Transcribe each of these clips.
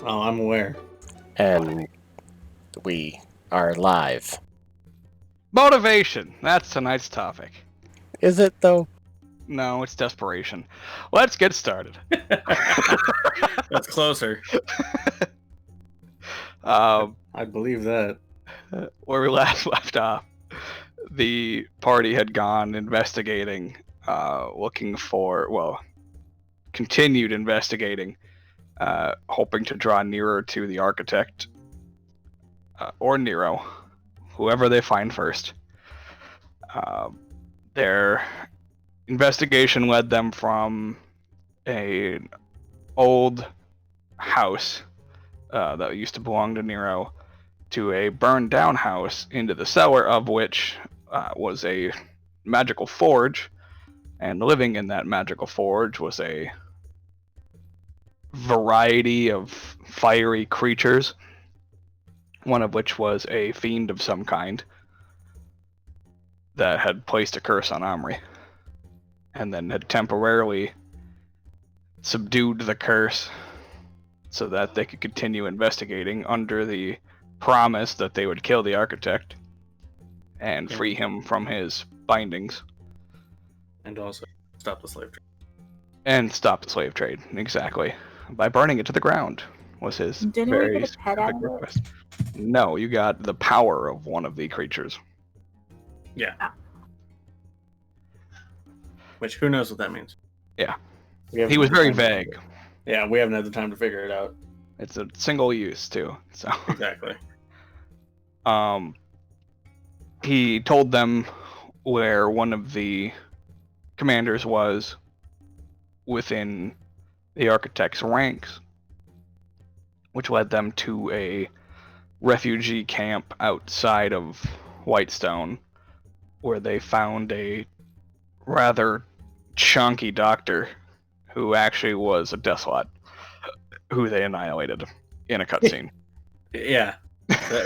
Oh, I'm aware. And we are live. Motivation. That's tonight's topic. Is it, though? No, it's desperation. Let's get started. That's closer. I believe that. Where we last left off, the party had gone investigating, continued investigating, hoping to draw nearer to the architect, or Nero, whoever they find first. Their investigation led them from an old house that used to belong to Nero to a burned down house, into the cellar of which was a magical forge, and living in that magical forge was a variety of fiery creatures, one of which was a fiend of some kind that had placed a curse on Omri, and then had temporarily subdued the curse so that they could continue investigating under the promise that they would kill the architect and free him from his bindings. And also stop the slave trade. And stop the slave trade, exactly. By burning it to the ground was his Didn't very we get a pet out of request. No, you got the power of one of the creatures. Yeah. Oh. Which, who knows what that means? Yeah. He was very vague. Yeah, we haven't had the time to figure it out. It's a single use, too. So exactly. He told them where one of the commanders was within the architect's ranks, which led them to a refugee camp outside of Whitestone, where they found a rather chunky doctor who actually was a Deathlot, who they annihilated in a cutscene. Yeah.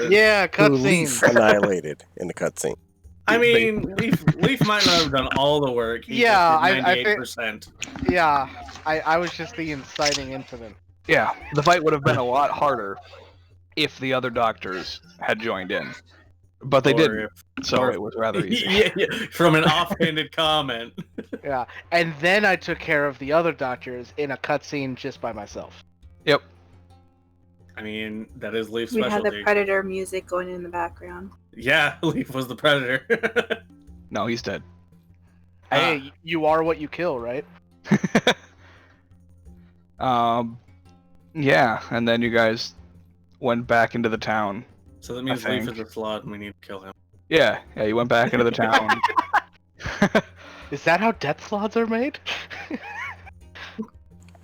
Yeah, cutscene. Annihilated in the cutscene. I mean, Leaf might not have done all the work. He Yeah, just did 98%. Yeah, I was just the inciting incident. Yeah, the fight would have been a lot harder if the other doctors had joined in. But they didn't, so it was rather easy. Yeah, from an offhanded comment. Yeah, and then I took care of the other doctors in a cutscene just by myself. Yep. I mean, that is Leaf's We specialty. had the Predator music going in the background. Yeah, Leaf was the Predator. No, he's dead. Hey, you are what you kill, right? Yeah, and then you guys went back into the town. So that means Leaf is a slot and we need to kill him. Yeah, you went back into the town. Is that how death slots are made?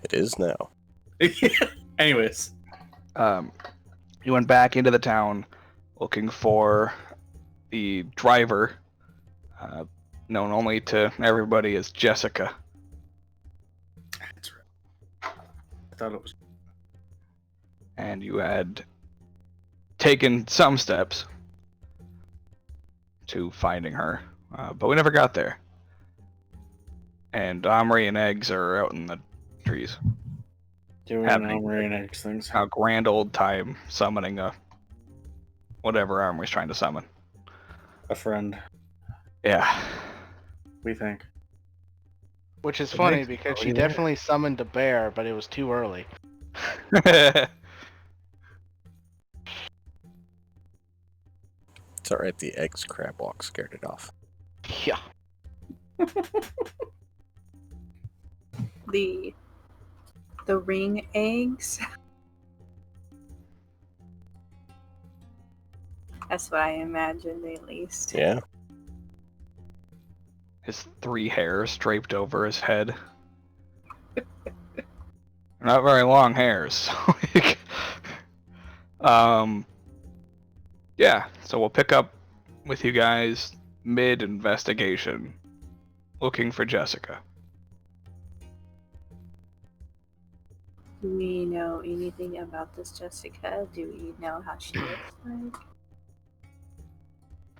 It is now. Anyways. You went back into the town looking for the driver, known only to everybody as Jessica. That's right. I thought it was. And you had taken some steps to finding her, but we never got there. And Omri and Eggs are out in the trees. Doing Omri and Eggs things. A grand old time summoning whatever Omri's trying to summon. A friend. Yeah. We think. Which is funny because she definitely summoned a bear, but it was too early. It's alright, the Eggs crab walk scared it off. Yeah. The ring eggs. That's what I imagined, at least. Yeah. His 3 hairs draped over his head. Not very long hairs. Yeah, so we'll pick up with you guys mid-investigation, looking for Jessica. Do we know anything about this Jessica? Do we know how she looks like?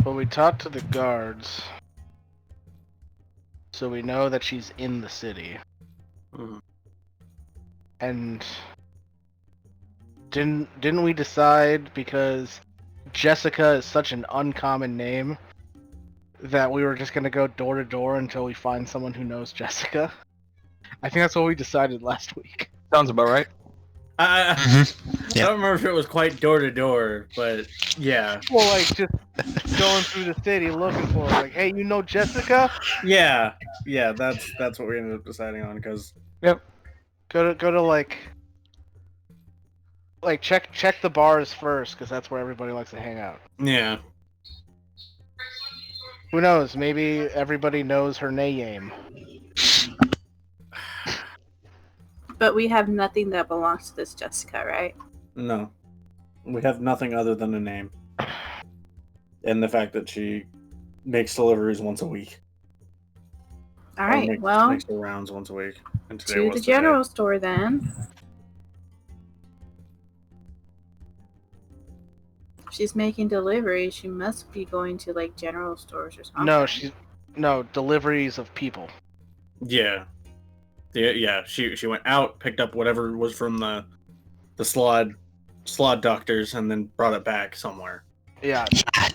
Well, we talked to the guards, so we know that she's in the city. Mm. And Didn't we decide, because Jessica is such an uncommon name, that we were just gonna go door to door until we find someone who knows Jessica? I think that's what we decided last week. Sounds about right. I Yeah. don't remember if it was quite door to door, but yeah. Well, like, just going through the city looking for her, like, hey, you know Jessica? Yeah, that's what we ended up deciding on, because Go to like check the bars first, because that's where everybody likes to hang out. yeah. Who knows? Maybe everybody knows her name. But we have nothing that belongs to this Jessica, right? No. We have nothing other than a name. And the fact that she makes deliveries once a week. All Or right, well, makes the rounds once a week. And today to was the the day. general store then. If she's making deliveries, she must be going to like general stores or something. No, deliveries of people. Yeah. Yeah, she went out, picked up whatever was from the slod doctors, and then brought it back somewhere. Yeah,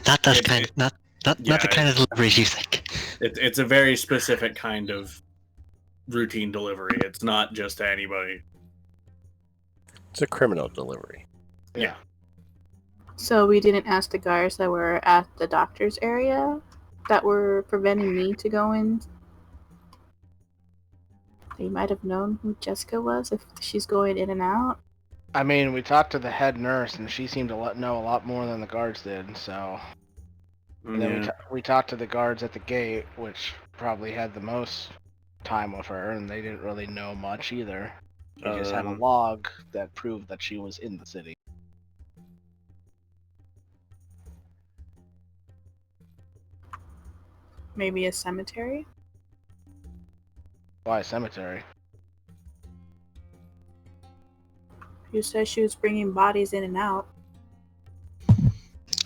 Not that It- kind. it- Not yeah, the kind of deliveries you think. It's a very specific kind of routine delivery. It's not just to anybody. It's a criminal delivery. Yeah. So we didn't ask the guards that were at the doctor's area that were preventing me to go in. They might have known who Jessica was if she's going in and out. I mean, we talked to the head nurse, and she seemed to know a lot more than the guards did. So, and then Yeah. we talked to the guards at the gate, which probably had the most time with her, and they didn't really know much either. They just had a log that proved that she was in the city. Maybe a cemetery? Why a cemetery? You said she was bringing bodies in and out.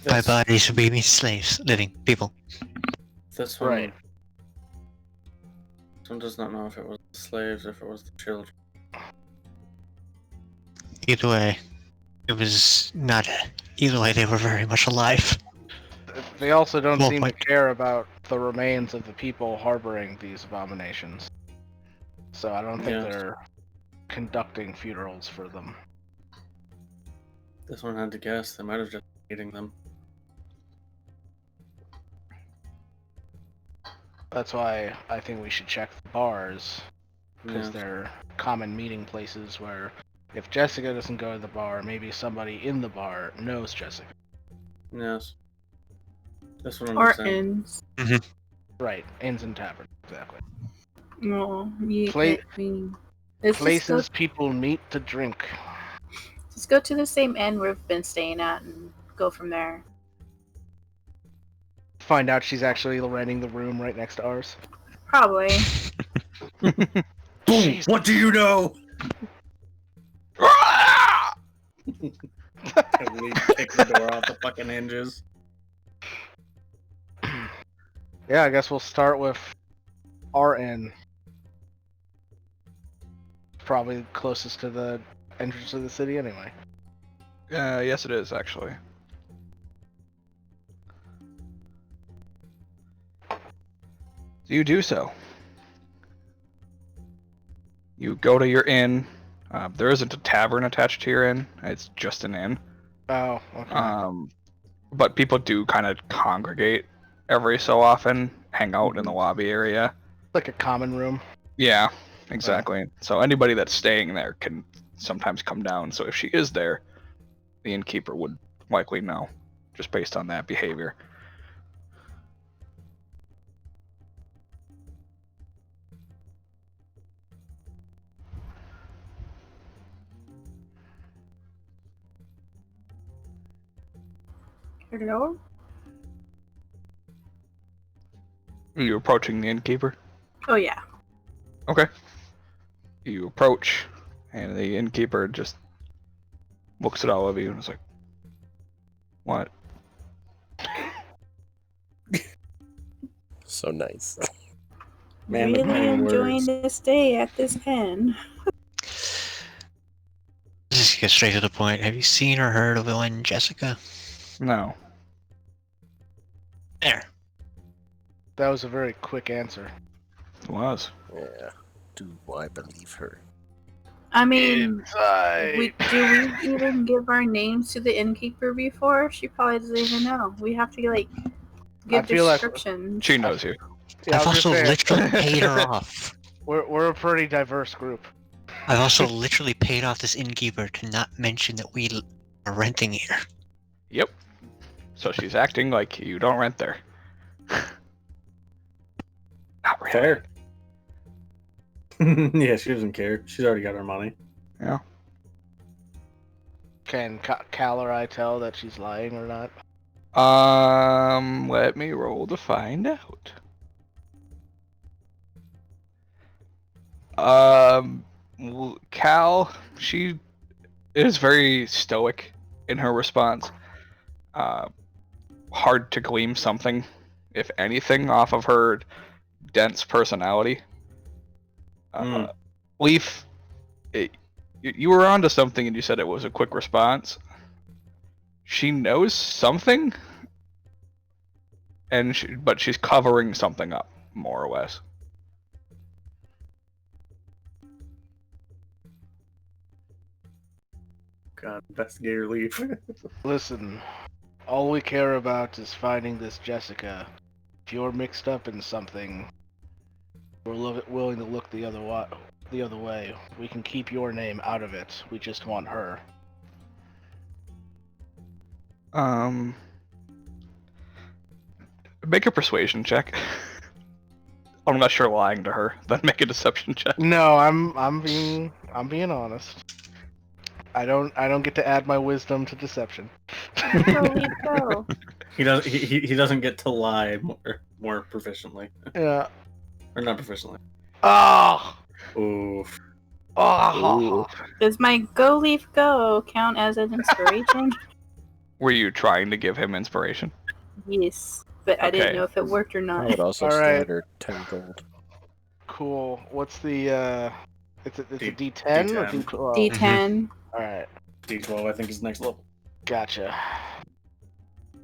By bodies would be slaves, living people. This one, Right. This one does not know if it was the slaves or if it was the children. Either way, it was not. Either way, they were very much alive. They also don't Well, seem to like- care about the remains of the people harboring these abominations. So I don't think Yeah. they're conducting funerals for them. This one had to guess. They might have just been eating them. That's why I think we should check the bars, because Yeah. they're common meeting places where if Jessica doesn't go to the bar, maybe somebody in the bar knows Jessica. Yes. This one Or understands. inns. Right, inns and taverns, exactly. No, you Pla- can't mean. Let's Places people meet to drink. Just go to the same inn we've been staying at and go from there. Find out she's actually renting the room right next to ours. Probably. Boom! Jeez. What do you know? And we kick the door off the fucking hinges. Yeah, I guess we'll start with our inn. Probably closest to the entrance to the city anyway. Yes, it is actually. You do so. You go to your inn. There isn't a tavern attached to your inn. It's just an inn. Oh, okay. But people do kind of congregate every so often, hang out in the lobby area. Like a common room. Yeah, exactly. So anybody that's staying there can sometimes come down. So if she is there, the innkeeper would likely know, just based on that behavior. Hello? Are you approaching the innkeeper? Oh, yeah. Okay. You approach, and the innkeeper just looks at all of you and is like, "What?" So nice. Man with really many enjoying words. this day at this inn. get straight to the point. Have you seen or heard of one Jessica? No. There. That was a very quick answer. It was. Yeah. Do I believe her? I mean, Inside. do we even give our names to the innkeeper before? She probably doesn't even know. We have to like give I feel like- descriptions. She knows you. Yeah, I've I was also gonna say, literally paid her off. we're a pretty diverse group. I've also literally paid off this innkeeper to not mention that we are renting here. Yep. So she's acting like you don't rent there. Not really. Fair. Yeah, she doesn't care. She's already got her money. Yeah. Can Cal or I tell that she's lying or not? Let me roll to find out. Cal, she is very stoic in her response. Hard to glean something, if anything, off of her dense personality. Leaf, you were onto something and you said it was a quick response. She knows something, but she's covering something up, more or less. God, investigator leave. Listen, all we care about is finding this Jessica. If you're mixed up in something, we're willing to look the other way. We can keep your name out of it. We just want her. Make a persuasion check. Unless you're lying to her, then make a deception check. No, I'm being honest. I don't get to add my wisdom to deception. Go. He doesn't get to lie more proficiently. Yeah. Or not proficiently. Oh. Oof. Oh. Does my go leaf go count as an inspiration? Were you trying to give him inspiration? Yes, but I didn't Okay. know if it worked or I not. would also All right. standard 10 gold. Cool. What's the It's a D- D10 or D10. D12? D10. All right. D12, I think, is next level. Gotcha.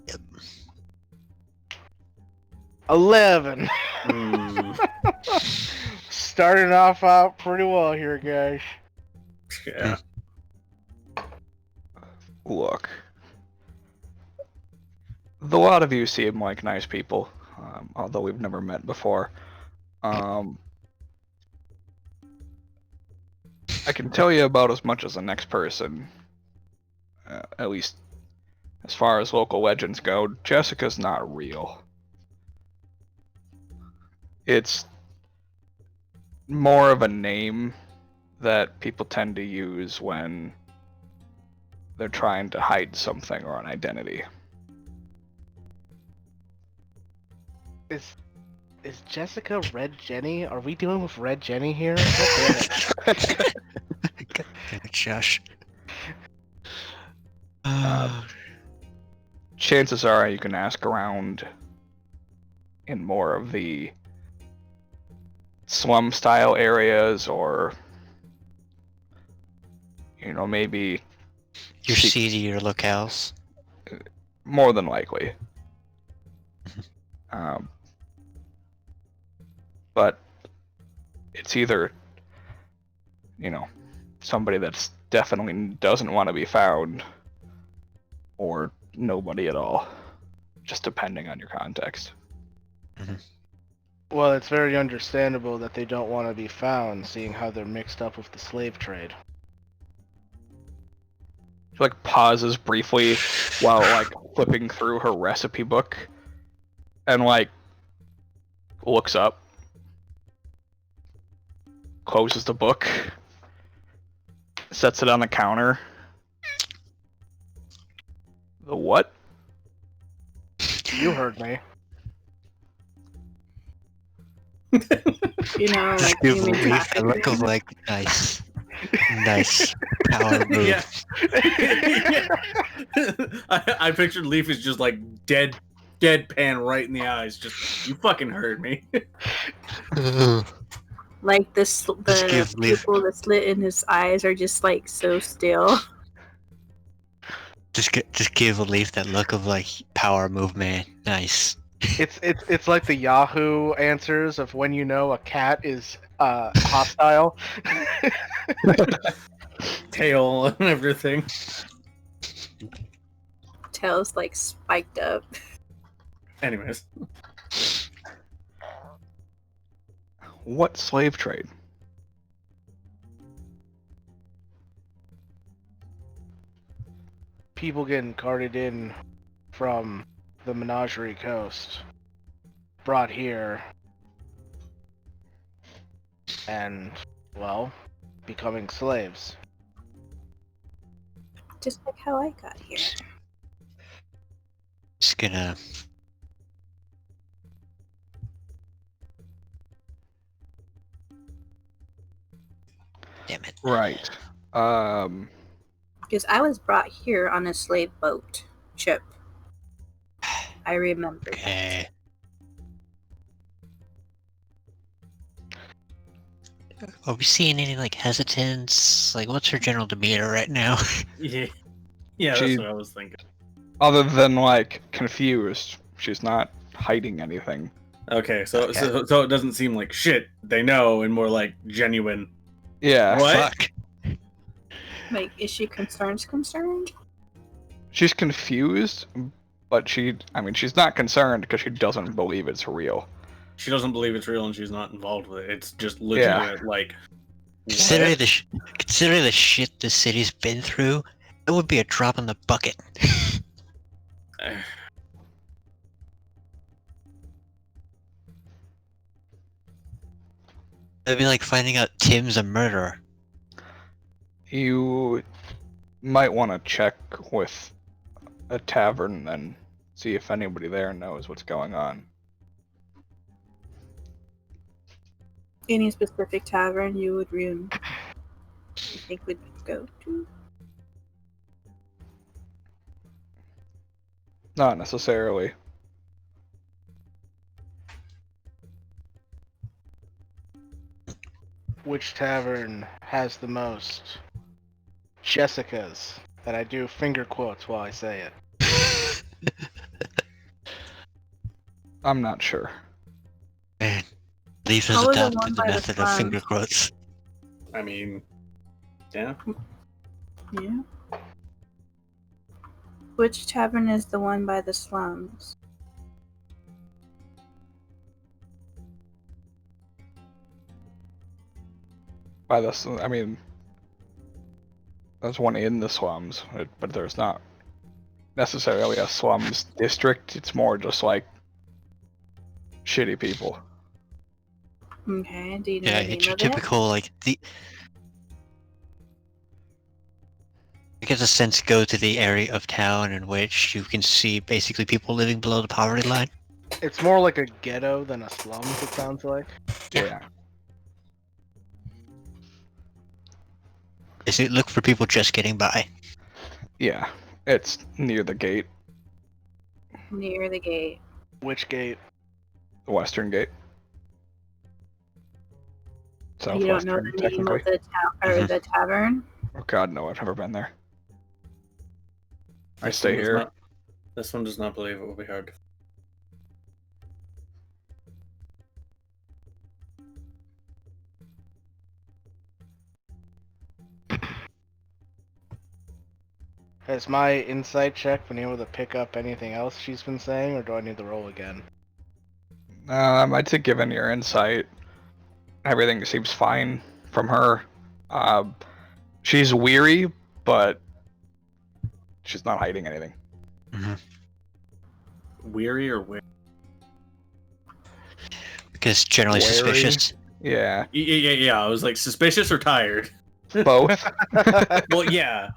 Yep. 11. Mm, Starting off out pretty well here, guys. yeah. Look. The lot of you seem like nice people, although we've never met before. I can tell you about as much as the next person, at least as far as local legends go. Jessica's not real. It's more of a name that people tend to use when they're trying to hide something or an identity. Is Jessica Red Jenny? Are we dealing with Red Jenny here? God damn it. God damn it, Josh. Chances are you can ask around in more of the slum style areas, or maybe Your seedier locales. more than likely. But it's either somebody that's definitely doesn't want to be found, or nobody at all, just depending on your context. Well, it's very understandable that they don't want to be found, seeing how they're mixed up with the slave trade. She pauses briefly while flipping through her recipe book, and looks up, closes the book, sets it on the counter. The what? You heard me. Give human Leaf a look of trafficking. nice power move. Yeah. I pictured Leaf as just deadpan right in the eyes. Just, you fucking heard me. Like the give Leaf- people that slit in his eyes are just so still. Just give Leaf that look of like power movement. Nice. It's like the Yahoo answers of when you know a cat is hostile. Tail and everything. Tail's like spiked up. Anyways, What slave trade? People getting carted in from the Menagerie Coast, brought here, and, well, becoming slaves. Just like how I got here. Just gonna. Damn it. Right. Because I was brought here on a slave boat ship. I remember that. Okay. Are we seeing any like hesitance? Like, what's her general demeanor right now? yeah, that's She- what I was thinking. Other than like confused, she's not hiding anything. Okay, so Okay. so it doesn't seem like shit they know, and more like genuine. Yeah. What? Fuck. Like, is she concerned? She's confused, but she's not concerned because she doesn't believe it's real. She doesn't believe it's real, and she's not involved with it. It's just legitimate, like. Considering what? considering the shit the city's been through, it would be a drop in the bucket. It'd be like finding out Tim's a murderer. You might want to check with a tavern and see if anybody there knows what's going on. Any specific tavern you would you think would go to? Not necessarily. Which tavern has the most Jessicas? And I do finger quotes while I say it. I'm not sure. Man, Leaf has What was the one adopted the by the method of front? finger quotes. I mean, yeah. Yeah. Which tavern is the one by the slums? By this, I mean, there's one in the slums, but there's not necessarily a slums district. It's more just like shitty people. Okay, do you know Yeah, the it's name your of it? typical like the. I get a sense go to the area of town in which you can see basically people living below the poverty line. It's more like a ghetto than a slums, it sounds like. Yeah. Is it look for people just getting by? Yeah. It's near the gate, Near the gate. Which gate? the western gate. You don't know Southwestern, the name technically. of the town or Mhm. the tavern? Oh god, no, I've never been there. I This stay one does here. not- this one does not believe it will be hard. Has my insight check been able to pick up anything else she's been saying, or do I need to roll again? I'd say given your insight, everything seems fine from her. She's weary, but she's not hiding anything. Weary or weary? Because generally Wary. suspicious. Yeah, Yeah. I was like suspicious or tired. both. Well, yeah.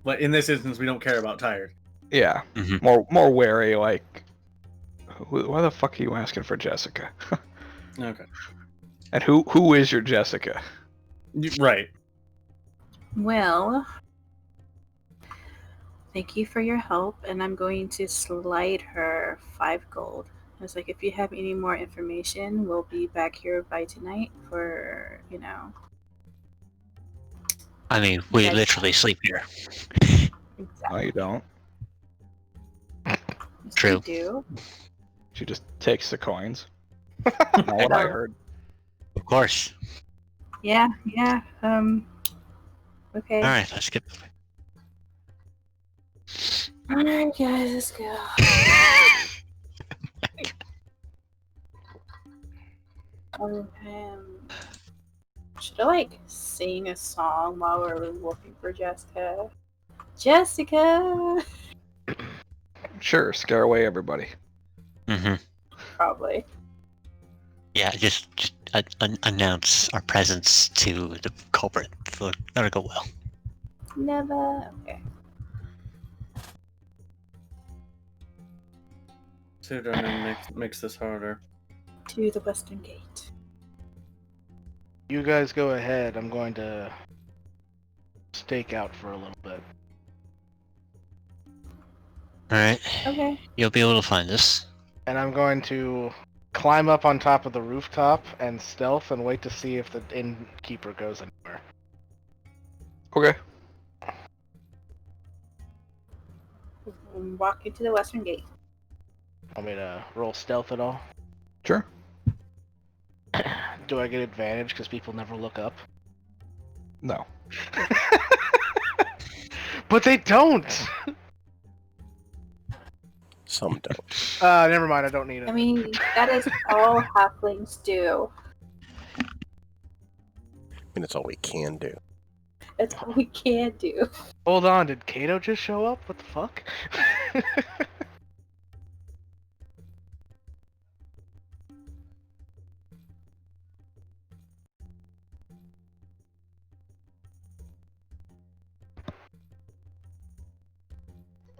But in this instance, we don't care about tired. Yeah, Mhm. more wary. Like, why the fuck are you asking for Jessica? Okay. And who is your Jessica? Right. Well, thank you for your help, and I'm going to slide her 5 gold. I was like, if you have any more information, we'll be back here by tonight for, I mean, we Okay. literally sleep here. Exactly. No, you don't. Yes, True. you do. She just takes the coins. Not what I No. heard. Of course. Yeah. Okay. All right, let's get. Alright, guys, let's go. Um, should I like sing a song while we're looking for Jessica? Jessica! Sure, scare away everybody. Mm-hmm. Probably. Yeah, just announce our presence to the culprit. That'll go well. Never. Okay. Pseudonym makes this harder. To the Western Gate. You guys go ahead. I'm going to stake out for a little bit. All right, Okay. you'll be able to find us. And I'm going to climb up on top of the rooftop and stealth and wait to see if the innkeeper goes anywhere. Okay. Walk into the Western Gate. Want me to roll stealth at all? Sure. Do I get advantage because people never look up? No. But they don't! Some don't. Never mind, I don't need it. I mean, that is all halflings do. I mean, it's all we can do. That's all we can do. Hold on, did Kato just show up? What the fuck?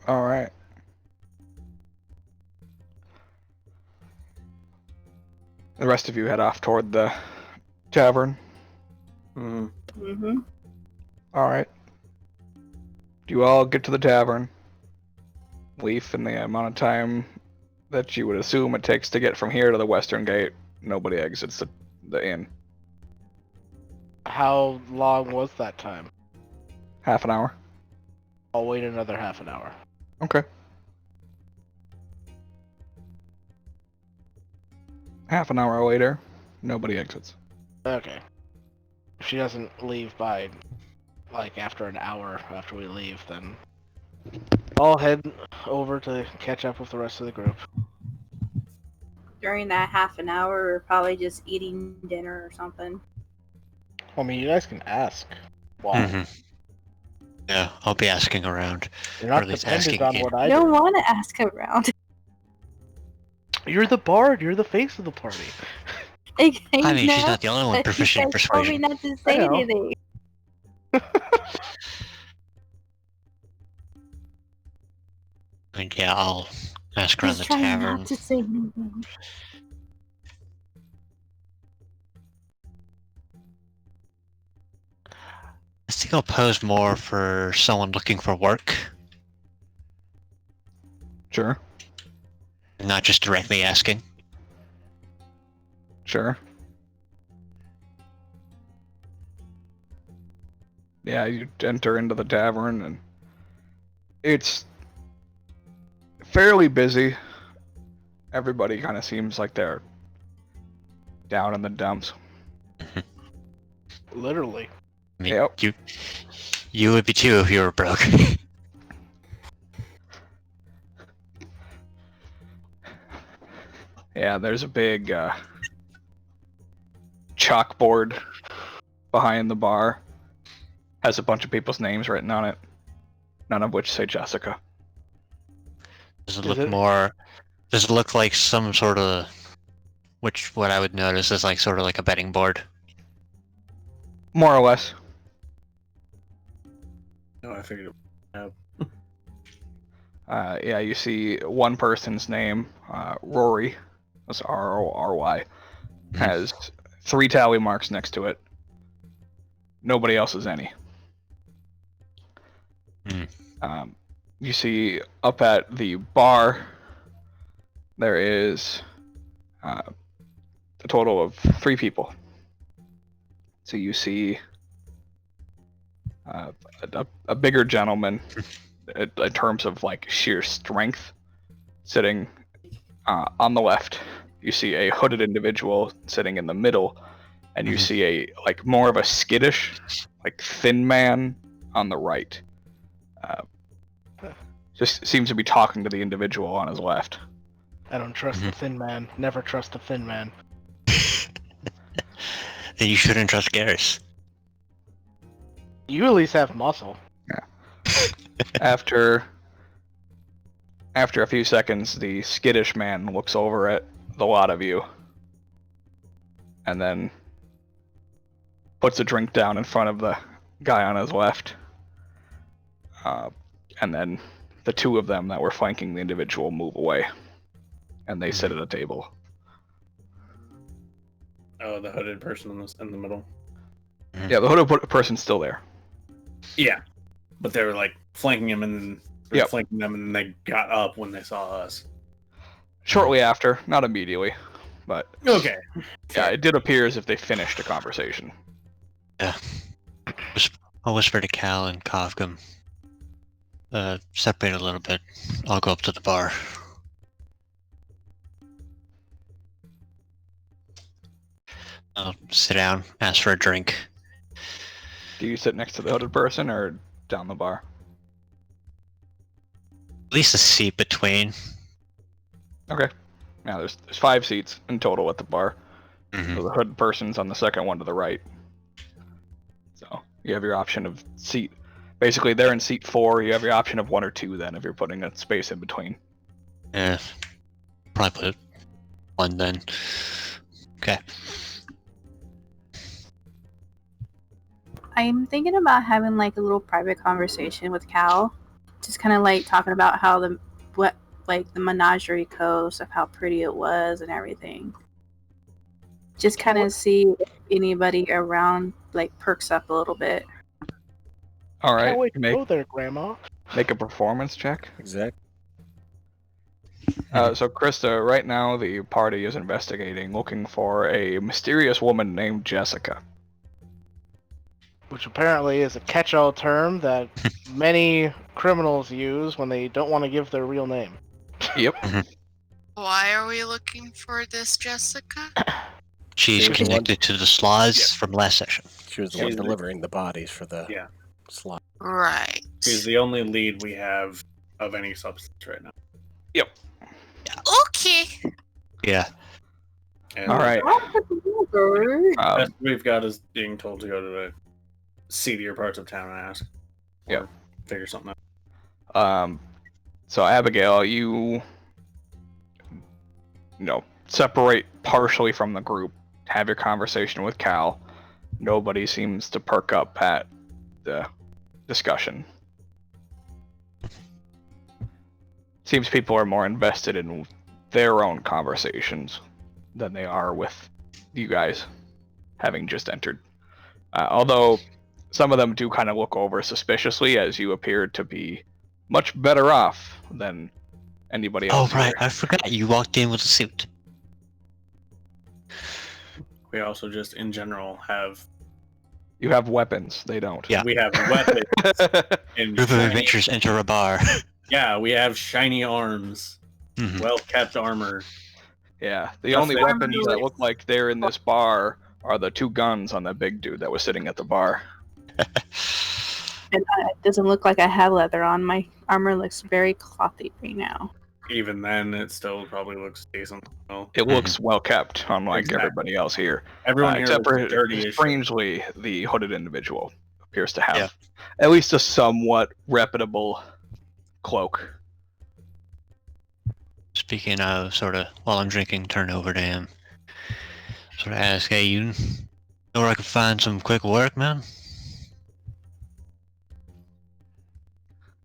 All right. The rest of you head off toward the tavern. Mm-hmm. All right. You all get to the tavern. Leaf, in the amount of time that you would assume it takes to get from here to the Western Gate, nobody exits the inn. How long was that time? Half an hour. I'll wait another half an hour. Okay. Half an hour later, nobody exits. Okay. If she doesn't leave by, like, after an hour after we leave, then I'll head over to catch up with the rest of the group. During that half an hour, we're probably just eating dinner or something. I mean, you guys can ask. Why? Mm-hmm. Yeah, I'll be asking around. You're Or not at least dependent asking on what I I don't do. want to ask around. You're the bard. You're the face of the party. I mean, she's not the only one but proficient in you guys told me persuasion. not to say I know. anything. I mean, yeah, I'll ask around Just the trying tavern. not to say anything. I think I'll pose more for someone looking for work, Sure. not just directly asking. Sure. Yeah, you enter into the tavern and it's fairly busy. Everybody kind of seems like they're down in the dumps. Literally. I mean, Yep. you would be too if you were broke. Yeah, there's a big chalkboard behind the bar. Has a bunch of people's names written on it, none of which say Jessica. Does it Is look it? more? Does it look like some sort of, what I would notice is like sort of like a betting board? More or less. No, I figured. Yeah, you see one person's name, Rory, that's R-O-R-Y, has 3 tally marks next to it. Nobody else has any. You see up at the bar, there is a total of 3 people. So you see a bigger gentleman in terms of like sheer strength, sitting on the left, you see a hooded individual sitting in the middle, and you see a like more of a skittish, like thin man on the right. Just seems to be talking to the individual on his left. I don't trust the thin man. Never trust a thin man. Then you shouldn't trust Garrus. You at least have muscle. After a few seconds, the skittish man looks over at the lot of you, and then puts a drink down in front of the guy on his left. And then the two of them that were flanking the individual move away, and they sit at a table. Oh, the hooded person in the middle. Yeah, the hooded person's still there. Yeah, but they were like flanking him and flanking them, and then they got up when they saw us. Shortly after, not immediately, but Okay. yeah, it did appear as if they finished a conversation. Yeah. I'll whisper to Cal and Kovgum. Separate a little bit. I'll go up to the bar. I'll sit down, ask for a drink. Do you sit next to the hooded person or down the bar? At least a seat between. Okay. Now there's 5 seats in total at the bar. Mm-hmm. So the hooded person's on the second one to the right. So you have your option of seat. Basically, they're in seat 4. You have your option of 1 or 2 then if you're putting a space in between. Yeah. Probably put 1 then. Okay. I'm thinking about having like a little private conversation with Cal, just kind of like talking about how the menagerie goes, of how pretty it was and everything. Just kind of see if anybody around like perks up a little bit. All right. Can't wait to go there, Grandma. Make a performance check. Exactly. So Krista, right now the party is investigating, looking for a mysterious woman named Jessica. Which apparently is a catch-all term that many criminals use when they don't want to give their real name. Yep. Why are we looking for this Jessica? She's She was the connected to the sloths from last session. She was the one delivering the bodies for the slot. Right. She's the only lead we have of any substance right now. Yep. Okay. Yeah. And All right. best we've got is being told to go to the seedier parts of town and ask. Yeah. Figure something out. So Abigail, you separate partially from the group, have your conversation with Cal. Nobody seems to perk up at the discussion. Seems people are more invested in their own conversations than they are with you guys having just entered. Although some of them do kind of look over suspiciously, as you appear to be much better off than anybody Oh, else. right. Here. I forgot you walked in with a suit. We also just, in general, have... You have weapons. They don't. Yeah. We have weapons. And Group of adventurers enter a bar. Yeah, we have shiny arms. Mhm. Well-kept armor. Yeah. The only Nothing. weapons that look like they're in this bar are the 2 guns on that big dude that was sitting at the bar. And it doesn't look like I have leather on. My armor looks very clothy right now. Even then, it still probably looks decent. Well, It looks well kept, unlike Exactly. everybody else here. everyone here Except for, looks dirty as shit. strangely, the hooded individual appears to have Yeah. at least a somewhat reputable cloak. Speaking of, sort of, while I'm drinking, turn over to him. Sort of ask, hey, you know where I can find some quick work, man?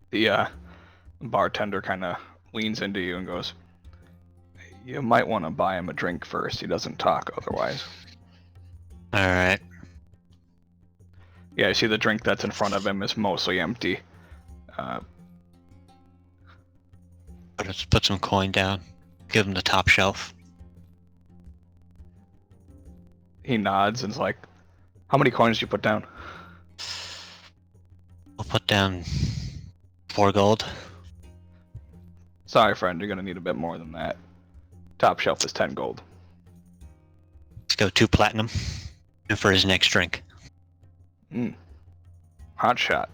The bartender kind of leans into you and goes, you might want to buy him a drink first. He doesn't talk otherwise. Alright. Yeah, you see the drink that's in front of him is mostly empty. Let's put some coin down. Give him the top shelf. He nods and's like, how many coins did you put down? We'll put down 4 gold. Sorry, friend, you're gonna need a bit more than that. Top shelf is 10 gold. Let's go 2 platinum. And for his next drink. Hot shot.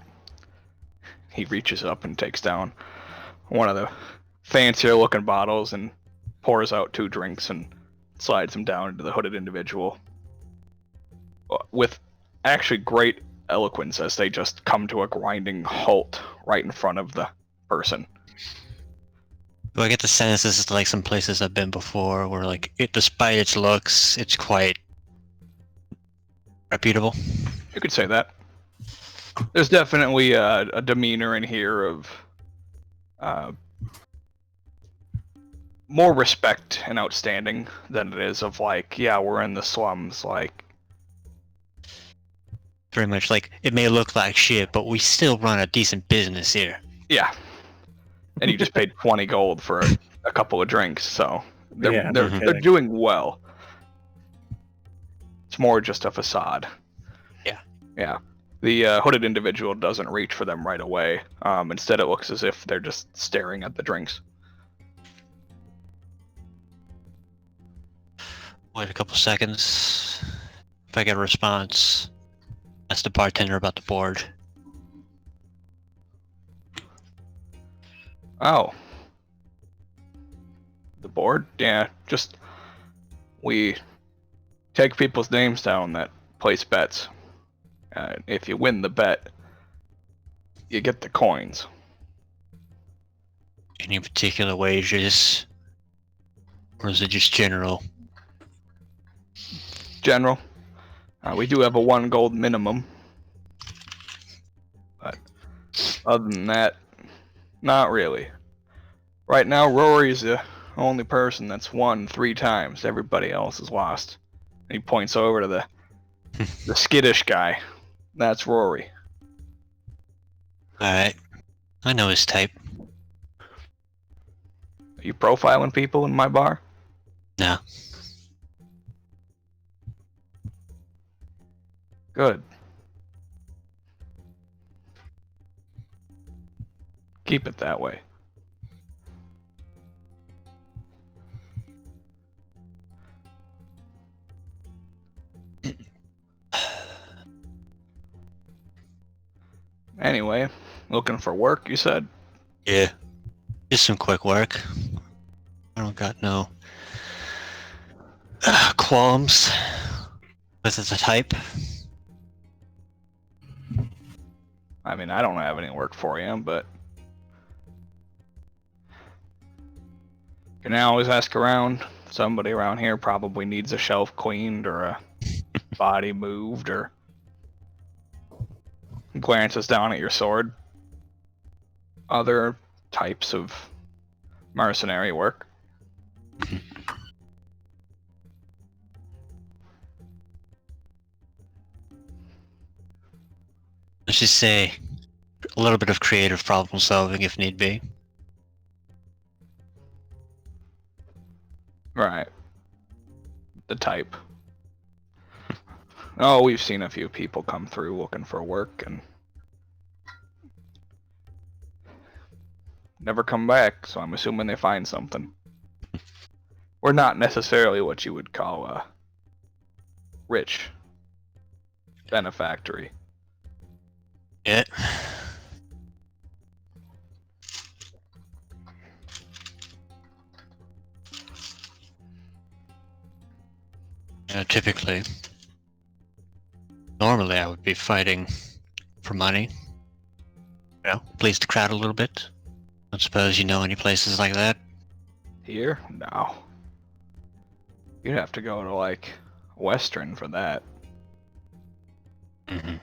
He reaches up and takes down one of the fancier looking bottles and pours out 2 drinks and slides them down into the hooded individual. With actually great eloquence as they just come to a grinding halt right in front of the person. Do I get the sense this is like some places I've been before where like despite its looks, it's quite reputable? You could say that. There's definitely a demeanor in here of more respect and outstanding than it is of like, yeah, we're in the slums, like. Very much like, it may look like shit, but we still run a decent business here. Yeah. And you just paid 20 gold for a couple of drinks, so they're doing well. It's more just a facade. Yeah. Yeah. The hooded individual doesn't reach for them right away. Instead, it looks as if they're just staring at the drinks. Wait a couple seconds. If I get a response, ask the bartender about the board. Oh. The board? Yeah, just... We take people's names down that place bets. If you win the bet, you get the coins. Any particular wages? Or is it just general? General. We do have a 1 gold minimum. But other than that, not really. Right now, Rory's the only person that's won 3 times. Everybody else has lost. And he points over to the skittish guy. That's Rory. Alright. I know his type. Are you profiling people in my bar? No. Good. Keep it that way. Anyway, looking for work, you said? Yeah. Just some quick work. I don't got no qualms with the type. I mean, I don't have any work for you, but you can always ask around. Somebody around here probably needs a shelf cleaned or a body moved or glances down at your sword. Other types of mercenary work. Let's just say a little bit of creative problem solving if need be. Right. The type. Oh, we've seen a few people come through looking for work and never come back, so I'm assuming they find something. We're not necessarily what you would call a rich benefactory. Yeah. Typically, normally I would be fighting for money. You know, please the crowd a little bit. I suppose you know any places like that? Here? No. You'd have to go to, like, Western for that. Mm-hmm.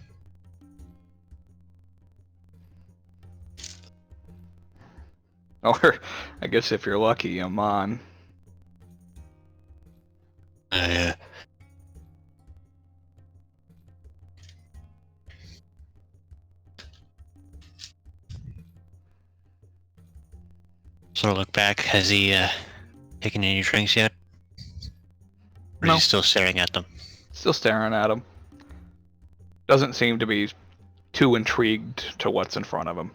Or, I guess if you're lucky, Amman. Sort of look back. Has he taken any drinks yet? Or No. is he still staring at them? Still staring at him. Doesn't seem to be too intrigued to what's in front of him.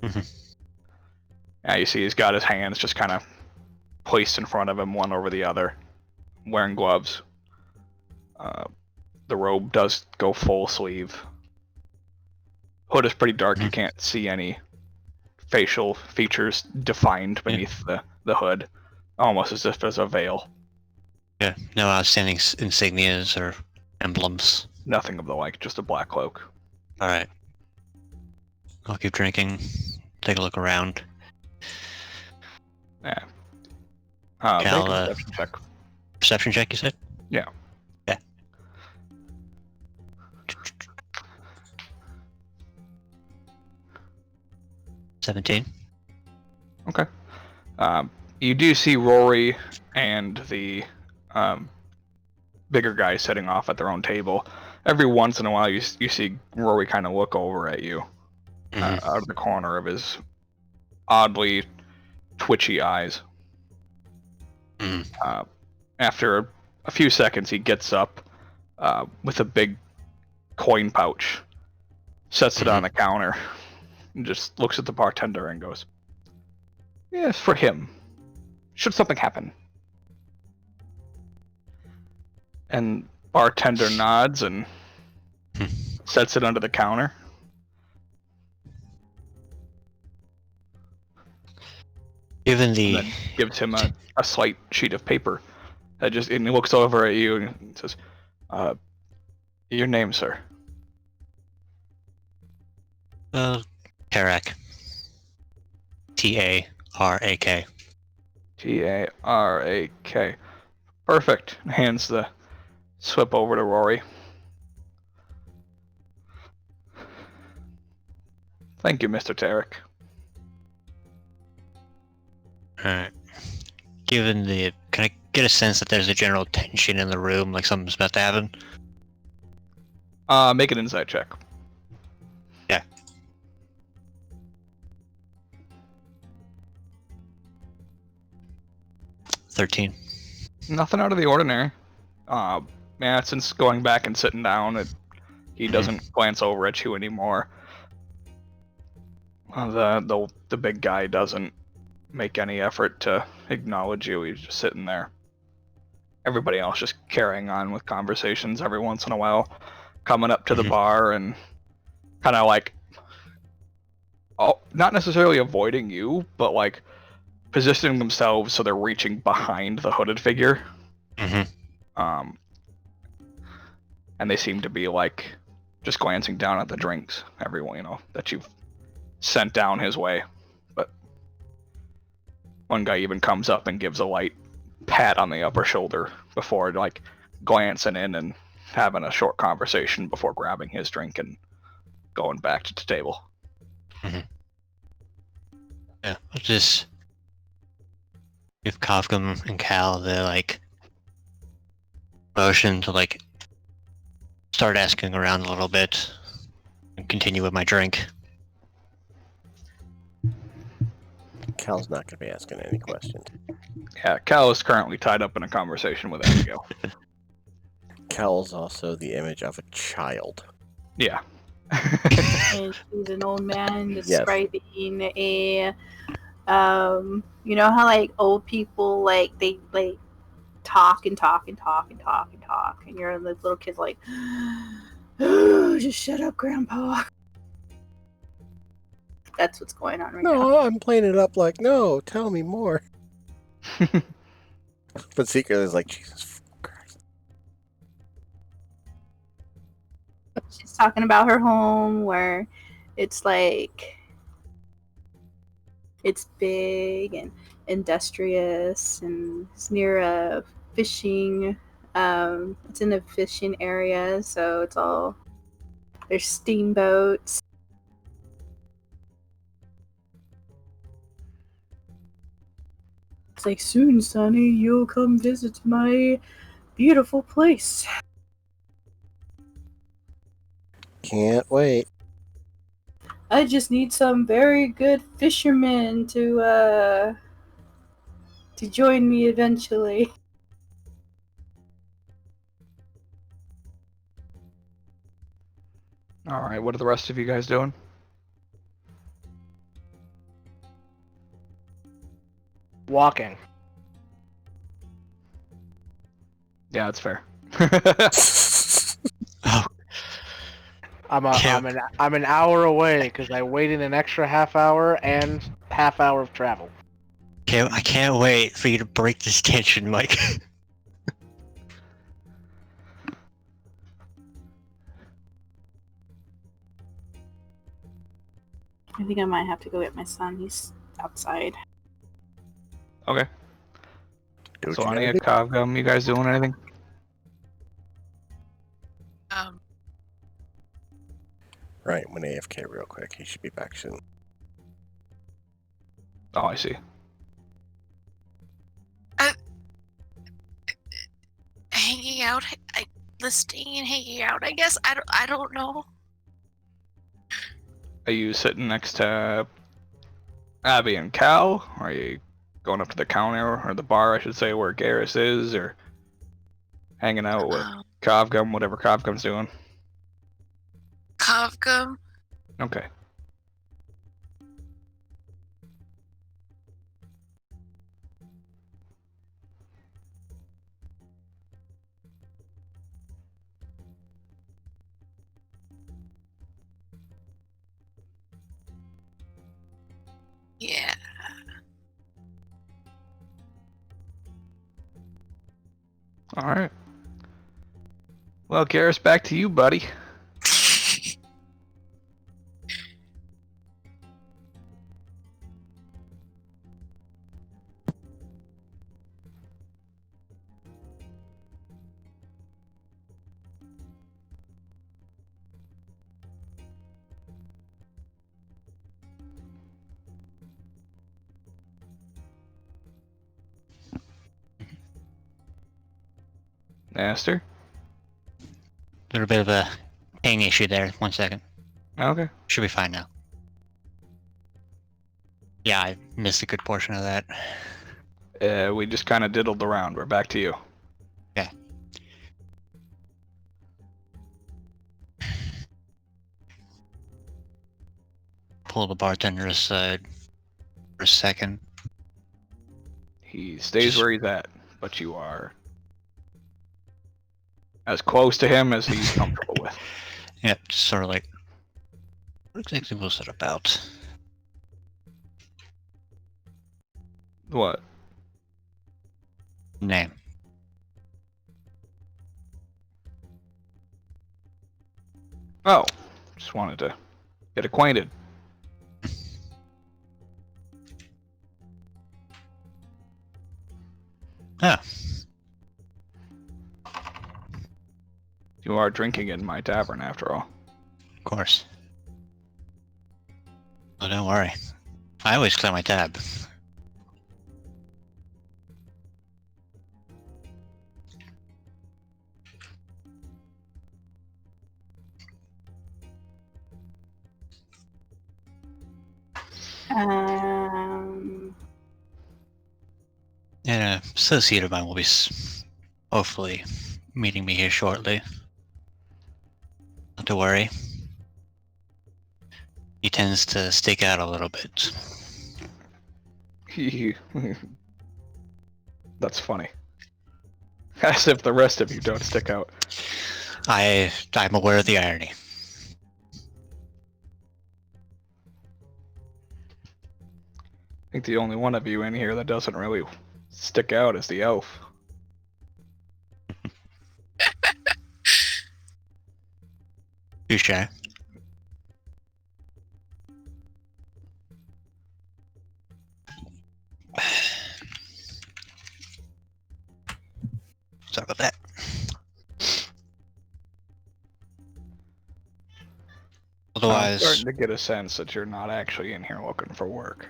Yeah, you see he's got his hands just kind of placed in front of him, one over the other, wearing gloves. The robe does go full sleeve. Hood is pretty dark. You can't see any facial features defined beneath the hood, almost as if there's a veil. Yeah, no outstanding insignias or emblems. Nothing of the like, just a black cloak. Alright. I'll keep drinking, take a look around. Yeah. Cal, Make a perception check. Perception check, you said? Yeah. Yeah. 17. Okay. You do see Rory and the bigger guy sitting off at their own table. Every once in a while, you see Rory kind of look over at you out of the corner of his oddly twitchy eyes. After a few seconds, he gets up with a big coin pouch, sets it on the counter, and just looks at the bartender and goes, "Yes, for him. Should something happen." And bartender nods and sets it under the counter. Given the... And then gives him a slight sheet of paper. And he looks over at you and says, "Your name, sir?" Tarak. T-A-R-A-K. Tarak. Perfect. Hands the slip over to Rory. Thank you, Mr. Tarak. Alright. Given the... Can I get a sense that there's a general tension in the room, like something's about to happen? Make an insight check. Yeah. 13. Nothing out of the ordinary. Since going back and sitting down, he doesn't glance over at you anymore. The big guy doesn't make any effort to acknowledge you. He's just sitting there. Everybody else just carrying on with conversations every once in a while, coming up to the bar and kind of like, not necessarily avoiding you, but like positioning themselves so they're reaching behind the hooded figure. And they seem to be like just glancing down at the drinks, everyone, that you've sent down his way. But one guy even comes up and gives a light pat on the upper shoulder before like glancing in and having a short conversation before grabbing his drink and going back to the table. Yeah, I'll just give Kafka and Cal the like motion to like start asking around a little bit and continue with my drink. Cal's not going to be asking any questions. Yeah, Cal is currently tied up in a conversation with Abigail. Cal's also the image of a child. Yeah. And she's an old man describing a you know how like old people like they like talk and talk and talk and talk and talk, and you're the little kid's like, "Oh, just shut up, Grandpa." That's what's going on right now. No, I'm playing it up like, no, tell me more. But secretly it's like, Jesus Christ. She's talking about her home where it's like it's big and industrious, and it's near a fishing it's in a fishing area, so it's all there's steamboats. It's like, soon, Sonny, you'll come visit my beautiful place. Can't wait. I just need some very good fishermen to join me eventually. All right, what are the rest of you guys doing? walking. Yeah, that's fair. Oh, I'm Yeah. an hour away because I waited an extra half hour and half hour of travel. I can't wait for you to break this tension, Mike. I think I might have to go get my son. He's outside. Okay. Do what So you Anya, gotta do. Cogum, you guys doing anything? Right, went AFK real quick. He should be back soon. Oh, I see. Hanging out, listening and hanging out. I guess I don't know. Are you sitting next to Abby and Cal? Or are you going up to the counter or the bar, I should say, where Garrus is, or hanging out with Covgum, whatever Covgum's doing? Kovgum. Okay. Yeah. All right. Well, Garrus, back to you, buddy. Master? Little bit of a ping issue there. 1 second. Okay. Should be fine now. Yeah, I missed a good portion of that. We just kind of diddled around. We're back to you. Okay. Pull the bartender aside for a second. He stays where he's at, but you are as close to him as he's comfortable with. Yep, just sort of like, what exactly was it about? What? Name. Oh, just wanted to get acquainted. Ah, You are drinking in my tavern, after all. of course. Oh, don't worry. I always clear my tab. Um, And an associate of mine will be hopefully meeting me here shortly. Not to worry. He tends to stick out a little bit. That's funny. As if the rest of you don't stick out. I'm aware of the irony. I think the only one of you in here that doesn't really stick out is the elf. Touche. Sorry about that. I'm Otherwise, starting to get a sense that you're not actually in here looking for work.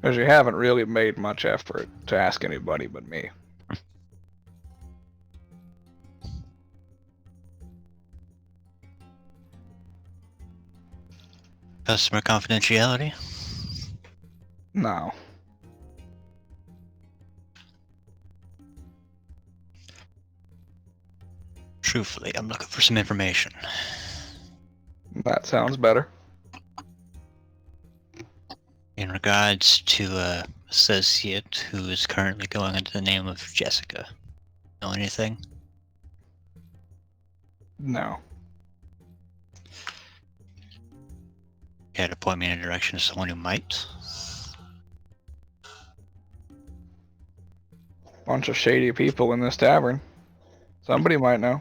Because you haven't really made much effort to ask anybody but me. customer confidentiality. No. Truthfully, I'm looking for some information. That sounds better. regards to a associate who is currently going under the name of Jessica. Know anything? No. Care to point me in a direction of someone who might? Bunch of shady people in this tavern. Somebody might know.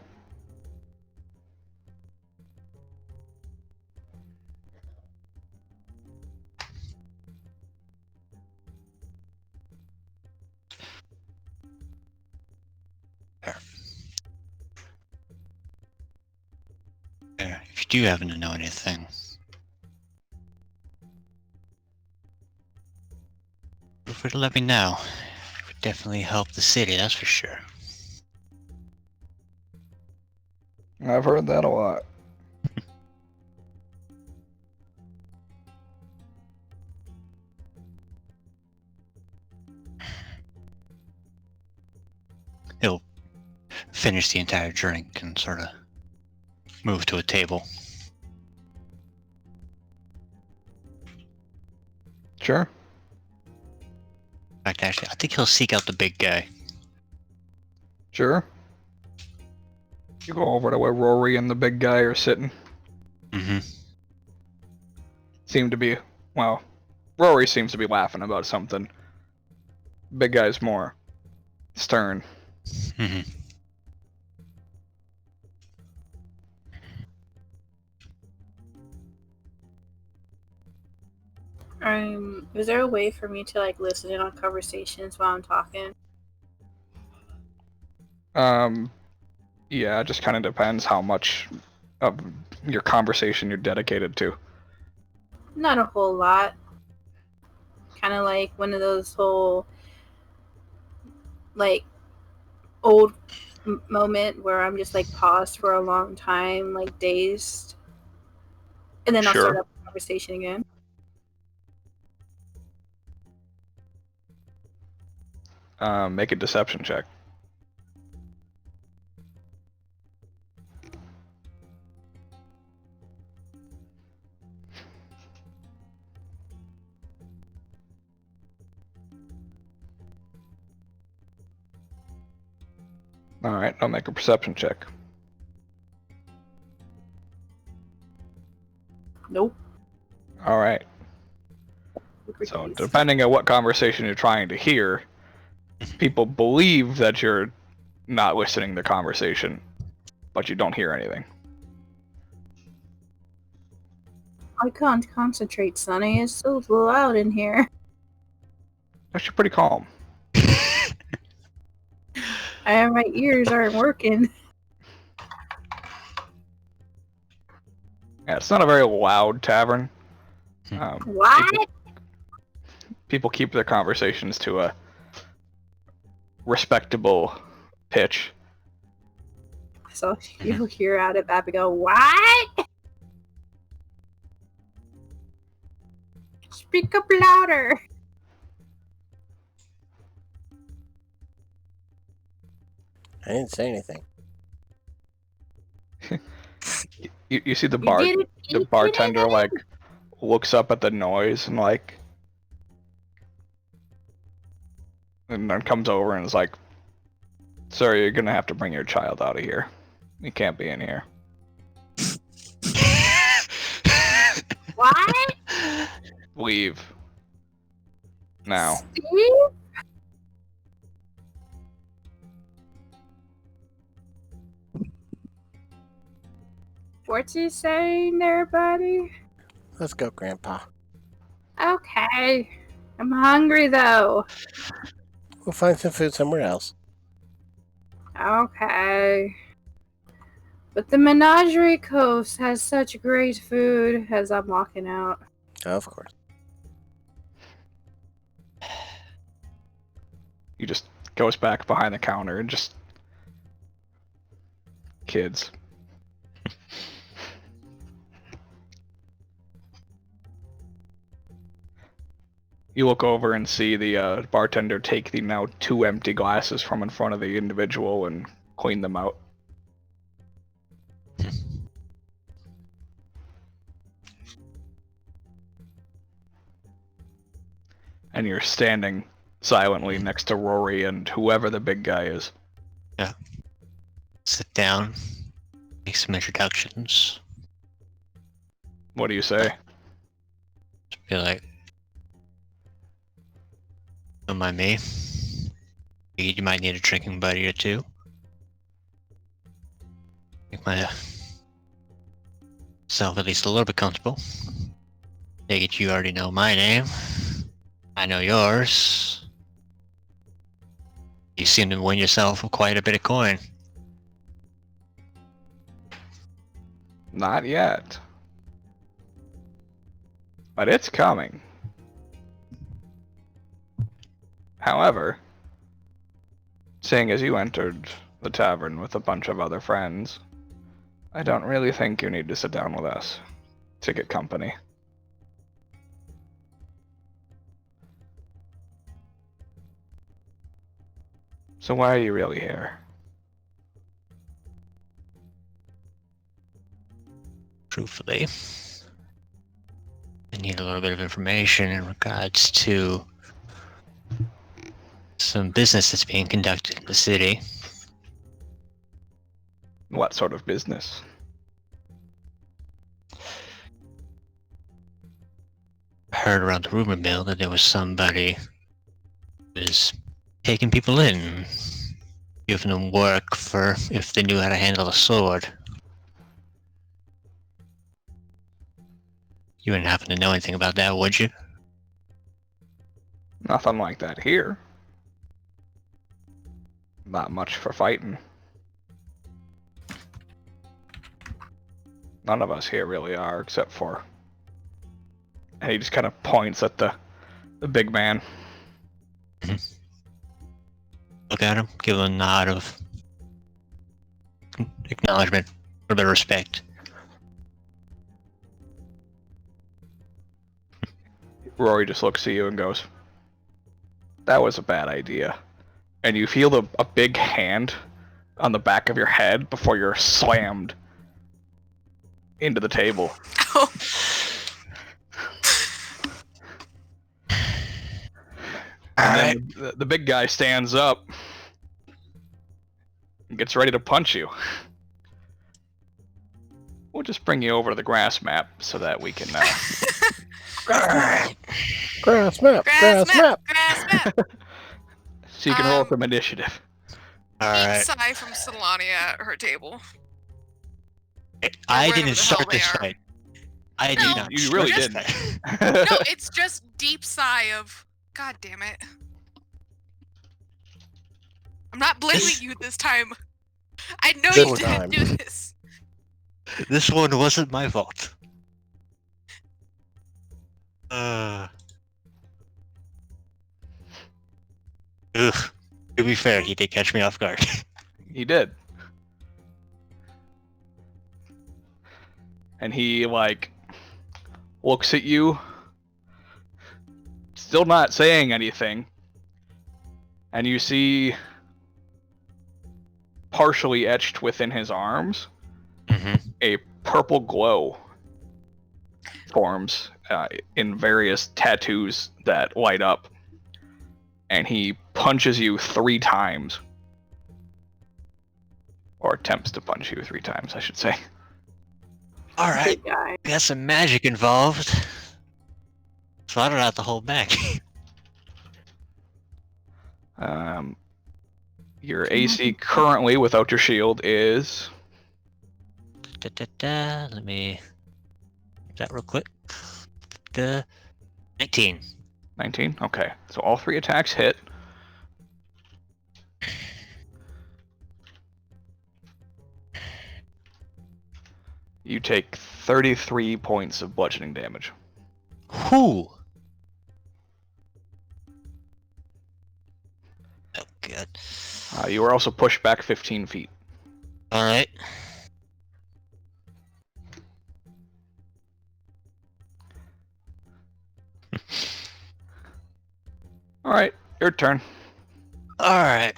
If you do happen to know anything, feel free to let me know. It would definitely help the city, that's for sure. I've heard that a lot. He'll finish the entire drink and sort of move to a table. Sure. In fact, actually, I think he'll seek out the big guy. Sure. You go over to where Rory and the big guy are sitting. Mm-hmm. Seem to be, well, Rory seems to be laughing about something. Big guy's more stern. Mm-hmm. Is there a way for me to like listen in on conversations while I'm talking? Yeah, it just kind of depends how much of your conversation you're dedicated to. Not a whole lot. Kind of like one of those whole like old moment where I'm just like paused for a long time, like dazed, and then I'll start Sure. up the conversation again. Make a deception check. Alright, I'll make a perception check. Nope. Alright. So, depending on what conversation you're trying to hear, people believe that you're not listening to the conversation, but you don't hear anything. I can't concentrate, Sonny. It's so loud in here. Actually, pretty calm. My ears aren't working. Yeah, it's not a very loud tavern. What? People keep their conversations to a respectable pitch. So you'll hear out of Bab and go, what? Speak up louder. I didn't say anything. You see the You didn't bartender like looks up at the noise and like, and then comes over and is like, "Sir, you're gonna have to bring your child out of here. You can't be in here." What? Leave. Now. Steve? What's he saying there, buddy? Let's go, Grandpa. Okay. I'm hungry, though. We'll find some food somewhere else. Okay. But the Menagerie Coast has such great food as I'm walking out. Of course. He just goes back behind the counter and just... Kids. You look over and see the bartender take the now 2 empty glasses from in front of the individual and clean them out. And you're standing silently next to Rory and whoever the big guy is. Yeah. Sit down. Make some introductions. What do you say? Be like, don't mind me. You might need a drinking buddy or two. Make myself at least a little bit comfortable. Take it you already know my name. I know yours. You seem to win yourself quite a bit of coin. Not yet. But it's coming. However, seeing as you entered the tavern with a bunch of other friends, I don't really think you need to sit down with us to get company. So why are you really here? Truthfully, I need a little bit of information in regards to some business that's being conducted in the city. What sort of business? I heard around the rumor mill that there was somebody who was taking people in, giving them work for if they knew how to handle a sword. You wouldn't happen to know anything about that, would you? Nothing like that here. Not much for fighting. None of us here really are, except for... And he just kind of points at the big man. Look at him, give him a nod of acknowledgement, a little bit of respect. Rory just looks at you and goes, "That was a bad idea." And you feel a big hand on the back of your head before you're slammed into the table. Oh. And then the big guy stands up and gets ready to punch you. We'll just bring you over to the grass map so that we can... Grass map. So you can roll some initiative. Alright. Sai from Solania at her table. I wherever didn't the start hell they this are. fight. I No, did not. You really start didn't. this fight. No, it's just deep sigh of, God damn it. I'm not blaming you this time. I know you This didn't time. do this. This one wasn't my fault. Ugh. To be fair, he did catch me off guard. He did. And he, like, looks at you, still not saying anything, and you see partially etched within his arms a purple glow forms in various tattoos that light up, and he punches you 3 times. Or attempts to punch you 3 times, I should say. Alright, Big guy. got some magic involved. So I don't have to hold back. Your AC currently, without your shield, is... Let me... that real quick. 19. 19? Okay. So all 3 attacks hit. You take 33 points of bludgeoning damage. Whew. Oh, God. You are also pushed back 15 feet. Alright. Alright, your turn. Alright.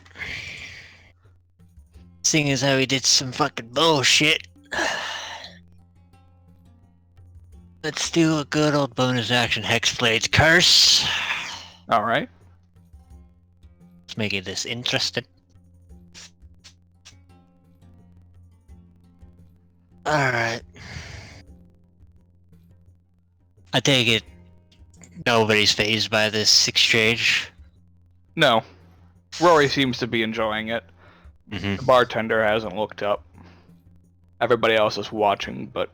Seeing as how he did some fucking bullshit, let's do a good old bonus action Hexblade's Curse. All right. Let's make it this interesting. Alright. I take it nobody's fazed by this exchange. No. Rory seems to be enjoying it. Mm-hmm. The bartender hasn't looked up. Everybody else is watching, but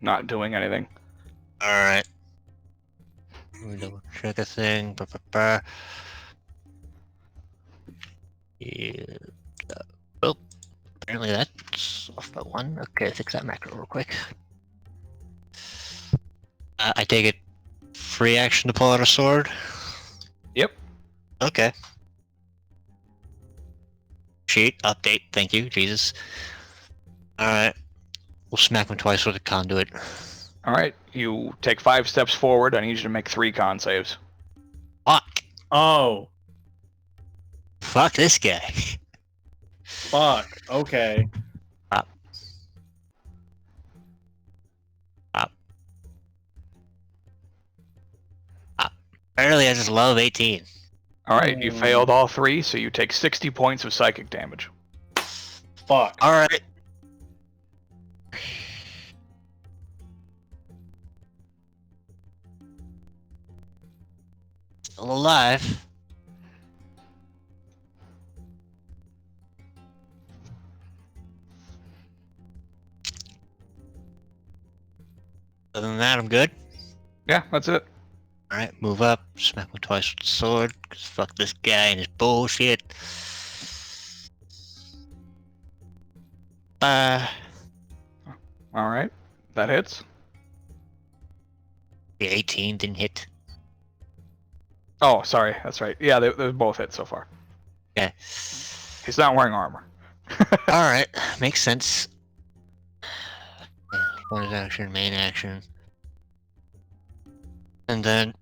not doing anything. Alright. Let me double check a thing. Yeah. Oh, apparently that's off by 1. Okay, fix that macro real quick. I take it free action to pull out a sword? Yep. Okay. Sheet, update, thank you, Jesus. Alright. We'll smack him twice with a conduit. All right. You take 5 steps forward. I need you to make 3 con saves. Fuck! Oh, Fuck this guy. fuck. Okay. Apparently I just love 18. All right. You failed all 3, so you take 60 points of psychic damage. Fuck. Alright. Still alive. Other than that, I'm good. Yeah, that's it. Alright, move up, smack him twice with the sword, cause fuck this guy and his bullshit. All right. That hits. The 18 didn't hit. Oh, sorry. That's right. Yeah, they both hit so far. Okay. He's not wearing armor. Alright, makes sense. Bonus action, main action. And then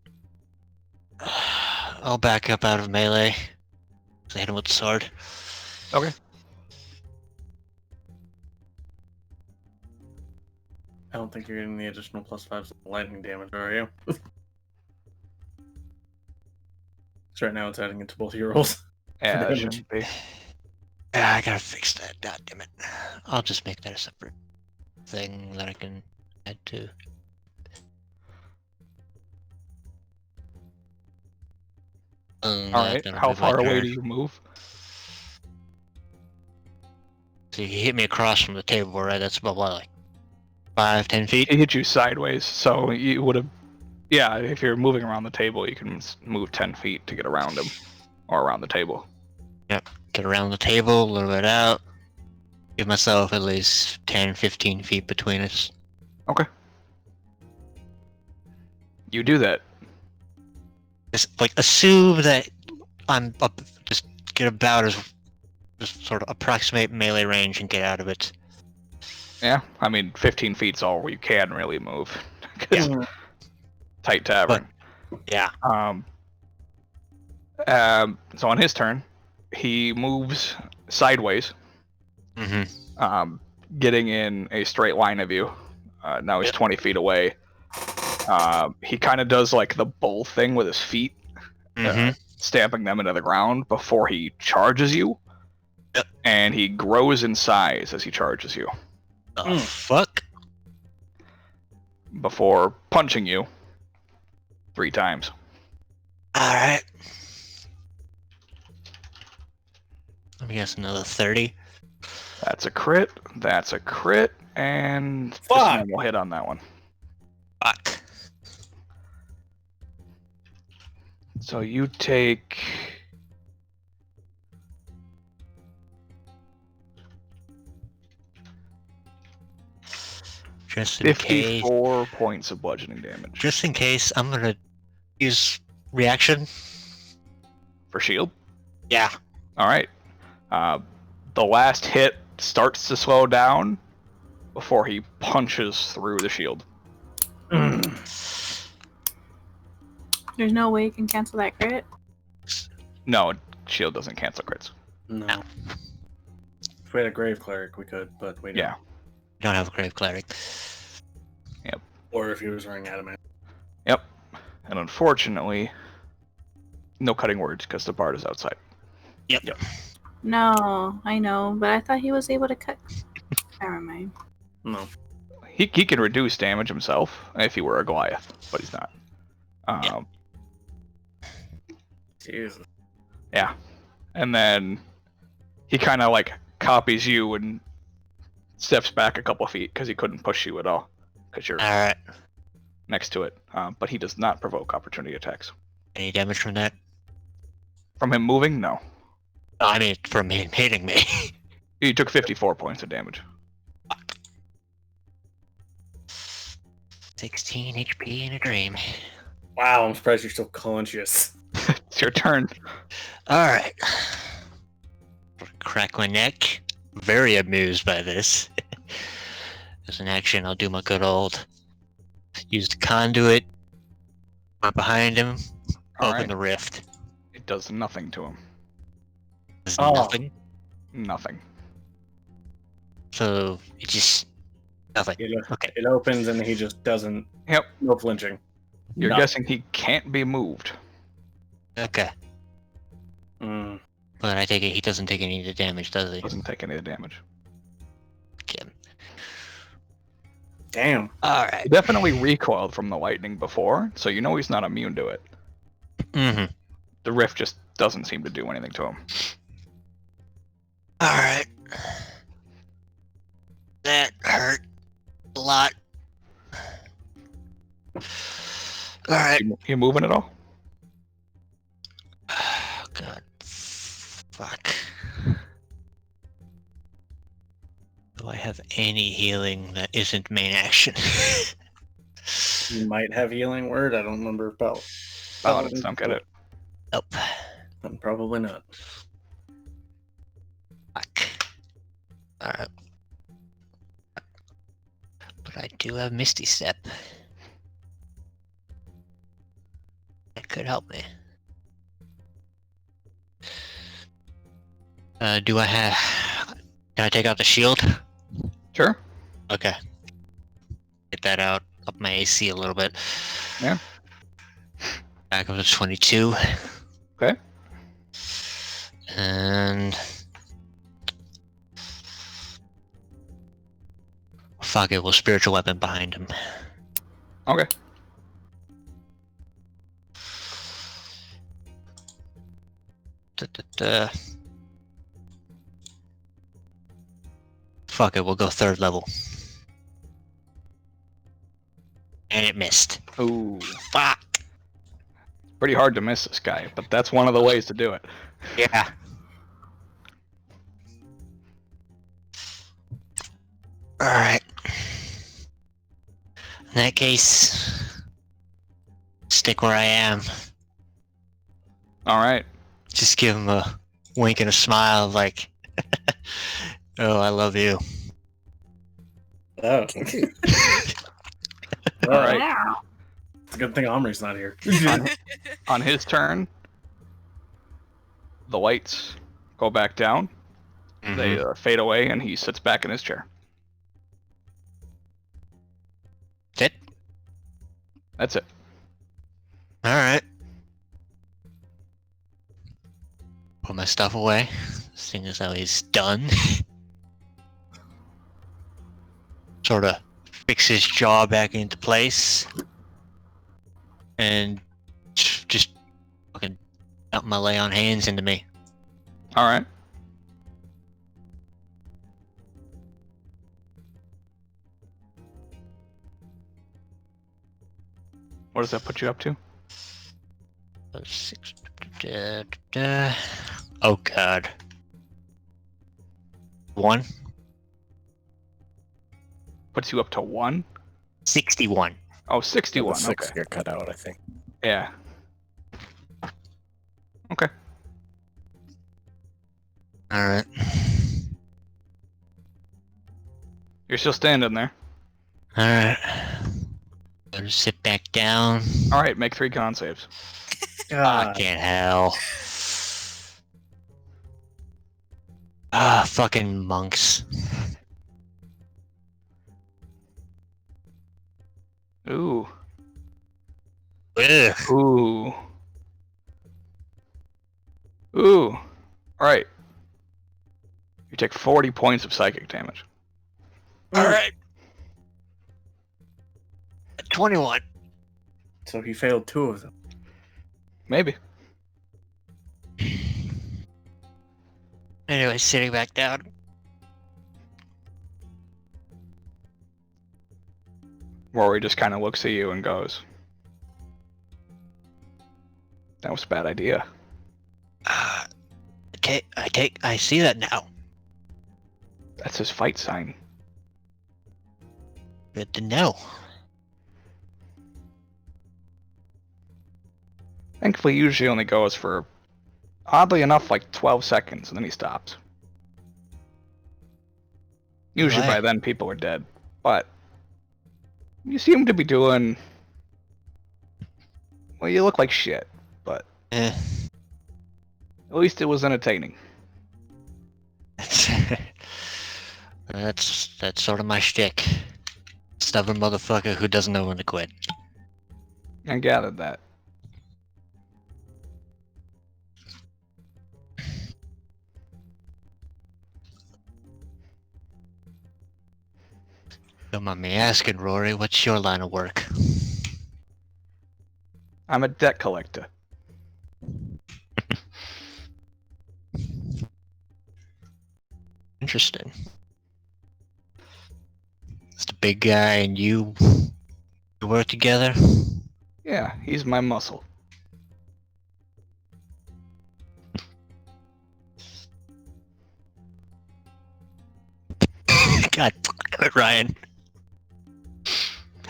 I'll back up out of melee. So hit him with the sword. Okay. I don't think you're getting the additional +5 lightning damage, are you? So right now it's adding it to both your rolls. Yeah, that damage. shouldn't be. Yeah, I gotta fix that, god damn it. I'll just make that a separate thing that I can add to. All right. How far away do you move? So he hit me across from the table, right? That's about what, like 5-10 feet? He hit you sideways, so you would have. Yeah, if you're moving around the table, you can move 10 feet to get around him, or around the table. Yep. Get around the table, a little bit out. Give myself at least 10-15 feet between us. Okay. You do that. Just like assume that I'm up, just get about as just sort of approximate melee range and get out of it. Yeah, I mean, 15 feet's all you can really move. 'Cause tight tavern. Yeah. So on his turn, he moves sideways, Mm-hmm. getting in a straight line of you. Now he's 20 feet away. He kind of does like the bull thing with his feet, stamping them into the ground before he charges you. Yep. And he grows in size as he charges you The fuck? before punching you 3 times. Alright. Let me guess another 30. That's a crit. That's a crit. And this Fuck. one will hit on that one. Fuck. So you take... Just in case. 54 points of bludgeoning damage. Just in case, I'm gonna use reaction. For shield? Yeah. Alright. The last hit starts to slow down before he punches through the shield. There's no way you can cancel that crit. No, shield doesn't cancel crits. No. If we had a grave cleric, we could, but we don't. Yeah. Don't have a grave cleric. Or if he was wearing adamant. Yep. And unfortunately, No cutting words because the bard is outside. Yep. No, I know, but I thought he was able to cut. Never mind. No. He can reduce damage himself if he were a Goliath, but he's not. Jesus. Yeah. And then he kind of like copies you and steps back a couple feet because he couldn't push you at all because you're Alright. next to it. But he does not provoke opportunity attacks. Any damage from that? From him moving, no. I mean, from him hitting me. He took 54 points of damage. 16 HP in a dream. Wow, I'm surprised you're still conscious. It's your turn. Alright. Crack my neck. Very amused by this. As an action, I'll do my good old. Use the conduit. Right behind him. All Open right. the rift. It does nothing to him. There's Oh. nothing. Nothing. So, it just... Nothing. Okay. It opens and he just doesn't. Yep. No flinching. You're Nothing. guessing he can't be moved. Okay. Mm. But I take it he doesn't take any of the damage, does he? Doesn't take any of the damage. Okay. Damn. Alright. He definitely recoiled from the lightning before, so you know he's not immune to it. Mm-hmm. The rift just doesn't seem to do anything to him. Alright. That hurt a lot. Alright. You moving at all? Oh, God. Fuck. Do I have any healing that isn't main action? You might have healing word. I don't remember about. Paladins don't get it. Nope. Probably not. Fuck. Alright. But I do have Misty Step. That could help me. Do I have... Can I take out the shield? Sure. Okay. Get that out. Up my AC a little bit. Yeah. Back up to 22. Okay. And... Fuck it, we'll spiritual weapon behind him. Okay. Fuck it, we'll go 3rd level. And it missed. Ooh. Fuck! Pretty hard to miss this guy, but that's one of the ways to do it. Yeah. Alright. In that case, stick where I am. Alright. Just give him a wink and a smile like, oh, I love you. Oh. All right. Wow. It's a good thing Omri's not here. On his turn, the lights go back down. They fade away, and he sits back in his chair. Sit. That's it. Alright. Put my stuff away, seeing as how he's done. Sort of fix his jaw back into place. And just fucking dump my lay on hands into me. Alright. What does that put you up to? Oh god. 1? Puts you up to 1? 61. Oh, 61. The 6 Okay. get cut out, I think. Yeah. Okay. Alright. You're still standing there. Alright. Better sit back down. Alright, make 3 con saves. Fucking hell. Ah, fucking monks. Ooh. Ugh. Ooh. Ooh. Alright. You take 40 points of psychic damage. Alright. 21. So he failed 2 of them. Maybe. Anyway, sitting back down. Rory just kind of looks at you and goes, that was a bad idea. I see that now. That's his fight sign. Good to know. Thankfully, he usually only goes for, oddly enough, like 12 seconds, and then he stops. Usually by then, people are dead. But you seem to be doing... Well, you look like shit, but... Eh. At least it was entertaining. That's sort of my shtick. Stubborn motherfucker who doesn't know when to quit. I gathered that. Don't mind me asking, Rory, what's your line of work? I'm a debt collector. Interesting. It's the big guy and you work together? Yeah, he's my muscle. God damn it, Ryan.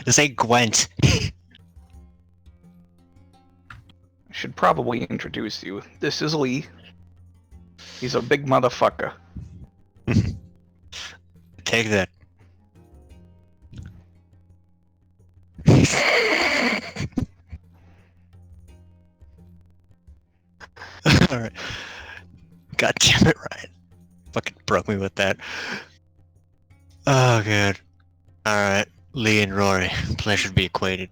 This ain't Gwent. I should probably introduce you. This is Lee. He's a big motherfucker. Take that. Alright. God damn it, Ryan. Fucking broke me with that. Oh, good. Alright. Lee and Rory. Pleasure to be acquainted.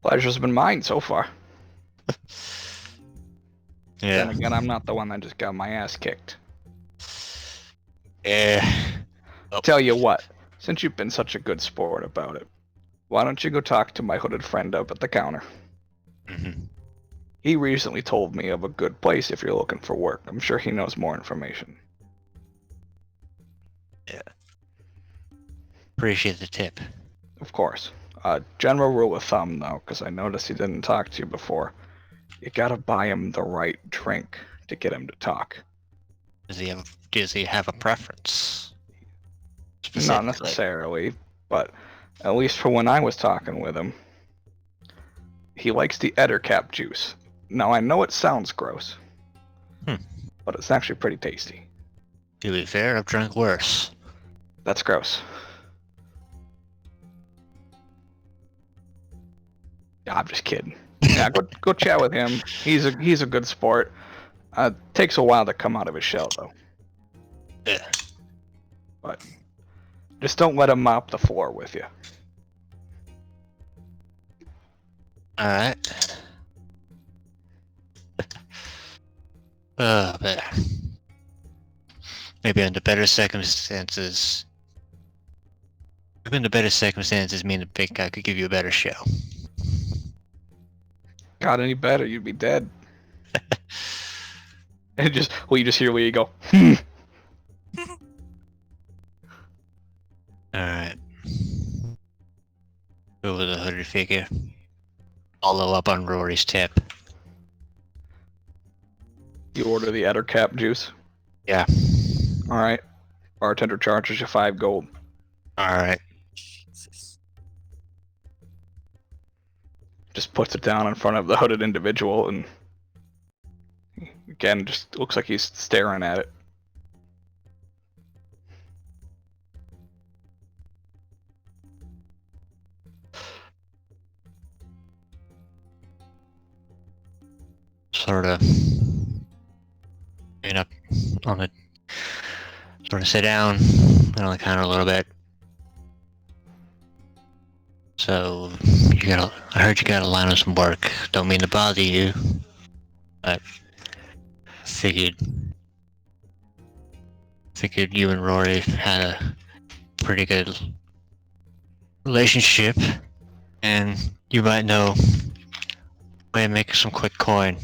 Pleasure's been mine so far. Yeah. Then again, I'm not the one that just got my ass kicked. Yeah. Oh. Tell you what, since you've been such a good sport about it, why don't you go talk to my hooded friend up at the counter? Mm-hmm. He recently told me of a good place if you're looking for work. I'm sure he knows more information. Yeah. Appreciate the tip. Of course. General rule of thumb, though, because I noticed he didn't talk to you before. You gotta buy him the right drink to get him to talk. Does he have a preference? Not necessarily, but at least for when I was talking with him, he likes the Ettercap juice. Now, I know it sounds gross, but it's actually pretty tasty. To be fair, I've drunk worse. That's gross. I'm just kidding. Yeah, go chat with him. He's a good sport. Takes a while to come out of his shell, though. Yeah. But just don't let him mop the floor with you. Alright. But maybe under better circumstances. Maybe under better circumstances, me and the big guy could give you a better show. Got any better, you'd be dead. And you just hear Lee go, Alright. Over the hooded figure. Follow up on Rory's tip. You order the Ettercap juice. Yeah. Alright. Bartender charges you 5 gold. Alright. Just puts it down in front of the hooded individual and again just looks like he's staring at it. Sort of get up on the sort of sit down on the counter a little bit. So I heard you got a line of some work. Don't mean to bother you, but figured you and Rory had a pretty good relationship, and you might know a way to make some quick coin.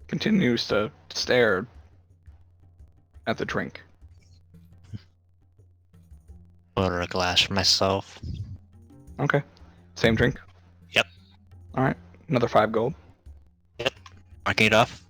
Continues to stare at the drink. Order a glass for myself. Okay. Same drink? Yep. Alright. Another 5 gold. Marking it off.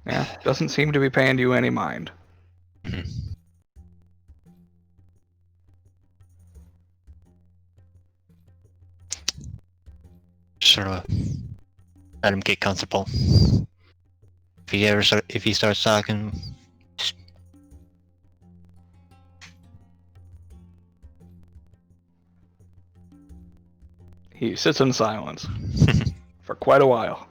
Yeah. Doesn't seem to be paying you any mind. Sort of let him get comfortable. If he starts talking, He sits in silence for quite a while.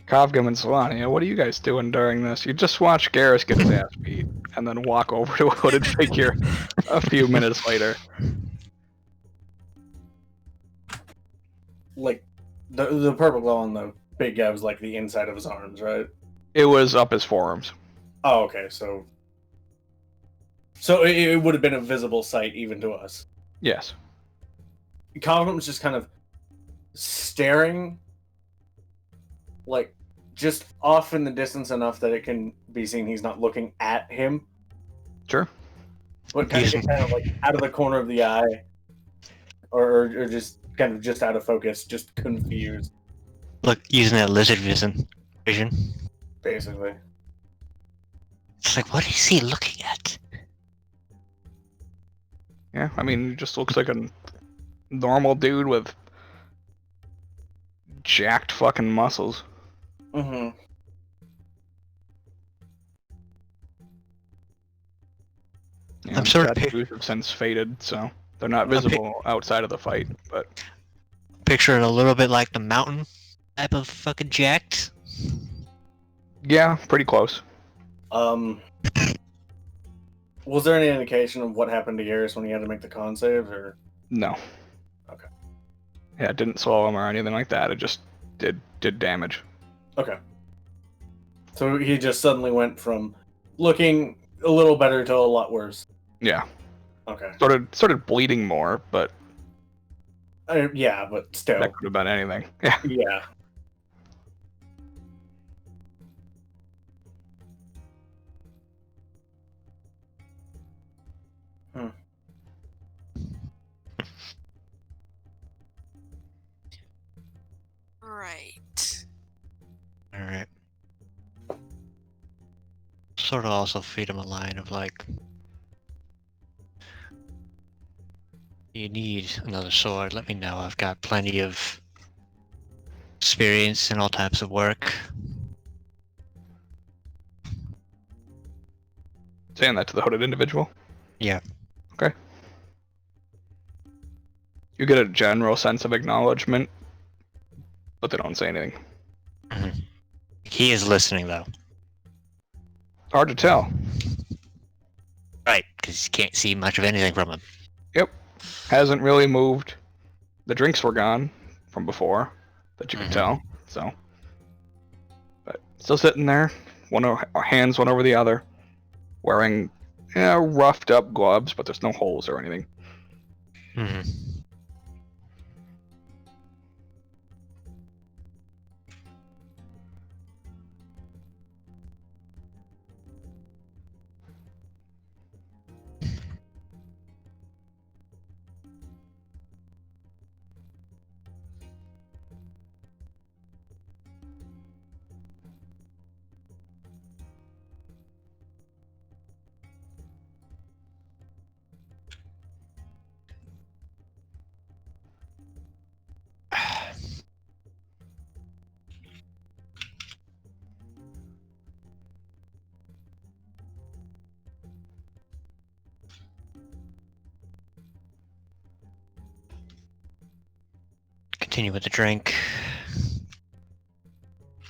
Kovgam and Solania, what are you guys doing during this? You just watch Garrus get his ass beat, and then walk over to a hooded figure a few minutes later. Like, the purple glow on the big guy was like the inside of his arms, right? It was up his forearms. Oh, okay. So it would have been a visible sight even to us. Yes. Cognum was just kind of staring, like, just off in the distance enough that it can be seen he's not looking at him. Sure. But kind of like out of the corner of the eye, or just kind of just out of focus, just confused, look, using that lizard vision. basically. It's like, what is he looking at? Yeah, I mean, he just looks like a normal dude with jacked fucking muscles. Mm-hmm. Yeah, I'm sort of tattoos have since faded, so they're not visible outside of the fight, but picturing a little bit like the mountain type of fucking jacked. yeah, pretty close. Was there any indication of what happened to Garrus when he had to make the con save, or? No. Okay. Yeah, it didn't slow him or anything like that. It just did damage. Okay. So he just suddenly went from looking a little better to a lot worse. Yeah. Okay. Started bleeding more, but Yeah, but still. that could have been anything. Yeah. Yeah. Right. Alright. Sort of also feed him a line of like, you need another sword, let me know. I've got plenty of experience in all types of work. Saying that to the hooded individual. Yeah. Okay. You get a general sense of acknowledgement, but they don't say anything. Mm-hmm. He is listening though. Hard to tell. Right, because you can't see much of anything from him. Yep. Hasn't really moved. The drinks were gone from before, that you could tell. So, but still sitting there. Hands one over the other, wearing roughed up gloves, but there's no holes or anything. Mm-hmm. continue with the drink.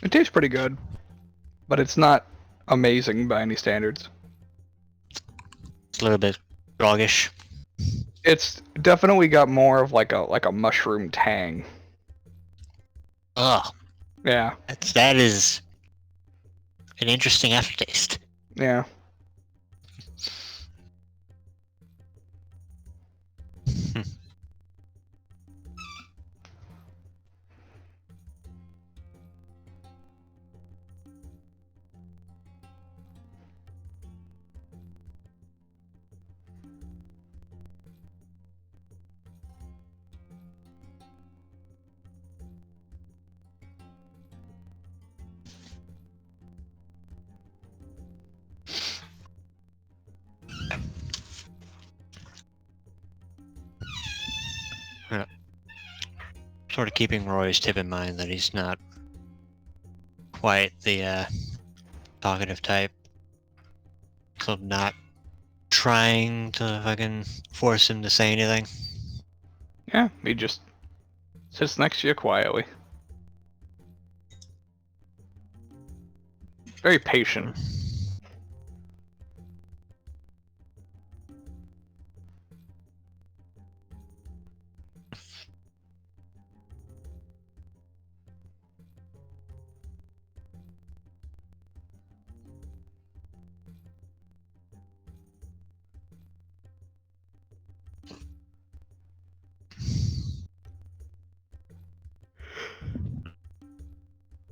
It tastes pretty good, but it's not amazing by any standards. It's a little bit groggish. It's definitely got more of like a mushroom tang. Ugh, Yeah, that is an interesting aftertaste. yeah. Sort of keeping Roy's tip in mind that he's not quite the talkative type. So I'm not trying to fucking force him to say anything. Yeah, he just sits next to you quietly. Very patient.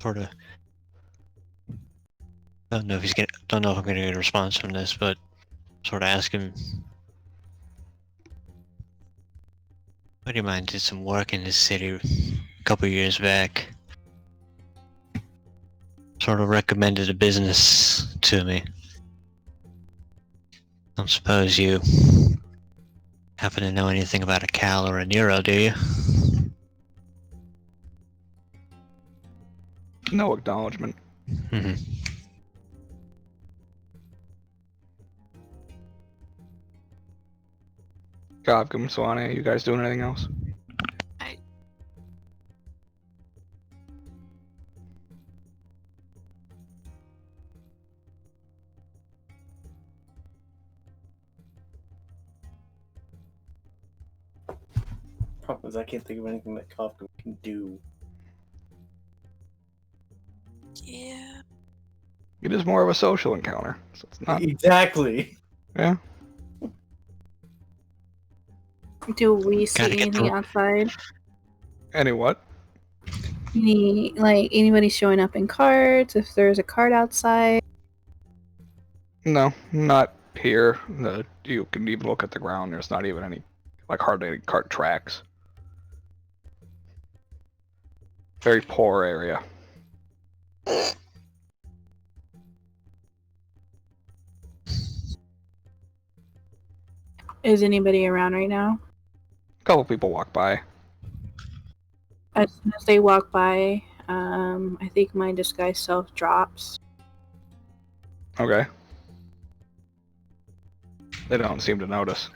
Sort of. Don't know if I'm gonna get a response from this, but sort of ask him. Buddy of mine did some work in this city a couple years back. Sort of recommended a business to me. Don't suppose you happen to know anything about a Cal or a Nero, do you? No acknowledgement. Mm-hmm. Gobgum, Swanee, you guys doing anything else? Problem is, I can't think of anything that Kafka can do. Yeah. It is more of a social encounter, so it's not. Exactly. Yeah. Do we see Gotta get anything the- outside? Any what? Anybody showing up in carts? If there's a cart outside? No, not here. You can even look at the ground. There's not even any, hardly any cart tracks. Very poor area. Is anybody around right now? A couple people walk by. As soon as they walk by, I think my disguise self drops. Okay. They don't seem to notice.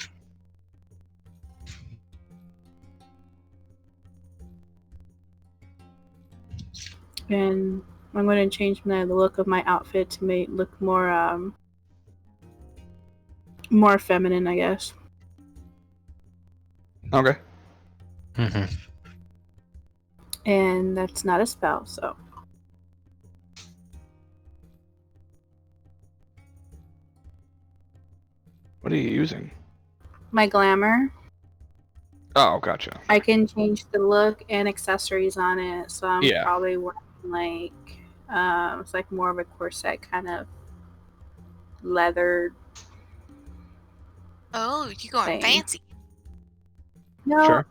And I'm going to change the look of my outfit to make look more more feminine, I guess. Okay. Mm-hmm. And that's not a spell, so What are you using? my glamour. Oh, gotcha. I can change the look and accessories on it, so I'm Yeah. probably wearing it's like more of a corset kind of leather. Oh, you going Thing. fancy? No, Sure.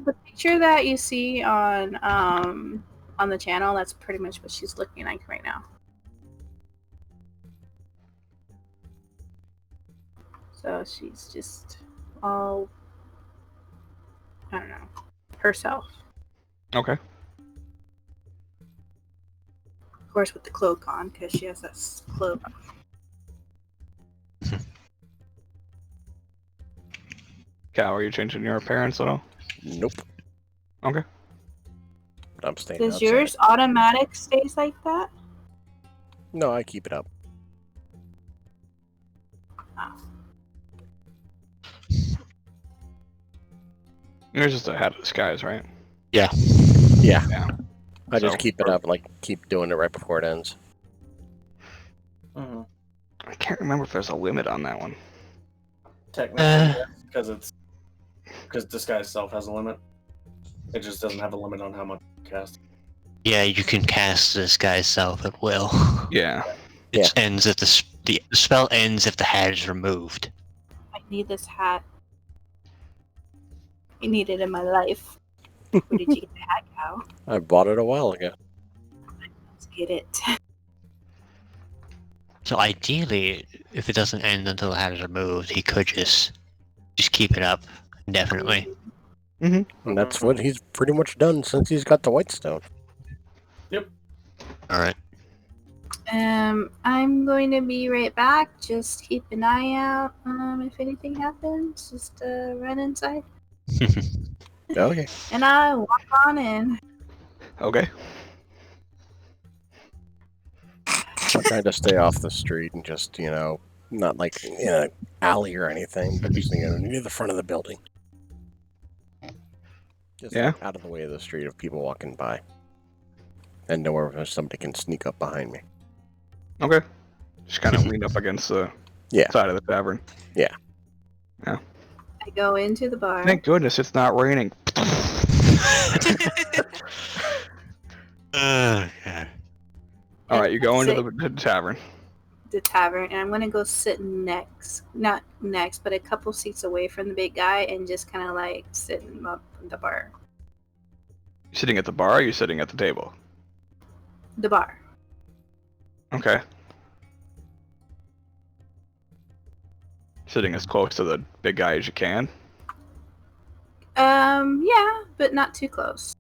the picture that you see on the channel, that's pretty much what she's looking like right now. So she's just all, I don't know, herself. Okay. Of course, with the cloak on, because she has that cloak on. Cal, are you changing your appearance at all? Nope. Okay. but I'm staying Does outside. yours automatic stays like that? No, I keep it up. Yours is the head of the skies, right? Yeah. Yeah. I just So, keep it up, like, keep doing it right before it ends. Mm-hmm. I can't remember if there's a limit on that one. Technically, because Disguise itself has a limit. It just doesn't have a limit on how much you cast. Yeah, you can cast this guy's self at will. Yeah. It ends if the spell ends if the hat is removed. I need this hat. I need it in my life. Where did you get the hat, Cal? I bought it a while ago. Let's get it. So ideally, if it doesn't end until the hat is removed, he could just keep it up indefinitely. And that's what he's pretty much done since he's got the white stone. All right. I'm going to be right back. Just keep an eye out. If anything happens, just run inside. Okay. And I walk on in. Okay. I'm trying to stay off the street and just, not like in an alley or anything, but just, near the front of the building. Just out of the way of the street of people walking by. And nowhere where somebody can sneak up behind me. Okay. Just kind of lean up against the side of the tavern. Yeah. I go into the bar. Thank goodness it's not raining. Oh, God. All right, you go into the tavern. The tavern, and I'm gonna go sit not next, but a couple seats away from the big guy, and just kind of like sitting up in the bar. You sitting at the bar, or you sitting at the table? The bar. Okay. Sitting as close to the big guy as you can. Yeah, but not too close.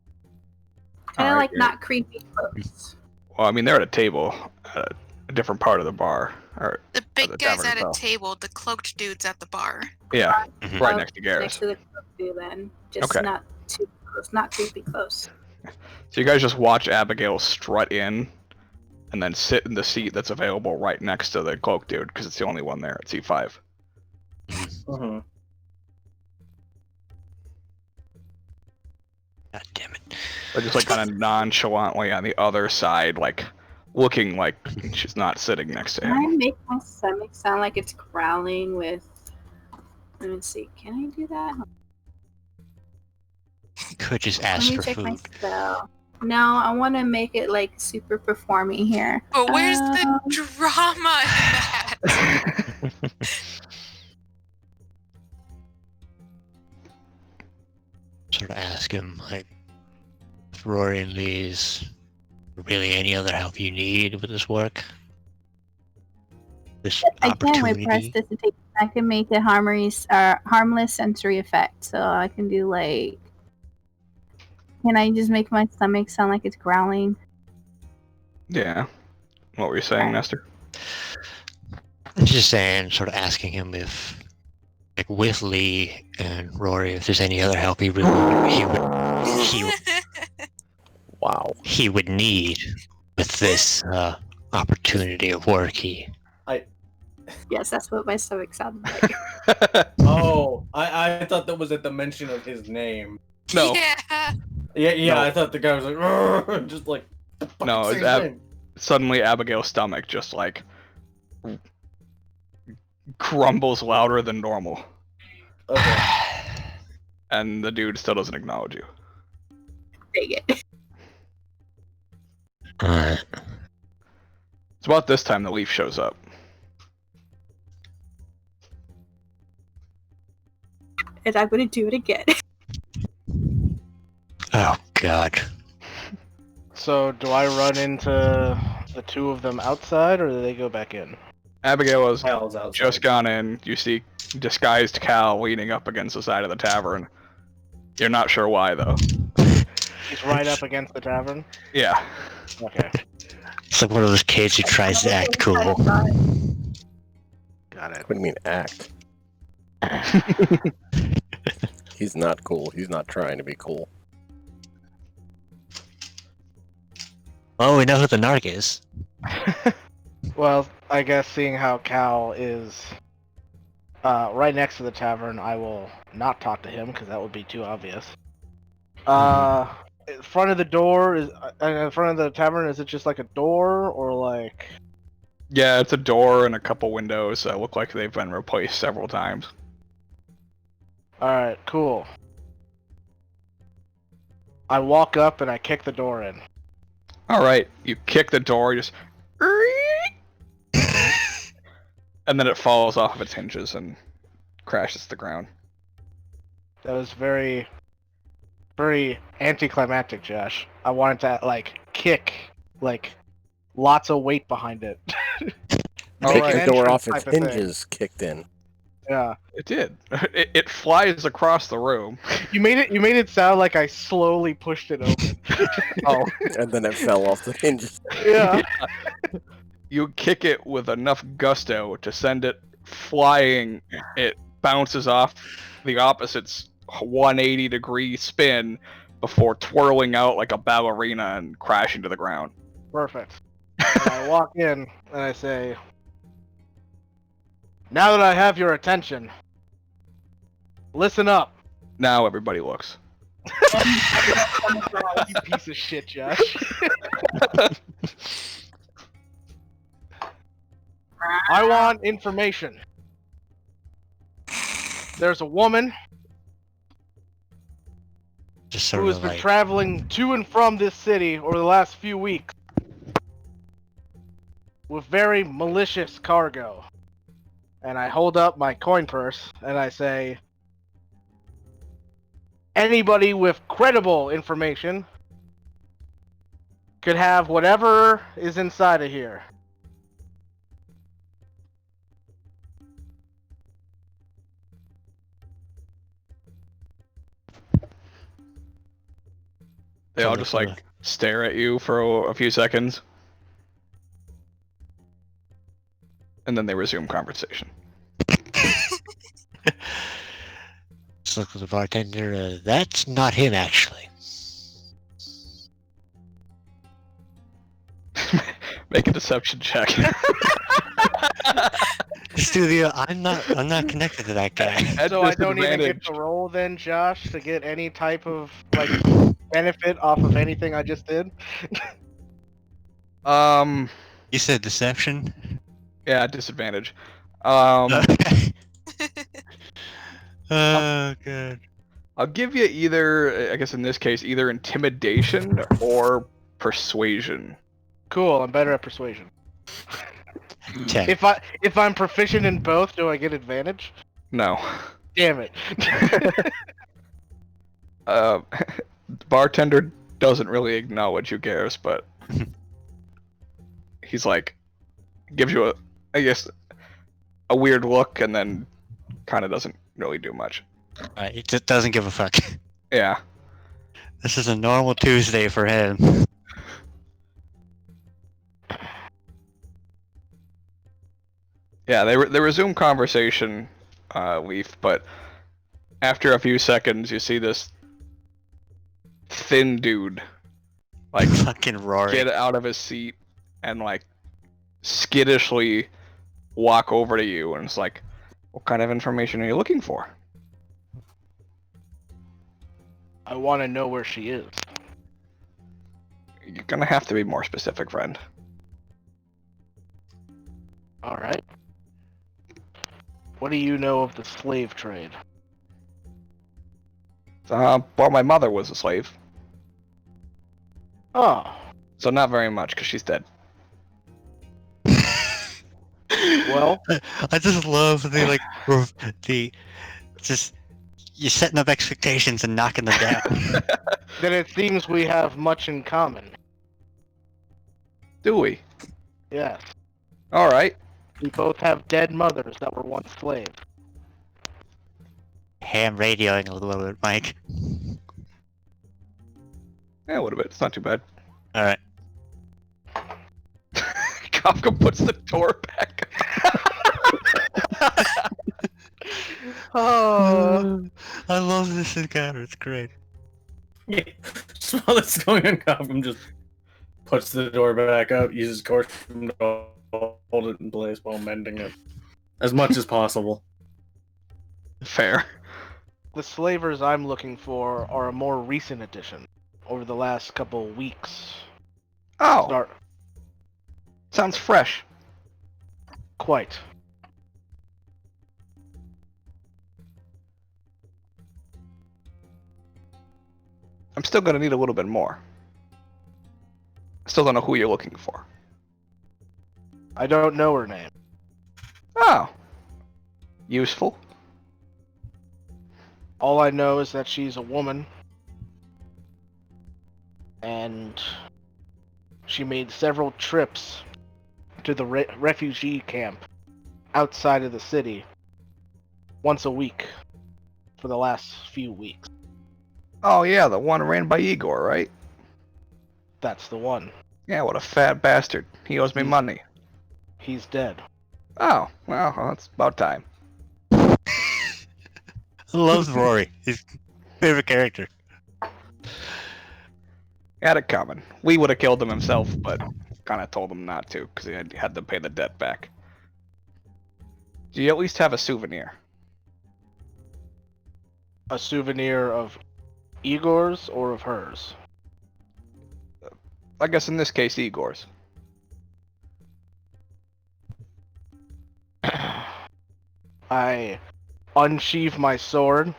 Kind of Alright, like not creepy close. Well, I mean, they're at a table at a different part of the bar. Or The big the guy's tavern at a itself. table. The cloaked dude's at the bar. Yeah, Mhm. right next to Garrus. Next to the dude, then. Just Okay. not too close, not creepy close. So you guys just watch Abigail strut in, and then sit in the seat that's available right next to the cloak dude, because it's the only one there at C5. Mm-hmm. God damn it. But just like kind of nonchalantly on the other side, like looking like she's not sitting next to Can I him. make my stomach sound like it's growling with... Let me see, can I do that? Could just Let ask me for check my food. spell. No, I want to make it like super performing here. But where's the drama in that? Sort of ask him, like, if Rory and Lee's really any other help you need with this work? This I can press opportunity? this and take. I can make a harmless sensory effect. So I can do like. Can I just make my stomach sound like it's growling? Yeah. What were you saying, Alright. Nestor? I'm just saying, sort of asking him if, like, with Lee and Rory, if there's any other help he really Wow. he would need with this opportunity of work. Yes, that's what my stomach sounded like. Oh, I thought that was at the mention of his name. No. Yeah. Yeah, No. I thought the guy was like, "Rrrr," just like, No, say it's his name. Suddenly Abigail's stomach just like crumbles louder than normal. Okay. And the dude still doesn't acknowledge you. Dang it. Alright. It's about this time the leaf shows up. And I'm gonna do it again. Oh, God. So, do I run into the two of them outside, or do they go back in? Abigail has Cal's outside. just gone in. You see disguised Cal leaning up against the side of the tavern. You're not sure why, though. He's right up against the tavern? Yeah. Okay, It's like one of those kids who tries to act cool. got it. What do you mean act? He's not cool. He's not trying to be cool. Oh, we know who the narc is. Well, I guess seeing how Cal is right next to the tavern, I will not talk to him because that would be too obvious. In front of the door is in front of the tavern. Is it just like a door or like? Yeah, it's a door and a couple windows that look like they've been replaced several times. All right, cool. I walk up and I kick the door in. All right, you kick the door, you just, and then it falls off of its hinges and crashes to the ground. That was very, very anticlimactic, Josh. I wanted to like kick, like lots of weight behind it. All Take right. the door off Entrance its type of thing. hinges kicked in. Yeah. It did. It flies across the room. You made it sound like I slowly pushed it open. Oh, And then it fell off the hinges. Yeah. you kick it with enough gusto to send it flying. It bounces off the opposite's 180-degree spin before twirling out like a ballerina and crashing to the ground. Perfect. And I walk in and I say, "Now that I have your attention, listen up." Now everybody looks. You piece of shit, Josh. I want information. There's a woman Just who sort has of been like, traveling to and from this city over the last few weeks with very malicious cargo. And I hold up my coin purse and I say, anybody with credible information could have whatever is inside of here. They all just like stare at you for a few seconds. And then they resume conversation. just look at the bartender. That's not him, actually. Make a deception check. Studio, I'm not connected to that guy. At So I don't even get disadvantage. to roll then, Josh, to get any type of like benefit off of anything I just did. You said deception? Yeah, disadvantage. Okay. Oh, good. I'll give you either, I guess in this case, either intimidation or persuasion. Cool, I'm better at persuasion. 10. If I'm proficient in both, do I get advantage? No. Damn it. Bartender doesn't really acknowledge you, Garrus, but he's like, gives you I guess, a weird look and then kind of doesn't really do much. He just doesn't give a fuck. Yeah. This is a normal Tuesday for him. Yeah, they resume conversation, Leaf, but after a few seconds, you see this thin dude, like, Fucking Rory. get out of his seat and, like, skittishly walk over to you, and it's like, what kind of information are you looking for? I want to know where she is. You're gonna have to be more specific, friend. All right. What do you know of the slave trade? Well, my mother was a slave, Oh, so not very much, because she's dead. well, I just love the just you're setting up expectations and knocking them down. then it seems we have much in common. Do we? Yes. Alright. We both have dead mothers that were once slaves. Ham radioing a little bit, Mike. Yeah, a little bit. It's not too bad. Alright. Kafka puts the door back. Oh, I love this encounter, it's great. Yeah. Just while it's going on, I'm just puts the door back up, uses caution to hold it in place while mending it as much as possible. Fair. The slavers I'm looking for are a more recent addition, over the last couple weeks. Oh, Start sounds fresh. quite. I'm still gonna need a little bit more. Still don't know who you're looking for. I don't know her name. Oh. Useful. All I know is that she's a woman, and she made several trips to the refugee camp outside of the city once a week for the last few weeks. Oh yeah, the one ran by Igor, right? That's the one. Yeah, what a fat bastard. He owes me money. He's dead. Oh, well, that's about time. I love Rory. His favorite character. Had it coming. We would have killed him himself, but kind of told him not to, because he had to pay the debt back. Do you at least have a souvenir? A souvenir of Igor's or of hers? I guess in this case, Igor's. I unsheath my sword.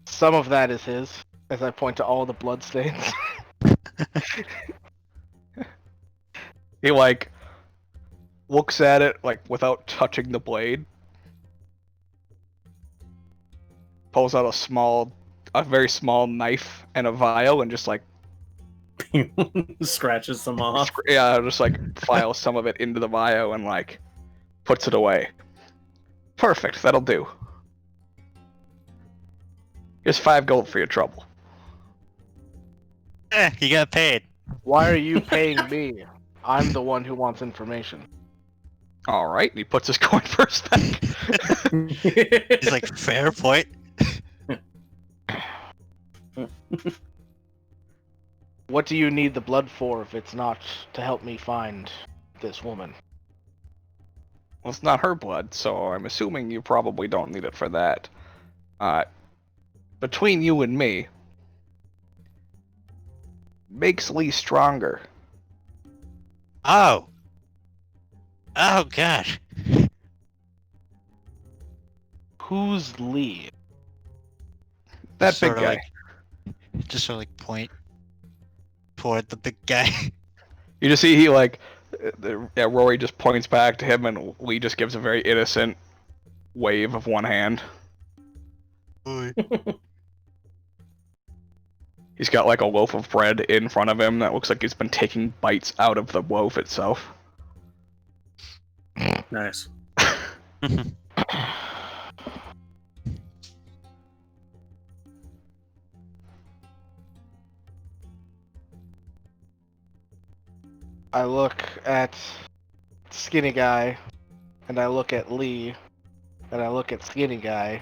Some of that is his, as I point to all the bloodstains. He, like, looks at it, like, without touching the blade. Pulls out a very small knife and a vial and just, like, Scratches them off. yeah, just, like, files some of it into the vial and, like, puts it away. Perfect, that'll do. Here's 5 gold for your trouble. You got paid. Why are you paying me? I'm the one who wants information. Alright, and he puts his coin purse back. He's like, fair point. What do you need the blood for if it's not to help me find this woman? Well, it's not her blood, so I'm assuming you probably don't need it for that. Between you and me, makes Lee stronger. Oh. Oh, God. Who's Lee? That big Sorta guy. like- just sort of like point toward the big guy. You just see he, like, Rory just points back to him, and Lee just gives a very innocent wave of one hand. He's got, like, a loaf of bread in front of him that looks like he's been taking bites out of the loaf itself. Nice. I look at Skinny Guy, and I look at Lee, and I look at Skinny Guy.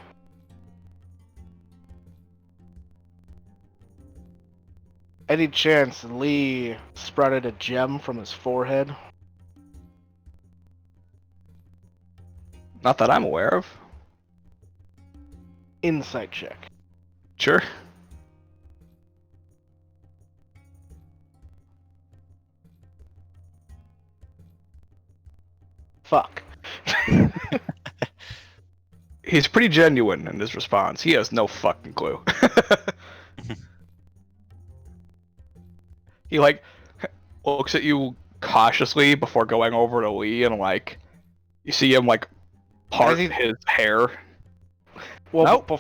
Any chance Lee sprouted a gem from his forehead? Not that I'm aware of. Insight check. Sure. Fuck. He's pretty genuine in his response. He has no fucking clue. He, like, looks at you cautiously before going over to Lee, and, like, you see him, like, part his hair. Well, Nope.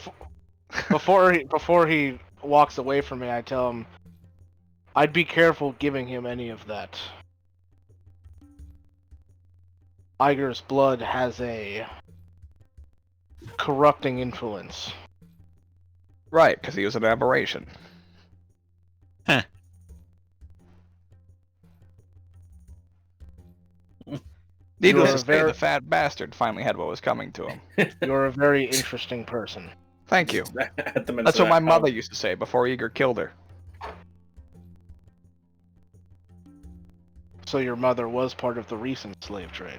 before he walks away from me, I tell him I'd be careful giving him any of that. Iger's blood has a corrupting influence. Right, because he was an aberration. Huh. Needless You're to a say, very- the fat bastard finally had what was coming to him. You're a very interesting person. Thank you. At the That's what my mother used to say before Igor killed her. So your mother was part of the recent slave trade.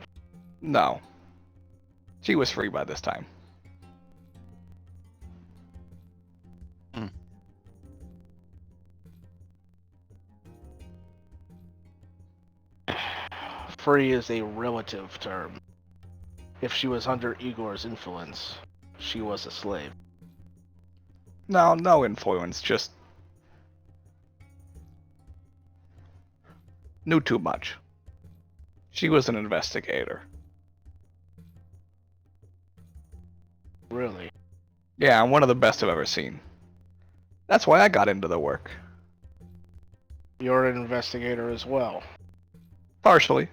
No. She was free by this time. Free is a relative term. If she was under Igor's influence, she was a slave. No influence, just knew too much. She was an investigator. Really? Yeah, I'm one of the best I've ever seen. That's why I got into the work. You're an investigator as well. Partially.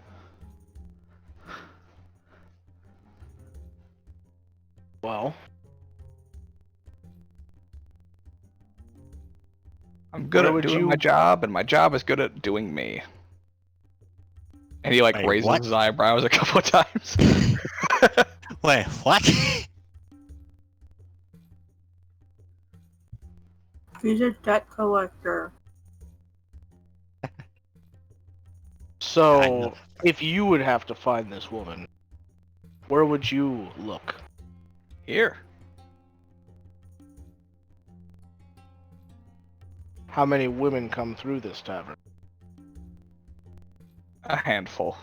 Well, I'm good Where at would doing you- my job, and my job is good at doing me. And he, like, Wait, raises what? his eyebrows a couple of times. Wait, what? He's a debt collector. I so know. if you would have to find this woman, where would you look? Here. How many women come through this tavern? A handful.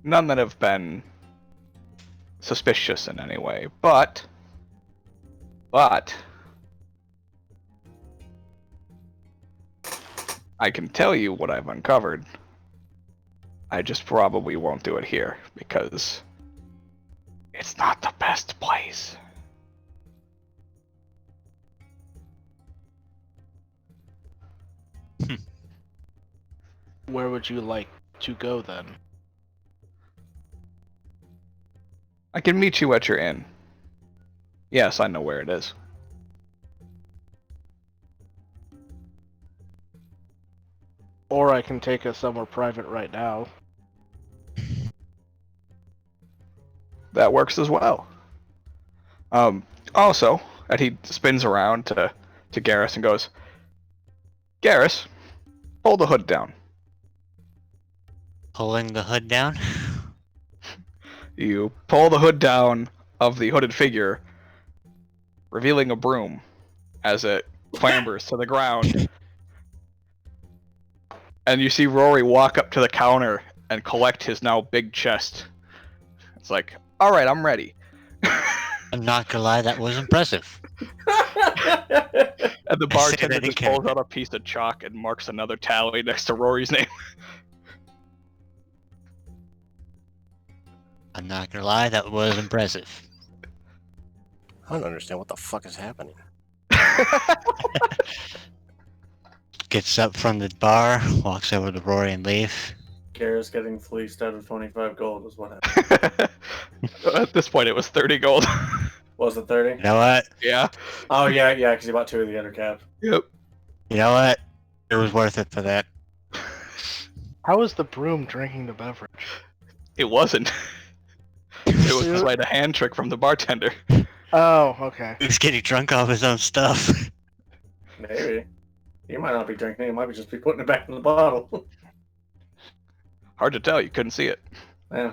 None that have been suspicious in any way, but I can tell you what I've uncovered. I just probably won't do it here, because it's not the best place. Where would you like to go then? I can meet you at your inn. Yes, I know where it is. Or I can take us somewhere private right now. That works as well. Also, and he spins around to Garrus and goes, Garrus, pull the hood down. Pulling the hood down? You pull the hood down of the hooded figure, revealing a broom as it clambers to the ground. And you see Rory walk up to the counter and collect his now big chest. It's like, alright, I'm ready. I'm not gonna lie, that was impressive. And the bartender that in just pulls out a piece of chalk and marks another tally next to Rory's name. I'm not gonna lie, that was impressive. I don't understand what the fuck is happening. Gets up from the bar, walks over to Rory and Leaf. Garrus getting fleeced out of 25 gold is what happened. At this point, it was 30 gold. Was it 30? You know what? Yeah. Oh, yeah, because he bought 2 of the other caps. Yep. You know what? It was worth it for that. How is the broom drinking the beverage? It wasn't. It was just like a hand trick from the bartender. Oh, okay. He was getting drunk off his own stuff. Maybe. He might not be drinking it. He might be just be putting it back in the bottle. Hard to tell. You couldn't see it. Yeah.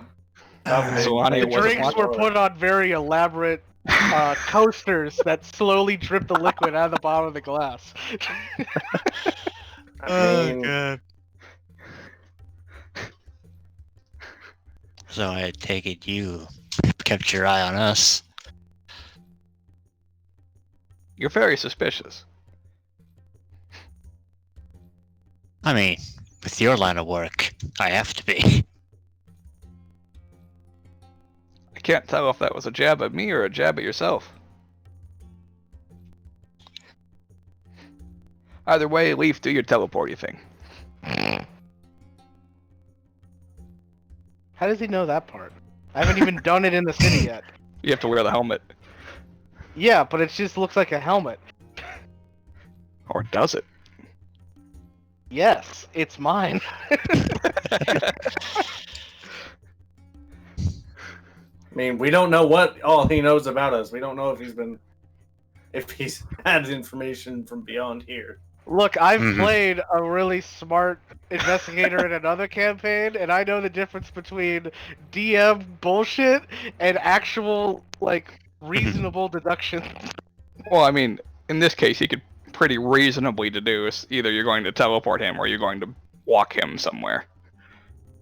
So Anya The wasn't drinks watching. were put on very elaborate coasters that slowly drip the liquid out of the bottom of the glass. I mean, god. So I take it you kept your eye on us. You're very suspicious. I mean, with your line of work, I have to be. I can't tell if that was a jab at me or a jab at yourself. Either way, Leaf, do your teleporty thing. How does he know that part? I haven't even done it in the city yet. You have to wear the helmet. Yeah, but it just looks like a helmet. Or does it? Yes, it's mine. I mean, we don't know what all he knows about us. We don't know if he's had information from beyond here. Look, I've Mhm. played a really smart investigator in another campaign, and I know the difference between DM bullshit and actual, like, reasonable deduction. Well, I mean, in this case, he could pretty reasonably deduce either you're going to teleport him or you're going to walk him somewhere.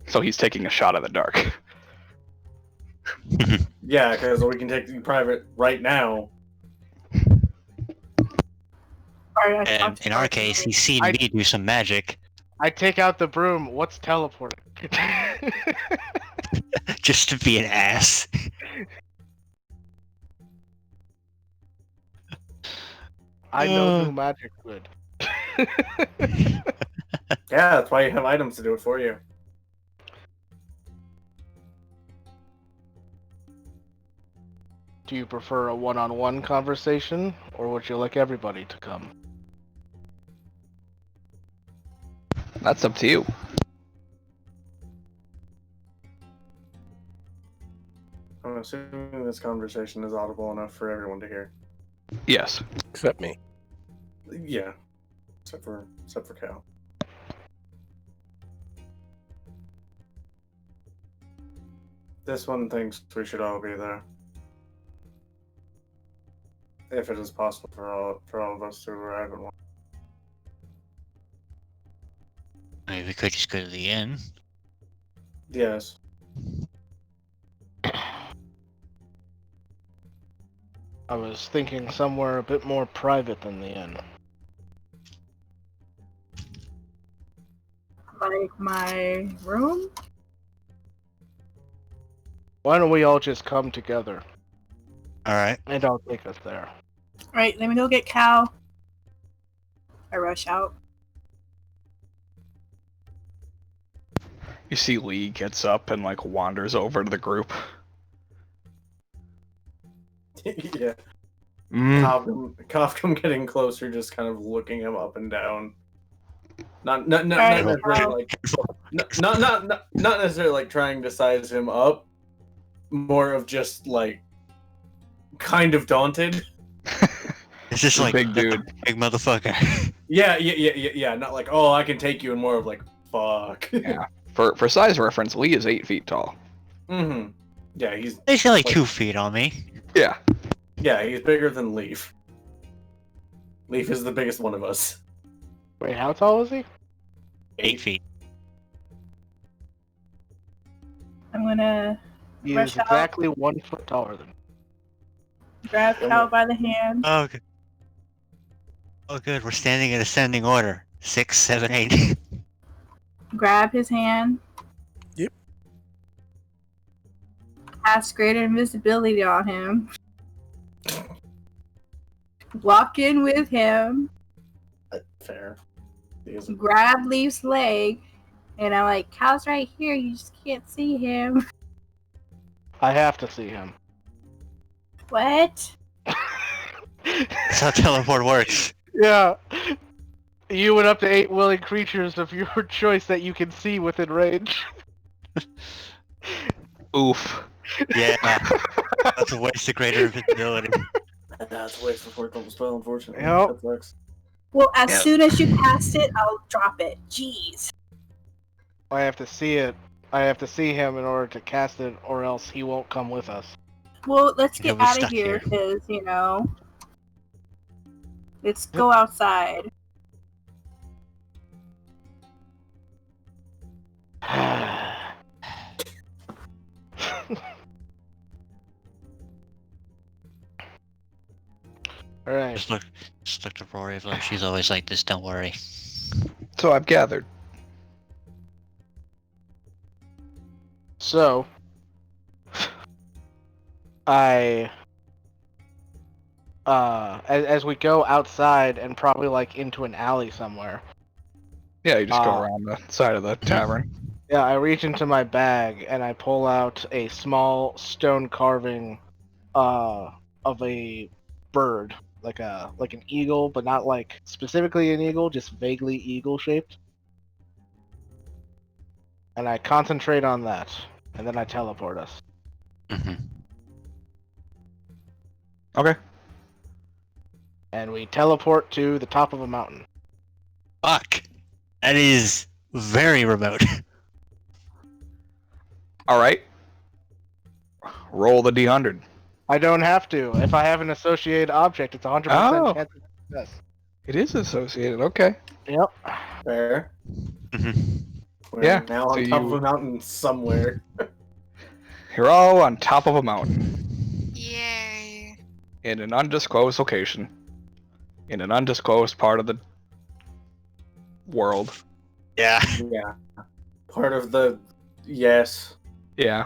So he's taking a shot at the dark. Yeah, because we can take the private right now. Alright, And in our case, he's seen I- me do some magic I take out the broom. What's teleporting? just to be an ass. I know new magic good. Yeah, that's why you have items to do it for you. Do you prefer a one-on-one conversation, or would you like everybody to come? That's up to you. I'm assuming this conversation is audible enough for everyone to hear. Yes. Except me. Yeah, except for Cal. This one thinks we should all be there, if it is possible for all of us to arrive at one. I mean, we could just go to the inn. Yes. I was thinking somewhere a bit more private than the inn. Like my room? Why don't we all just come together, Alright. and I'll take us there. Alright, let me go get Cal. I rush out. You see Lee gets up and like wanders over to the group. Yeah. Mm. Kafka getting closer, just kind of looking him up and down. Not Alright, necessarily like not necessarily like trying to size him up. More of just like kind of daunted. It's just like Big dude. big motherfucker. Yeah. Not like, oh, I can take you, and more of like, fuck. Yeah. For size reference, Lee is 8 feet tall. Mm-hmm. Yeah, he's He's got like 2 feet on me. Yeah. he's bigger than Leaf. Leaf is the biggest one of us. Wait, how tall is he? 8 feet. I'm gonna He Rush is out. exactly 1 foot taller than me. grab Cal by the hand. Oh, good. Oh, good. We're standing in ascending order. 6, 7, 8. Grab his hand. Yep. Cast greater invisibility on him. Walk in with him. Fair. Grab Leaf's leg. And I'm like, Cal's right here. You just can't see him. I have to see him. What? That's how teleport works. Yeah. You and up to 8 willing creatures of your choice that you can see within range. Oof. Yeah. That's a waste of greater invisibility. That's a waste of work on the spell, unfortunately. Yep. That sucks. Well, as Yep. soon as you cast it, I'll drop it. Jeez. I have to see it. I have to see him in order to cast it, or else he won't come with us. Well, let's Yeah, get we're out of stuck here, here. because, let's go outside. Alright. Just look to Rory like she's always like this, don't worry. So I've gathered. So, as we go outside and probably like into an alley somewhere, Yeah, you just go around the side of the tavern. yeah, I reach into my bag and I pull out a small stone carving, of a bird, like an eagle, but not like specifically an eagle, just vaguely eagle shaped. And I concentrate on that, and then I teleport us. Mm-hmm. Okay. And we teleport to the top of a mountain. Fuck. That is very remote. All right. Roll the D100. I don't have to. If I have an associated object, it's 100% Oh. chance of success. It is associated. Okay. Yep. Fair. Mhm. We're Yeah, now so on top you- of a mountain somewhere. You're all on top of a mountain Yay. in an undisclosed location, in an undisclosed part of the world. Yeah. Yeah. Part of the yes. Yeah.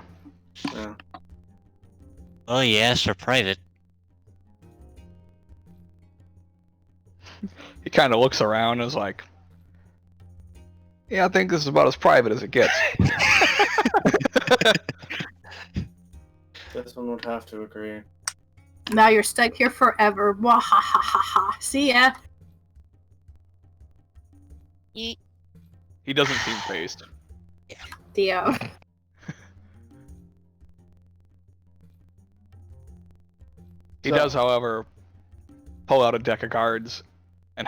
Yeah. Oh yes, or private. He kind of looks around and is like, yeah, I think this is about as private as it gets. This one would have to agree. Now you're stuck here forever. Wah ha ha ha ha. See ya. Yeet. He doesn't seem phased. Dio. He So- does, however, pull out a deck of cards and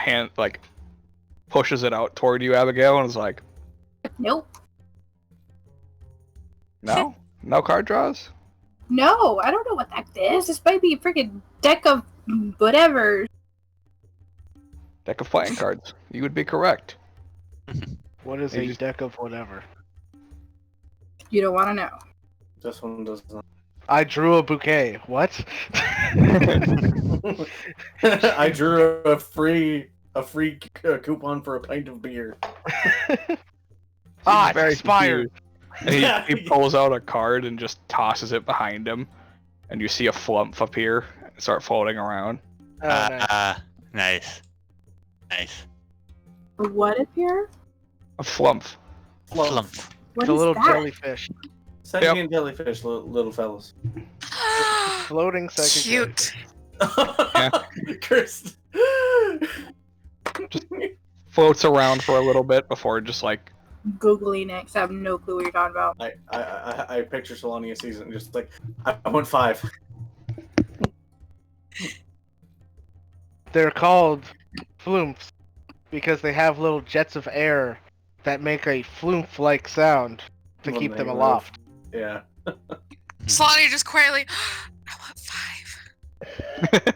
pushes it out toward you, Abigail, and is like, Nope. no? No card draws? No, I don't know what that is. This might be a freaking deck of whatever. Deck of playing cards. You would be correct. What is You a just- deck of whatever? You don't want to know. This one does not. I drew a bouquet. What? I drew a free coupon for a pint of beer. Ah, He's very expired. confused. And he, Yeah. he pulls out a card and just tosses it behind him, and you see a flump appear and start floating around. Oh, nice. Nice. Nice. What appear? A flump. Flump. What It's a is little that? jellyfish. Sentient jellyfish, little fellas. Floating psychic Cute. Chris. Floats around for a little bit before just like, Googling it 'cause I have no clue what you're talking about. I picture Solania season just like I want 5. They're called flumps because they have little jets of air that make a flump-like sound to When keep they them move. aloft. Yeah. Slotty just quietly, I want 5.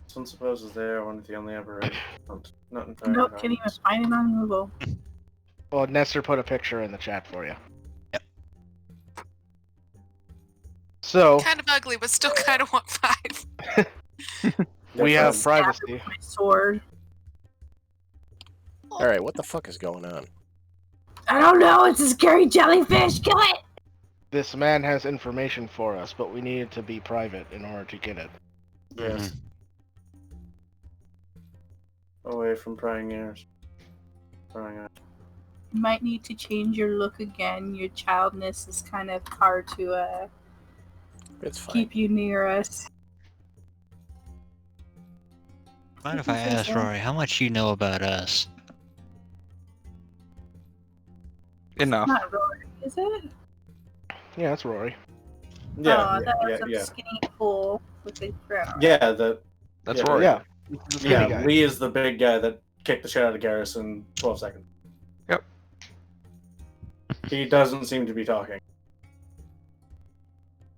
This one supposes they are one of the only ever. Not entirely. Nope, can't even find it on Google. Well, Nestor put a picture in the chat for you. Yep. So, Kind of ugly, but still kind of want 5. we have Different. privacy. My sword. Alright, what the fuck is going on? I don't know. It's a scary jellyfish. Kill it. This man has information for us, but we need it to be private in order to get it. Yes. Away from prying ears. Prying eyes. You might need to change your look again. Your childness is kind of hard to It's fine. keep you near us. Mind if I ask, Rory, how much you know about us? enough. Not Rory, is it? Yeah, that's Rory. Oh, Yeah, I thought it was yeah. a skinny fool with a crown. Yeah, the That's Yeah. Rory. Yeah. The skinny yeah, guy. Lee is the big guy that kicked the shit out of Garrus in 12 seconds. Yep. He doesn't seem to be talking.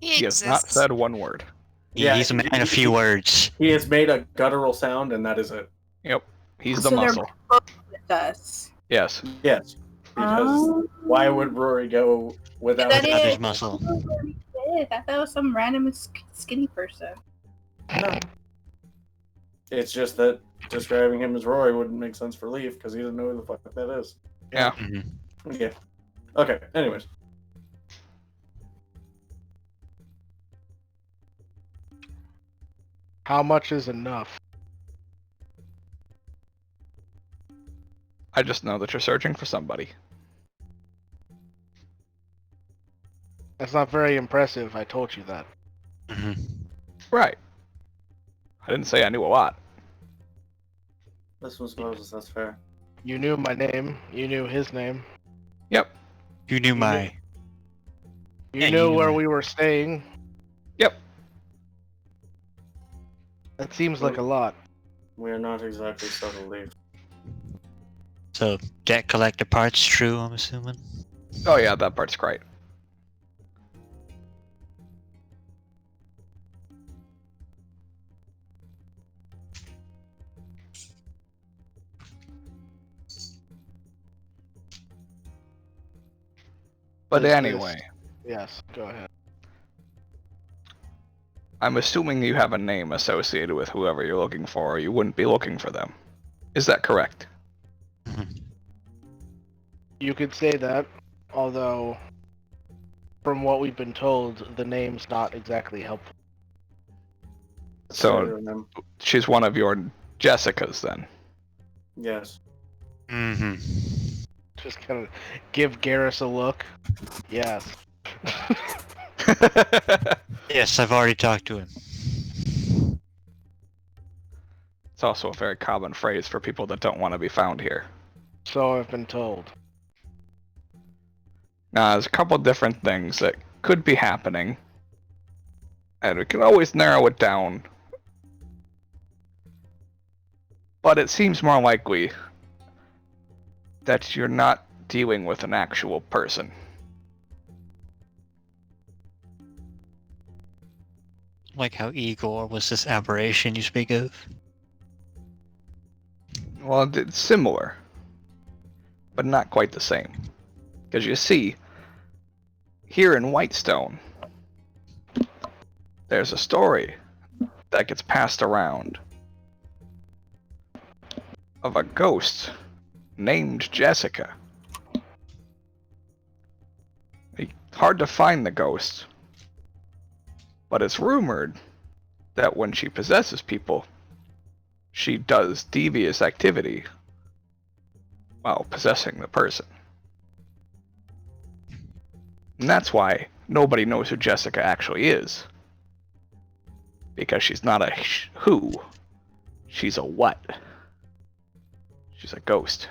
He He has exists. not said one word. Yeah, He's a man of few words. He has made a guttural sound, and that is it. Yep. He's the So they're muscle. both with us. Yes. Yes. Because Oh. why would Rory go without That Without is- his muscle. I thought that was some random skinny person. No. It's just that describing him as Rory wouldn't make sense for Leaf because he doesn't know who the fuck that is. Yeah. Mhm. Yeah. Okay. Anyways. How much is enough? I just know that you're searching for somebody. That's not very impressive. I told you that. Mhm. Right. I didn't say I knew a lot. This one supposes that's fair. You knew my name. You knew his name. Yep. You knew my. You Yeah, knew you knew where my- we were staying. Yep. That seems like a lot. We are not exactly subtly. So, debt collector part's true, I'm assuming? Oh yeah, that part's great. But Does anyway, Yes, go ahead. I'm assuming you have a name associated with whoever you're looking for, or you wouldn't be looking for them. Is that correct? You could say that, although, from what we've been told, the name's not exactly helpful. So she's one of your Jessicas then. Yes. Mm-hmm. Just kind of give Garrus a look. Yes. Yes, I've already talked to him. It's also a very common phrase for people that don't want to be found here. So I've been told. Now, there's a couple different things that could be happening, and we can always narrow it down. But it seems more likely that you're not dealing with an actual person. Like how Igor was this aberration you speak of? Well, it's similar, but not quite the same. Because you see, here in Whitestone, there's a story that gets passed around of a ghost named Jessica. Hard to find the ghost, but it's rumored that when she possesses people, she does devious activity while possessing the person. And that's why nobody knows who Jessica actually is. Because she's not a who, she's a what. She's a ghost.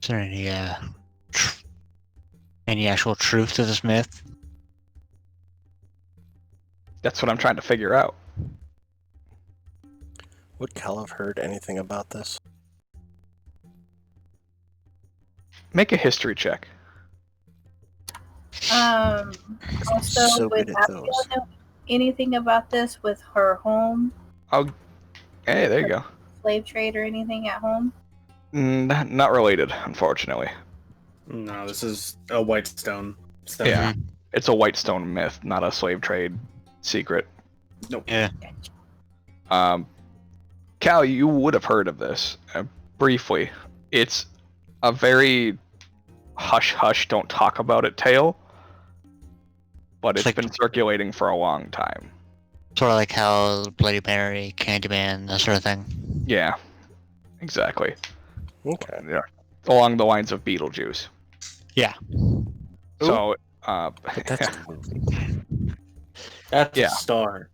Is there any actual truth to this myth? That's what I'm trying to figure out. Would Cal have heard anything about this? Make a history check. Also, So would good at Abigail those. know anything about this with her home, Oh, hey, there you go. slave trade, or anything at home? Not related, unfortunately. No, this is a Whitestone. So Yeah. It's a Whitestone myth, not a slave trade secret. Nope. Yeah. Cal, you would have heard of this briefly. It's a very hush hush, don't talk about it tale, but it's Like- been circulating for a long time. Sort of like how Bloody Mary, Candyman, that sort of thing. Yeah, exactly. Okay. Yeah. Along the lines of Beetlejuice. Yeah. So, But that's the movie. That's Yeah. a star.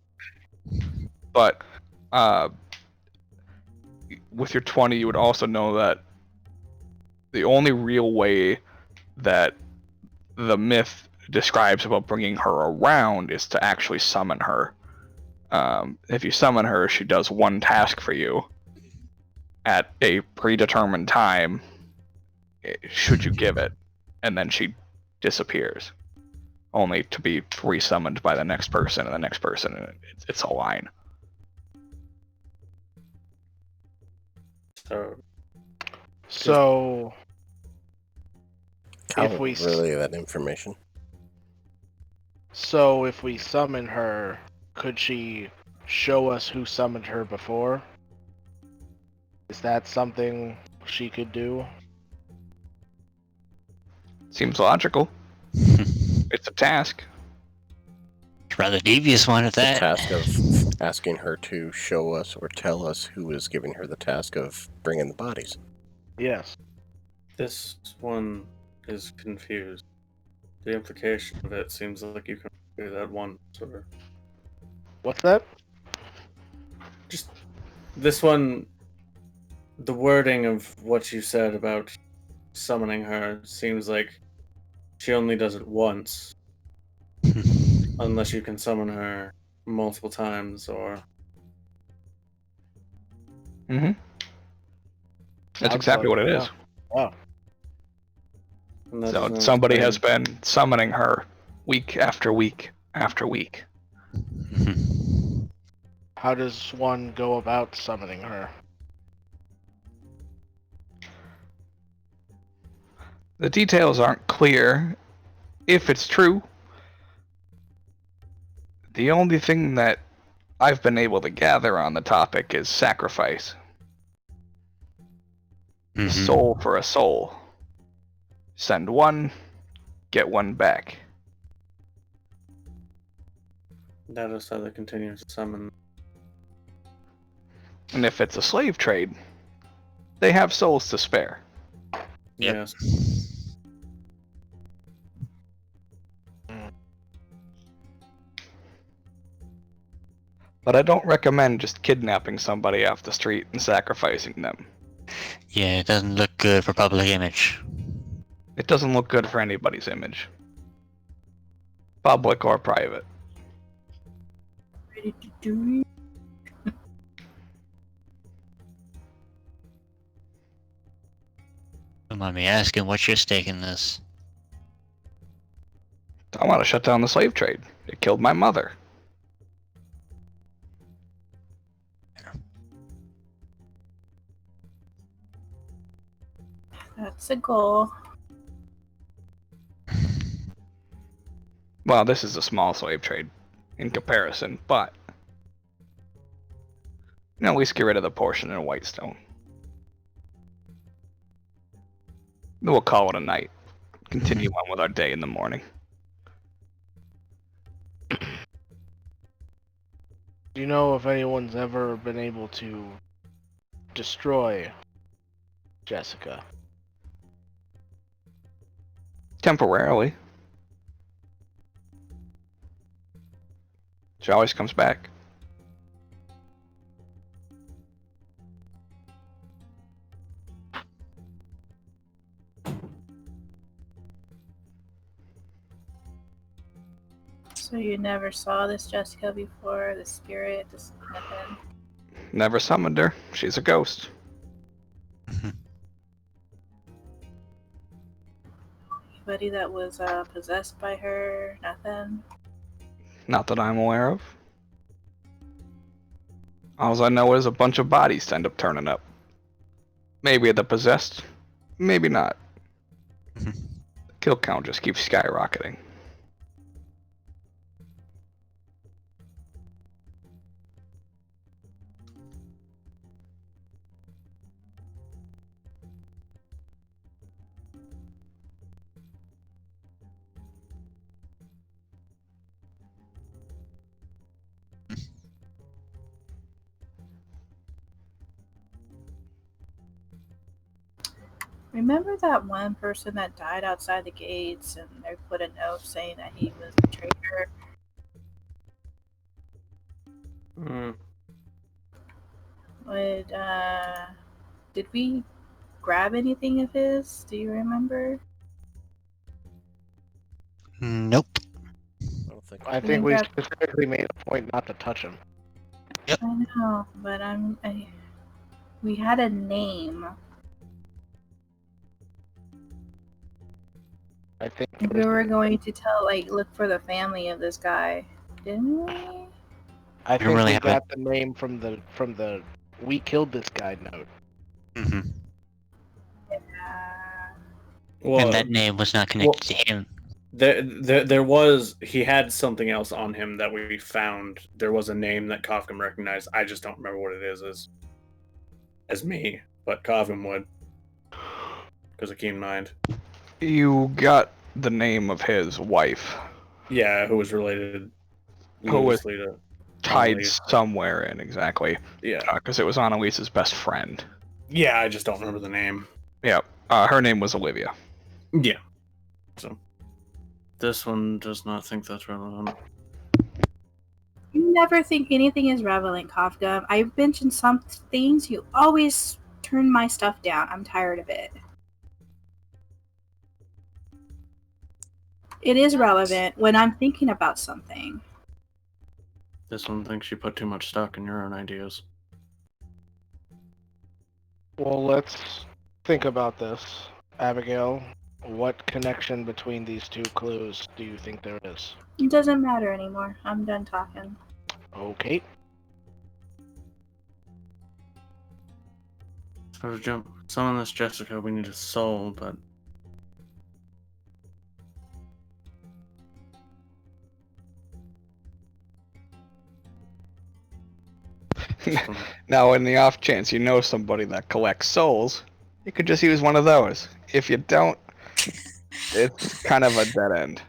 but with your 20, you would also know that the only real way that the myth describes about bringing her around is to actually summon her. If you summon her, she does one task for you at a predetermined time, should you give it, and then she disappears, only to be resummoned by the next person and the next person, and it's a line. So, Cal If we would relay that information. if we summon her, could she show us who summoned her before? Is that something she could do? Seems logical. It's a task. Rather devious one at The that. task of asking her to show us or tell us who is giving her the task of bringing the bodies. Yes. This one is confused. The implication of it seems like you can do that one sort of. What's that? Just this one. The wording of what you said about summoning her seems like she only does it once, unless you can summon her multiple times, or Mm-hmm. That's Sounds exactly like what it it, is. yeah. and that So doesn't somebody explain- has been summoning her week after week after week. How does one go about summoning her? The details aren't clear. If it's true, the only thing that I've been able to gather on the topic is sacrifice. Mhm. Soul for a soul. Send one, get one back. that is how they continue to summon. And if it's a slave trade, they have souls to spare. Yep. Yes. But I don't recommend just kidnapping somebody off the street and sacrificing them. Yeah, it doesn't look good for public image. It doesn't look good for anybody's image. Public or private. Ready to do Don't mind me asking, what's your stake in this? I want to shut down the slave trade. It killed my mother. That's a goal. Well, this is a small slave trade in comparison, but at least get rid of the portion in Whitestone. Then we'll call it a night. Continue on with our day in the morning. Do you know if anyone's ever been able to destroy Jessica? Temporarily. She always comes back. So you never saw this Jessica before? The spirit? This nothing? Never summoned her. She's a ghost. Anybody that was possessed by her? Nothing? Not that I'm aware of. All I know is a bunch of bodies end up turning up. Maybe the possessed, maybe not. The kill count just keeps skyrocketing. Remember that one person that died outside the gates and they put a note saying that he was a traitor? Mm. Did we grab anything of his? Do you remember? Nope. I don't think. I think we grab- specifically made a point not to touch him. I know, but we had a name. I think We were going to look for the family of this guy, didn't we? I We think really we haven't- got the name from the "We killed this guy" note. hmm Well, And that name was not connected to him. there was, he had something else on him that we found. There was a name that Kofgum recognized. I just don't remember what it is as me, but Kofgum would, because of keen mind. You got the name of his wife, Yeah, who was related Who was- loosely to tied Annalise. somewhere in exactly, Yeah, because it was Annalise's best friend. yeah. I just don't remember the name. Yeah, her name was Olivia. Yeah. So this one does not think that's relevant. You never think anything is relevant, Kafka. I mentioned some things. You always turn my stuff down. I'm tired of it. It is relevant when I'm thinking about something. This one thinks you put too much stock in your own ideas. Well, let's think about this. Abigail, what connection between these two clues do you think there is? It doesn't matter anymore. I'm done talking. Okay. So to jump summon this Jessica, we need a soul, but Now, in the off chance you know somebody that collects souls, you could just use one of those. If you don't, it's kind of a dead end.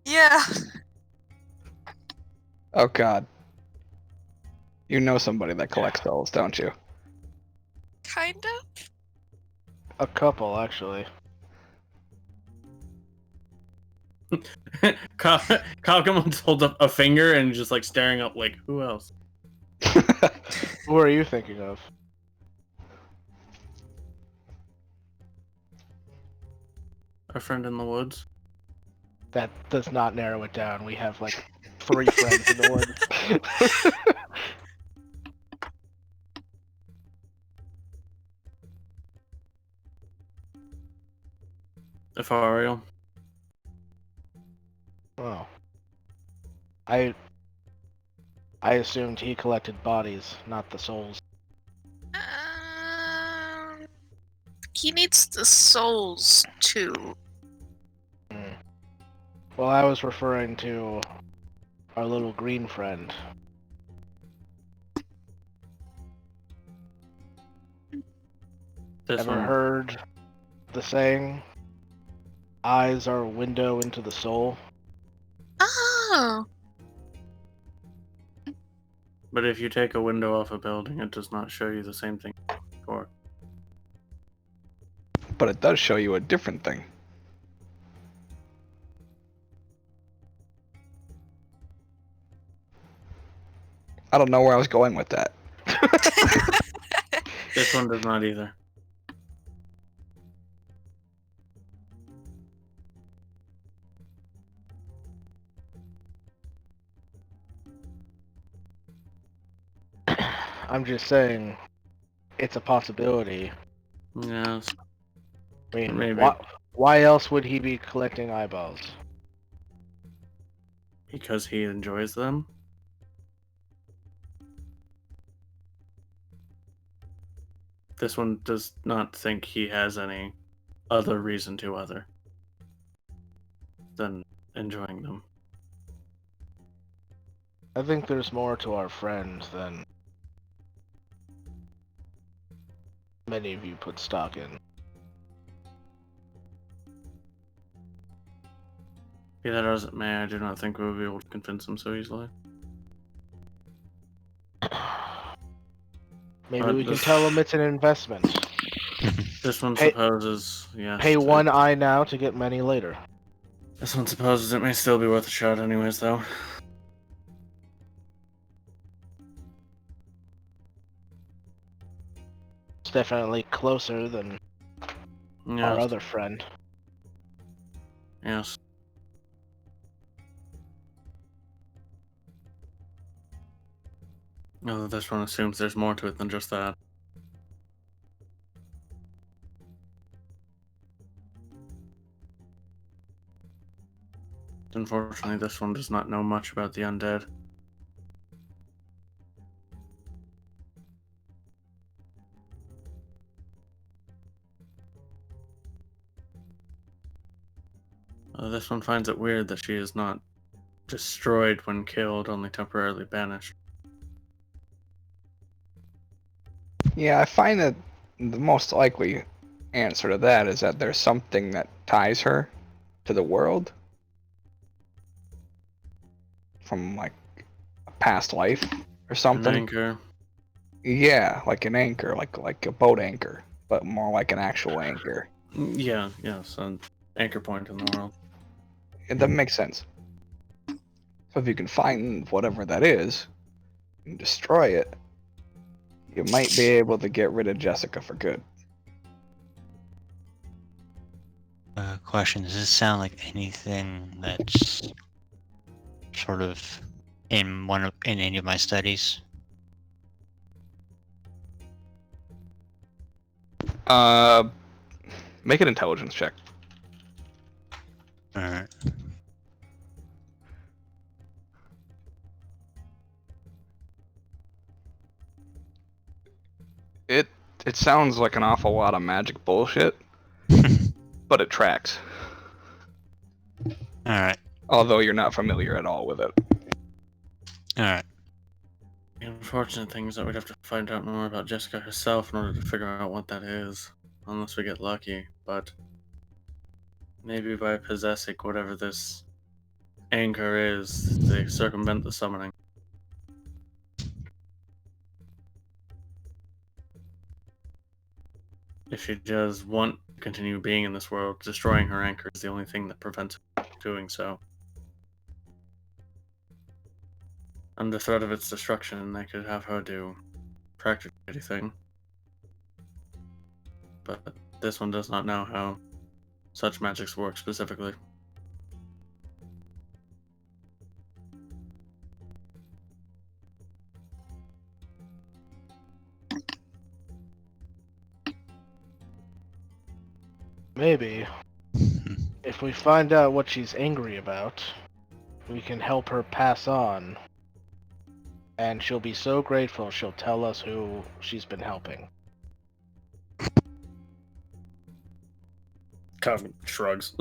Yeah. Oh god. You know somebody that collects souls, don't you? Kinda. A couple, actually. Kalkin once holds up a finger and just like staring up like, who else? Who are you thinking of? Our friend in the woods. That does not narrow it down. We have like 3 friends in the woods. Ephariel. Oh. I assumed he collected bodies, not the souls. He needs the souls too. Well, I was referring to our little green friend. This Ever one. heard the saying, eyes are a window into the soul? Oh. But if you take a window off a building, it does not show you the same thing before. But it does show you a different thing. I don't know where I was going with that. This one does not either. I'm just saying, it's a possibility. Yes. I mean, Maybe. why else would he be collecting eyeballs? Because he enjoys them. This one does not think he has any other reason to other than enjoying them. I think there's more to our friend than many of you put stock in. Be that as it may, I do not think we will be able to convince him so easily. Maybe we can tell him it's an investment. This one Pay- supposes, yes. Pay one eye now to get many later. This one supposes it may still be worth a shot anyways, though. It's definitely closer than our Yes. other friend. Yes. Although this one assumes there's more to it than just that. Unfortunately, this one does not know much about the undead. This one finds it weird that she is not destroyed when killed, only temporarily banished. Yeah, I find that the most likely answer to that is that there's something that ties her to the world from like a past life or An something. anchor. Yeah, like an anchor, like a boat anchor, but more like an actual anchor. Yeah, yes, an anchor point in the world. And that makes sense. So if you can find whatever that is and destroy it, you might be able to get rid of Jessica for good. Question: Does this sound like anything that's sort of in any of my studies? Make an intelligence check. All right. It sounds like an awful lot of magic bullshit, but it tracks. All right. Although you're not familiar at all with it. All right. The unfortunate thing is that we'd have to find out more about Jessica herself in order to figure out what that is. Unless we get lucky, but maybe by possessing whatever this anchor is, they circumvent the summoning. If she does want to continue being in this world, destroying her anchor is the only thing that prevents her from doing so. Under threat of its destruction, they could have her do practically anything. But this one does not know how such magics work specifically. Maybe. If we find out what she's angry about, we can help her pass on. And she'll be so grateful she'll tell us who she's been helping. Coven shrugs.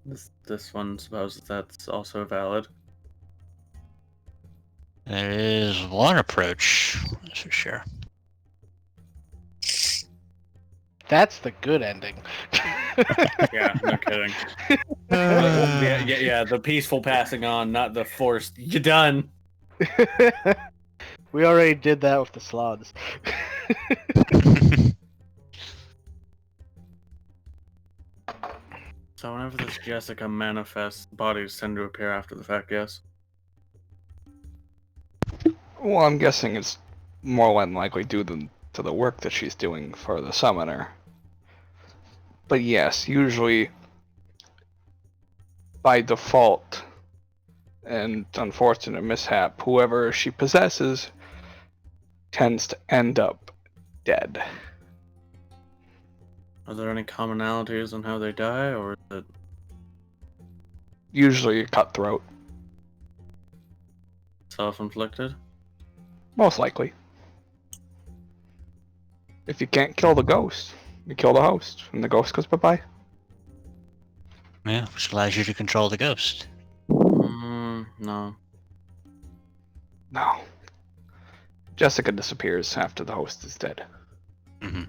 This one supposes that's also valid. There is one approach, that's for sure. That's the good ending. Yeah, no kidding. Yeah, the peaceful passing on, not the forced. You done. We already did that with the sloths. So whenever this Jessica manifests, bodies tend to appear after the fact, yes? Well, I'm guessing it's more than likely due to the work that she's doing for the summoner. But yes, usually by default and unfortunate mishap, whoever she possesses tends to end up dead. Are there any commonalities on how they die, or is it Usually a cutthroat, self-inflicted? most likely. If you can't kill the ghost, you kill the host, and the ghost goes bye-bye. Yeah, which allows you to control the ghost. No. No. Jessica disappears after the host is dead. Mm-hmm.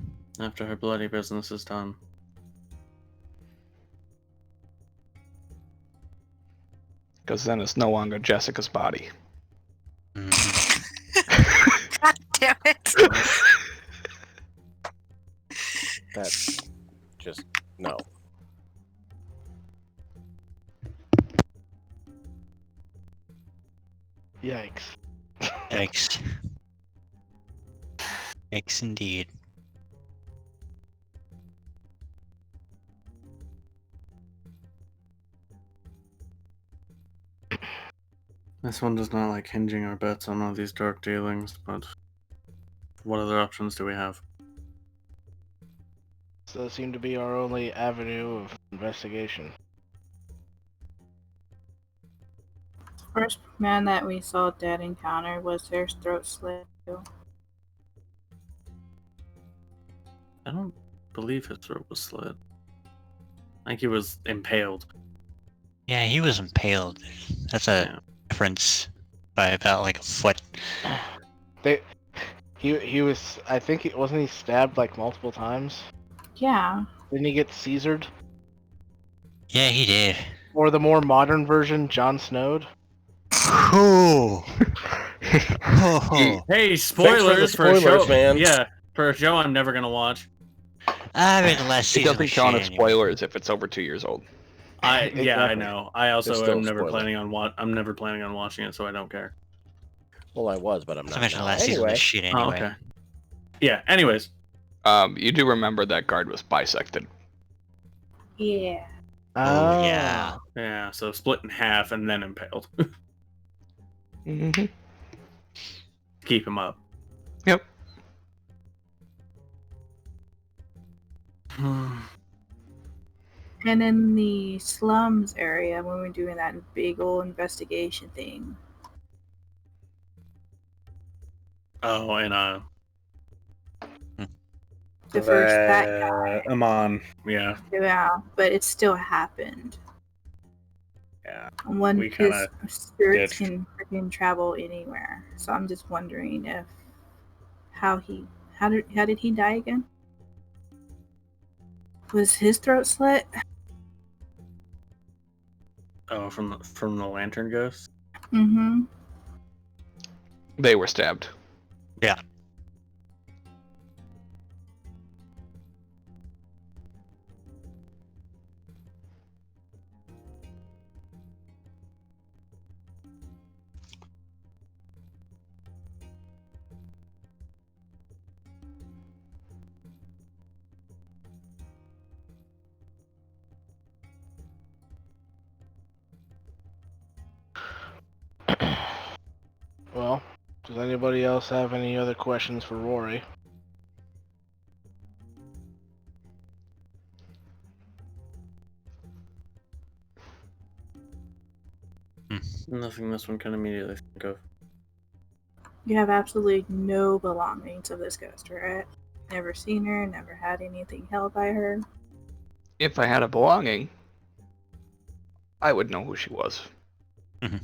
After her bloody business is done. Because then it's no longer Jessica's body. Mm-hmm. God damn it. That's just no. Yikes. Yikes. Yikes indeed. This one does not like hinging our bets on all these dark dealings, but what other options do we have? So that seemed to be our only avenue of investigation. First man that we saw dead encounter was their throat slit. I don't believe his throat was slit. I think he was impaled. Yeah, he was impaled. That's a Yeah. difference by about like a foot. He was, I think, wasn't he stabbed like multiple times? Yeah. Didn't he get Caesared? Yeah, he did. Or the more modern version, Jon Snowed? Ooh. Oh. Hey, spoilers for a spoilers, show, man. Yeah, for a show I'm never gonna watch. I read the last It season. doesn't count as spoilers if it's over 2 years old. Yeah, I Exactly. know. I It's also still am a never spoiler. planning on I'm never planning on watching it, so I don't care. Well, I was, but I'm I not. mentioned the now. last season Anyway, was shit anyway. Oh, okay. Yeah. Anyways, You do remember that guard was bisected. Yeah. Oh, yeah. Yeah, so split in half and then impaled. Mm-hmm. Keep him up. Yep. And in the slums area, when we're doing that big old investigation thing, Oh, and the first that guy, Amon. Yeah, yeah, but it still happened. yeah. One, We his kinda spirits ditched. can freaking travel anywhere. So I'm just wondering if how did he die again? Was his throat slit? Oh, from the lantern ghost. Mm-hmm. They were stabbed. Yeah. Well, does anybody else have any other questions for Rory? Nothing this one can immediately think of. You have absolutely no belongings of this ghost, right? Never seen her, never had anything held by her. If I had a belonging, I would know who she was. Mhm.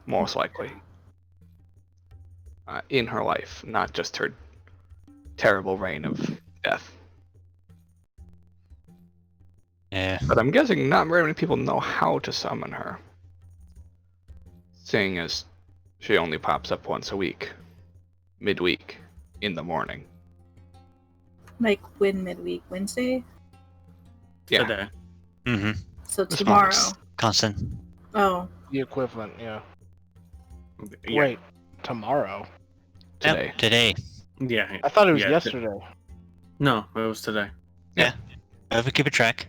Most likely. In her life, not just her terrible reign of death. Yeah. But I'm guessing not very many people know how to summon her. Seeing as she only pops up once a week. Midweek. In the morning. Like when midweek, Wednesday? Yeah. Today. Mm-hmm. So This tomorrow. morning's constant. Oh, The equivalent, yeah. Yeah. Wait, tomorrow? Today. Yep, today. Yeah. I thought it was Yeah, yesterday. No, it was today. We keep a track.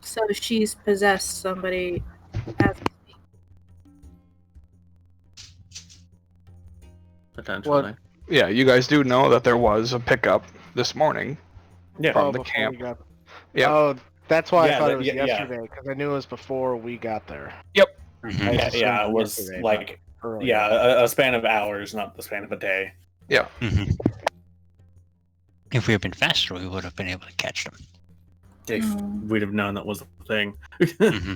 so she's possessed somebody as we speak. Potentially. Yeah, you guys do know that there was a pickup this morning Yeah. from the before camp. we got... Yep. Oh, that's why Yeah, I thought that- it was yeah, yeah. yesterday, because I knew it was before we got there. Mm-hmm. I Yeah, assumed yeah, it was yesterday, like not earlier. yeah, a span of hours, not the span of a day. Yeah. Mm-hmm. If we had been faster, we would have been able to catch them. If Mm. we'd have known that was the thing. Mm-hmm.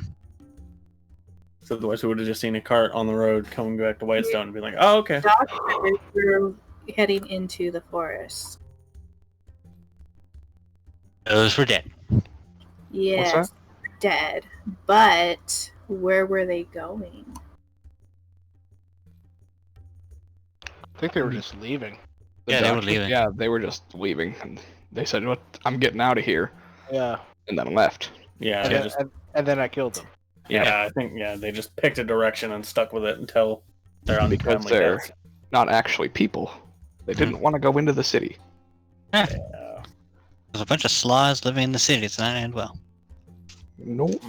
So otherwise we would have just seen a cart on the road coming back to Whitestone and be like, oh, okay. Doctors were heading into the forest. Those were dead. Yes, dead. But where were they going? I think they were just leaving. The Yeah, they were doctor- leaving. Yeah, they were just leaving. And they said, "What? I'm getting out of here," Yeah. and then left. Yeah, And, they then, just and then I killed them. yeah, I think they just picked a direction and stuck with it until they're on Because family they're deaths. not actually people. They didn't want to go into the city. Yeah. There's a bunch of slaws living in the city. It's not end well. Nope.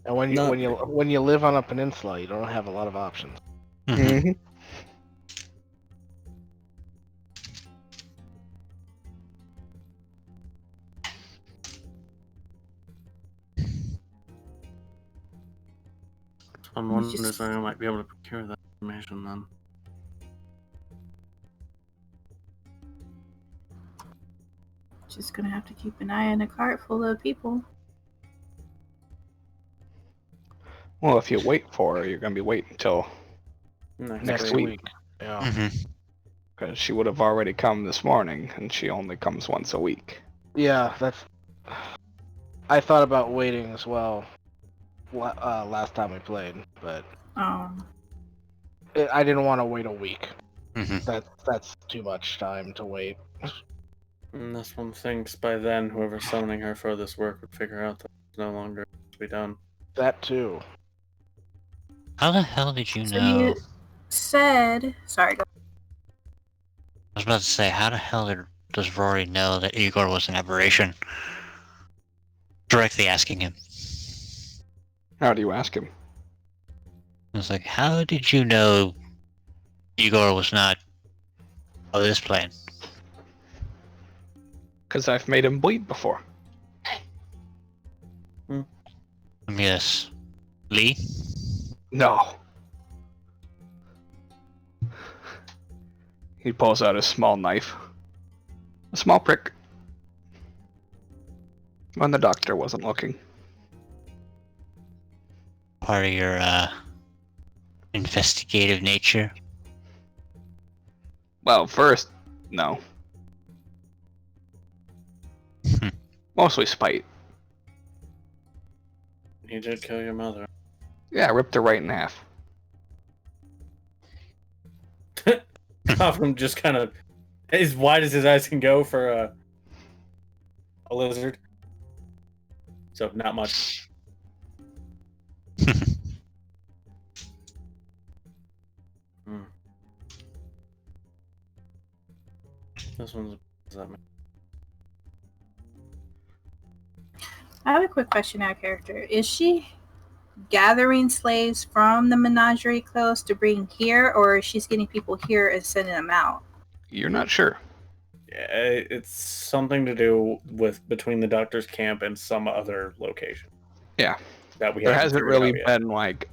And when you Not when you live on a peninsula, you don't have a lot of options. Mm-hmm. Mm-hmm. I'm It's wondering just- if I might be able to procure that information then. Just gonna have to keep an eye on a cart full of people. Well, if you wait for her, you're gonna be waiting until Next week. week. Yeah. Mm-hmm. because she would have already come this morning, and she only comes once a week. Yeah, that's. I thought about waiting as well. Last time we played, but Oh, I didn't want to wait a week. Mm-hmm. That's too much time to wait. And this one thinks by then whoever's summoning her for this work would figure out that it's no longer to be done. That too. How the hell did you so know? you said. Sorry. Go. I was about to say, how the hell does Rory know that Igor was an aberration? directly asking him. How do you ask him? I was like, how did you know Igor was not of this plane? Because I've made him bleed before. Yes. Lee? No. He pulls out a small knife. A small prick. When the doctor wasn't looking. Part of your, investigative nature? Well, first, no. Mostly spite. You did kill your mother. Yeah, ripped her right in half. From just kind of as wide as his eyes can go for a lizard. So not much. This one's. I have a quick question out of character. Is she gathering slaves from the menagerie close to bring here, or is she getting people here and sending them out? You're not sure. Yeah, it's something to do with between the doctor's camp and some other location. Yeah. That we There haven't hasn't figured really out yet. been like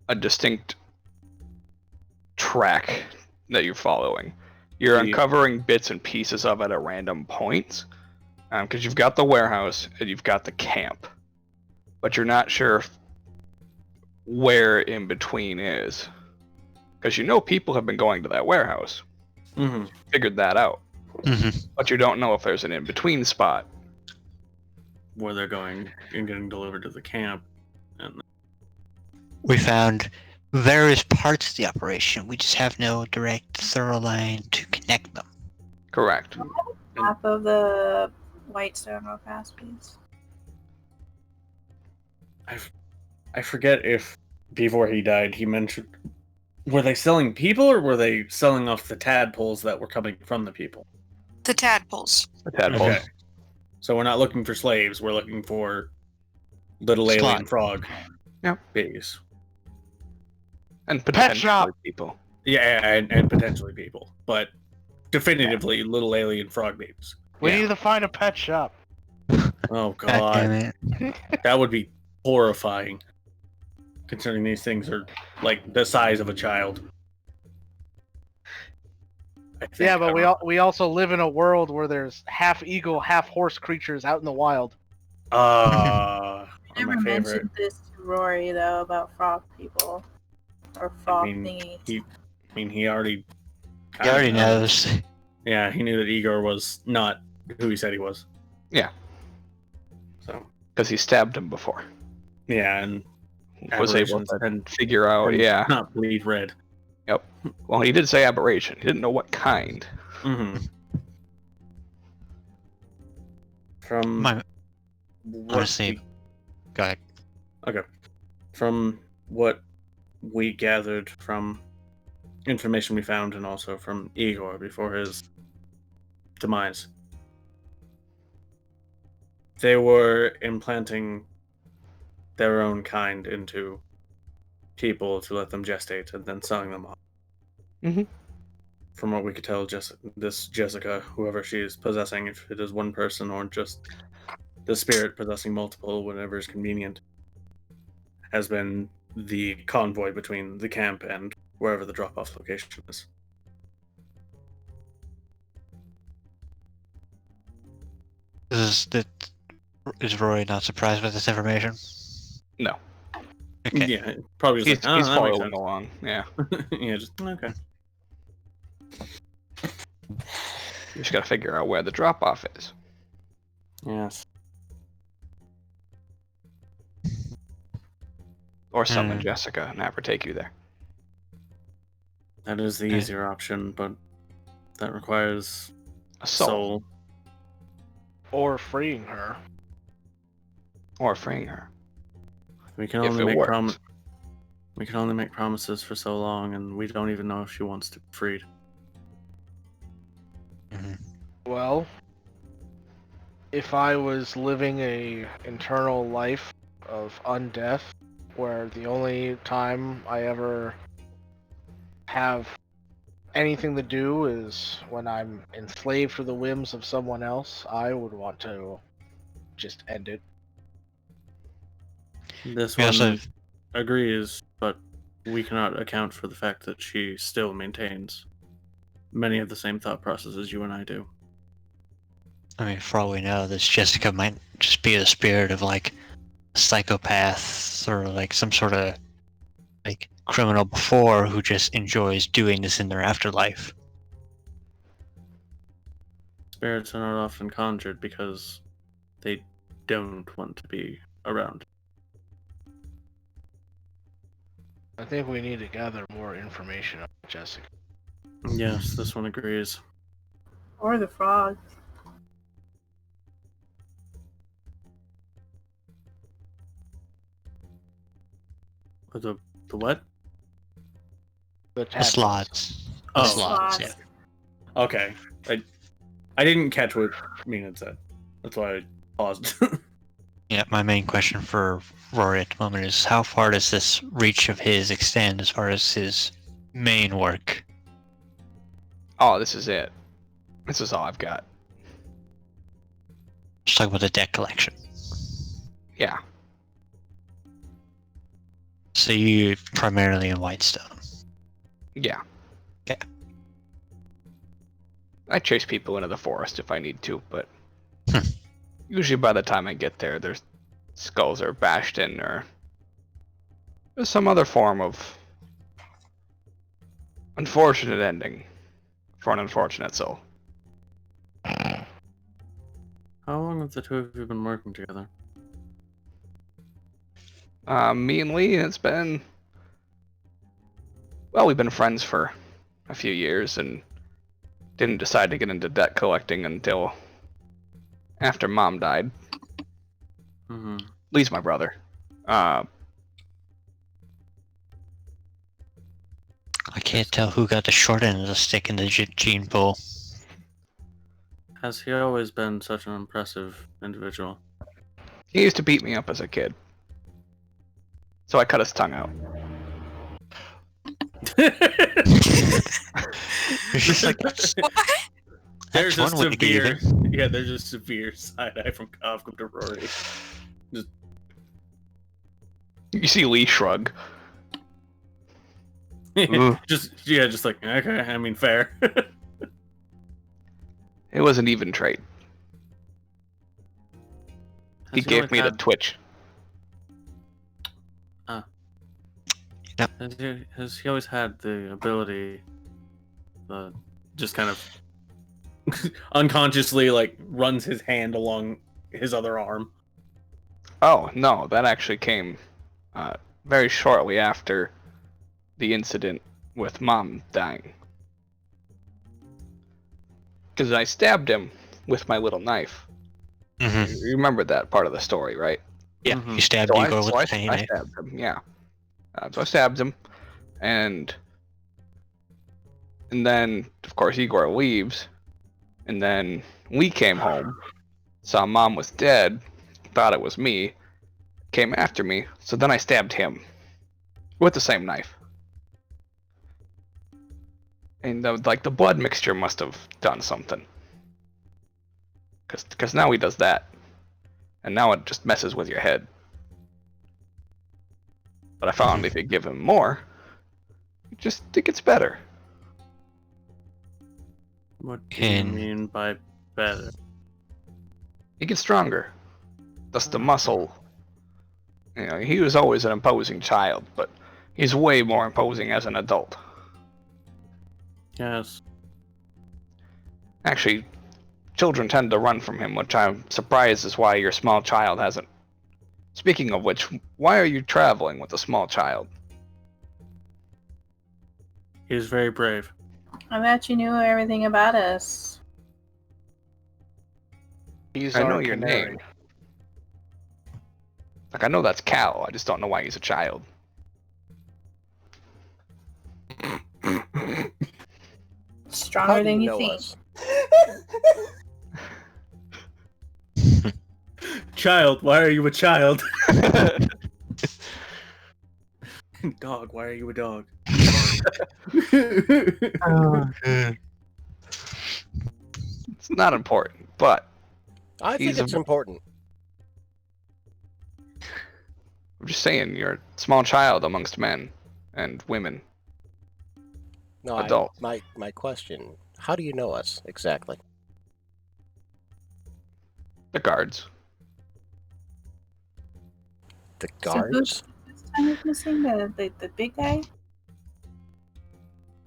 a distinct track that you're following. You're See- uncovering bits and pieces of it at random points, because you've got the warehouse and you've got the camp, but you're not sure where in between is, because you know people have been going to that warehouse. Mm-hmm. Figured that out, Mm-hmm. but you don't know if there's an in between spot. Where they're going and getting delivered to the camp. And We found various parts of the operation. We just have no direct thorough line to connect them. Correct. Half of the Whitestone real fast, please. I forget if before he died he mentioned, were they selling people or were they selling off the tadpoles that were coming from the people? The tadpoles. The tadpoles. Okay. So we're not looking for slaves, we're looking for little Slot. alien frog Yep. babies. And Pet potentially shop. people. Yeah, and potentially people. But definitively little alien frog babies. We Yeah. need to find a pet shop. Oh God damn god. it. That would be horrifying. Considering these things are like the size of a child. I think. Yeah, but I don't we also live in a world where there's half eagle, half horse creatures out in the wild. know. I Are my never favorite. mentioned this to Rory though about frog people or frog thingies. He already. He already knows. Yeah, he knew that Igor was not who he said he was. Yeah. So Because he stabbed him before. yeah, and Was able aberrations to and figure out, yeah. not bleed red. Yep. Well, he did say aberration. He didn't know what kind. Mm-hmm. From what Honestly, go ahead. from what we gathered from information we found, and also from Igor before his demise, they were implanting their own kind into people to let them gestate and then selling them off. Mhm. From what we could tell, this Jessica, whoever she is possessing, if it is one person or just the spirit possessing multiple, whenever is convenient, has been the convoy between the camp and wherever the drop-off location is. Is Rory not surprised by this information? No. Okay. Yeah, probably just He's, like, he's that makes following along. Yeah. sense. Yeah, just okay. You just gotta figure out where the drop off is. Yes. Or summon Hmm. Jessica and have her take you there. That is the Okay. easier option, but that requires A soul. soul. Or freeing her. Or freeing her. We can If only it make works. We can only make promises for so long, and we don't even know if she wants to be freed. Mhm. Well, if I was living a internal life of undeath, where the only time I ever have anything to do is when I'm enslaved to the whims of someone else, I would want to just end it. This We also one agrees, but we cannot account for the fact that she still maintains many of the same thought processes you and I do. I mean, for all we know, this Jessica might just be the spirit of like a psychopath or like some sort of like criminal before who just enjoys doing this in their afterlife. Spirits are not often conjured because they don't want to be around. I think we need to gather more information on Jessica. Yes, this one agrees. Or the frog. The what? The The tadpoles. slots. Oh, The slots, yeah. Okay. I didn't catch what Mina said. That's why I paused. Yeah, my main question for Rory at the moment is how far does this reach of his extend as far as his main work? Oh, this is it. This is all I've got. Just talk about the deck collection. Yeah. So you primarily in Whitestone. Yeah. Okay. I chase people into the forest if I need to, but usually by the time I get there, their skulls are bashed in or there's some other form of unfortunate ending for an unfortunate soul. How long have the two of you been working together? Me and Lee, it's been... Well, we've been friends for a few years and didn't decide to get into debt collecting until after Mom died. Mm-hmm. Lee's my brother. I can't tell who got the short end of the stick in the gene pool. Has he always been such an impressive individual? He used to beat me up as a kid. So I cut his tongue out. It's just like, What? There's a one way to get severe, even. yeah. There's a severe side eye from Kafka to Rory. You see Lee shrug. Ugh. just like okay. I mean, fair. It was an even trade. He Has gave always me the had- twitch. Has he always had the ability, just kind of unconsciously like runs his hand along his other arm? Oh, no, that actually came very shortly after the incident with Mom dying. Because I stabbed him with my little knife. Mm-hmm. You remember that part of the story, right? Yeah, Mhm. you stabbed Igor with a tiny I knife. stabbed him, yeah. So I stabbed him, and then, of course, Igor leaves, and then we came home, saw Mom was dead, thought it was me, came after me, so then I stabbed him with the same knife. And the blood mixture must have done something. Because now he does that. And now it just messes with your head. But I found if you give him more, it gets better. What do you And- mean by better? He gets stronger. Thus the muscle. You know, he was always an imposing child, but he's way more imposing as an adult. Yes. Actually, children tend to run from him, which I'm surprised is why your small child hasn't. Speaking of which, why are you traveling with a small child? He is very brave. I bet you knew everything about us. He's I our know your canary. name. Like, I know that's Cal, I just don't know why he's a child. Stronger How do than you know think. us? Child, why are you a child? Dog, why are you a dog? Oh, good. It's not important, but I think He's a- it's important. I'm just saying you're a small child amongst men and women. No, Adult. my question, how do you know us exactly? The guards. The So guards? whose tongue is missing? The big guy?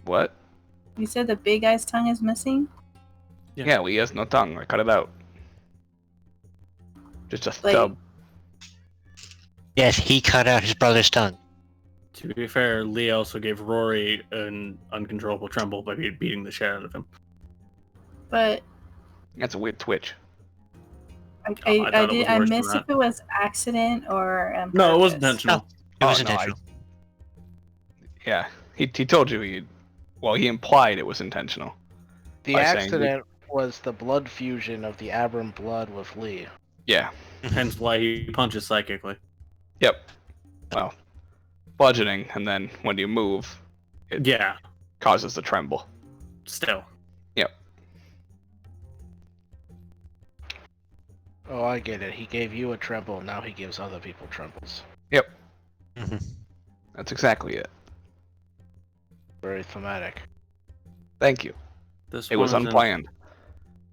What? You said the big guy's tongue is missing? Yeah. Yeah, well, he has no tongue. I cut it out. Just a Like- stub. Yes, he cut out his brother's tongue. To be fair, Lee also gave Rory an uncontrollable tremble by beating the shit out of him. But That's a weird twitch. I thought it was I worse than missed that. if it was accident or No, it was purpose. intentional. It was Oh, no, intentional. Yeah, he told you he. Well, he implied it was intentional. The By saying accident was the blood fusion of the Abram blood with Lee. Yeah. Hence why he punches psychically. Yep. Well, bludgeoning, and then when you move, it Yeah, causes the tremble. still. Oh, I get it. He gave you a tremble, now he gives other people trembles. Mhm. That's exactly it. Very thematic. Thank you. This It one was is unplanned.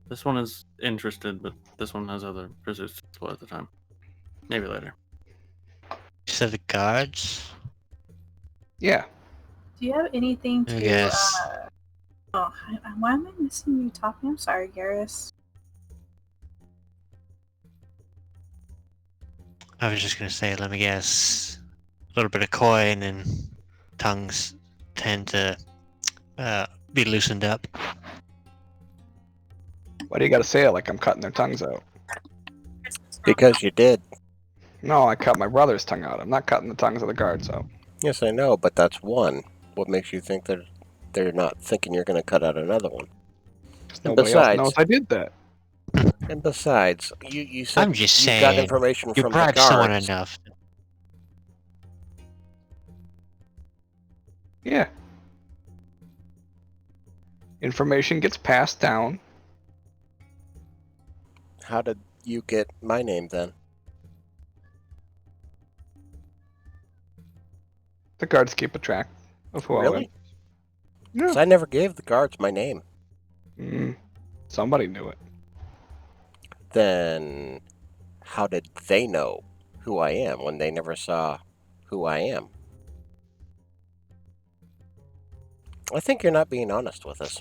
This one is interested, but this one has other pursuits to explore at the time. Maybe later. So the guards? Yeah. Do you have anything to? Yes. Why am I missing you talking? I'm sorry, Garrus. I was just gonna say, let me guess, a little bit of coin and tongues tend to be loosened up. Why do you gotta say it like I'm cutting their tongues out? Because you did. No, I cut my brother's tongue out. I'm not cutting the tongues of the guards out. Yes, I know, but that's one. What makes you think that they're not thinking you're going to cut out another one? And Nobody else besides, knows I did that. you said I'm just you got saying, information You from the bribed someone guards. enough. Yeah. Information gets passed down. How did you get my name then? The guards keep a track of who I Really? went. Yeah. 'Cause I never gave the guards my name. Somebody knew it. Then how did they know who I am when they never saw who I am? I think you're not being honest with us.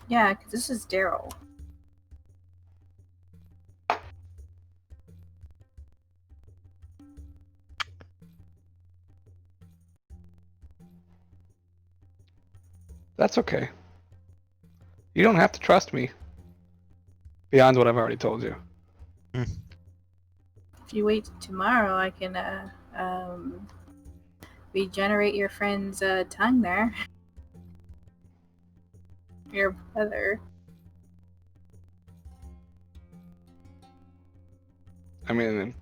Yeah, because this is Daryl. That's okay. You don't have to trust me. Beyond what I've already told you. If you wait till tomorrow, I can regenerate your friend's tongue there. Your brother. I mean,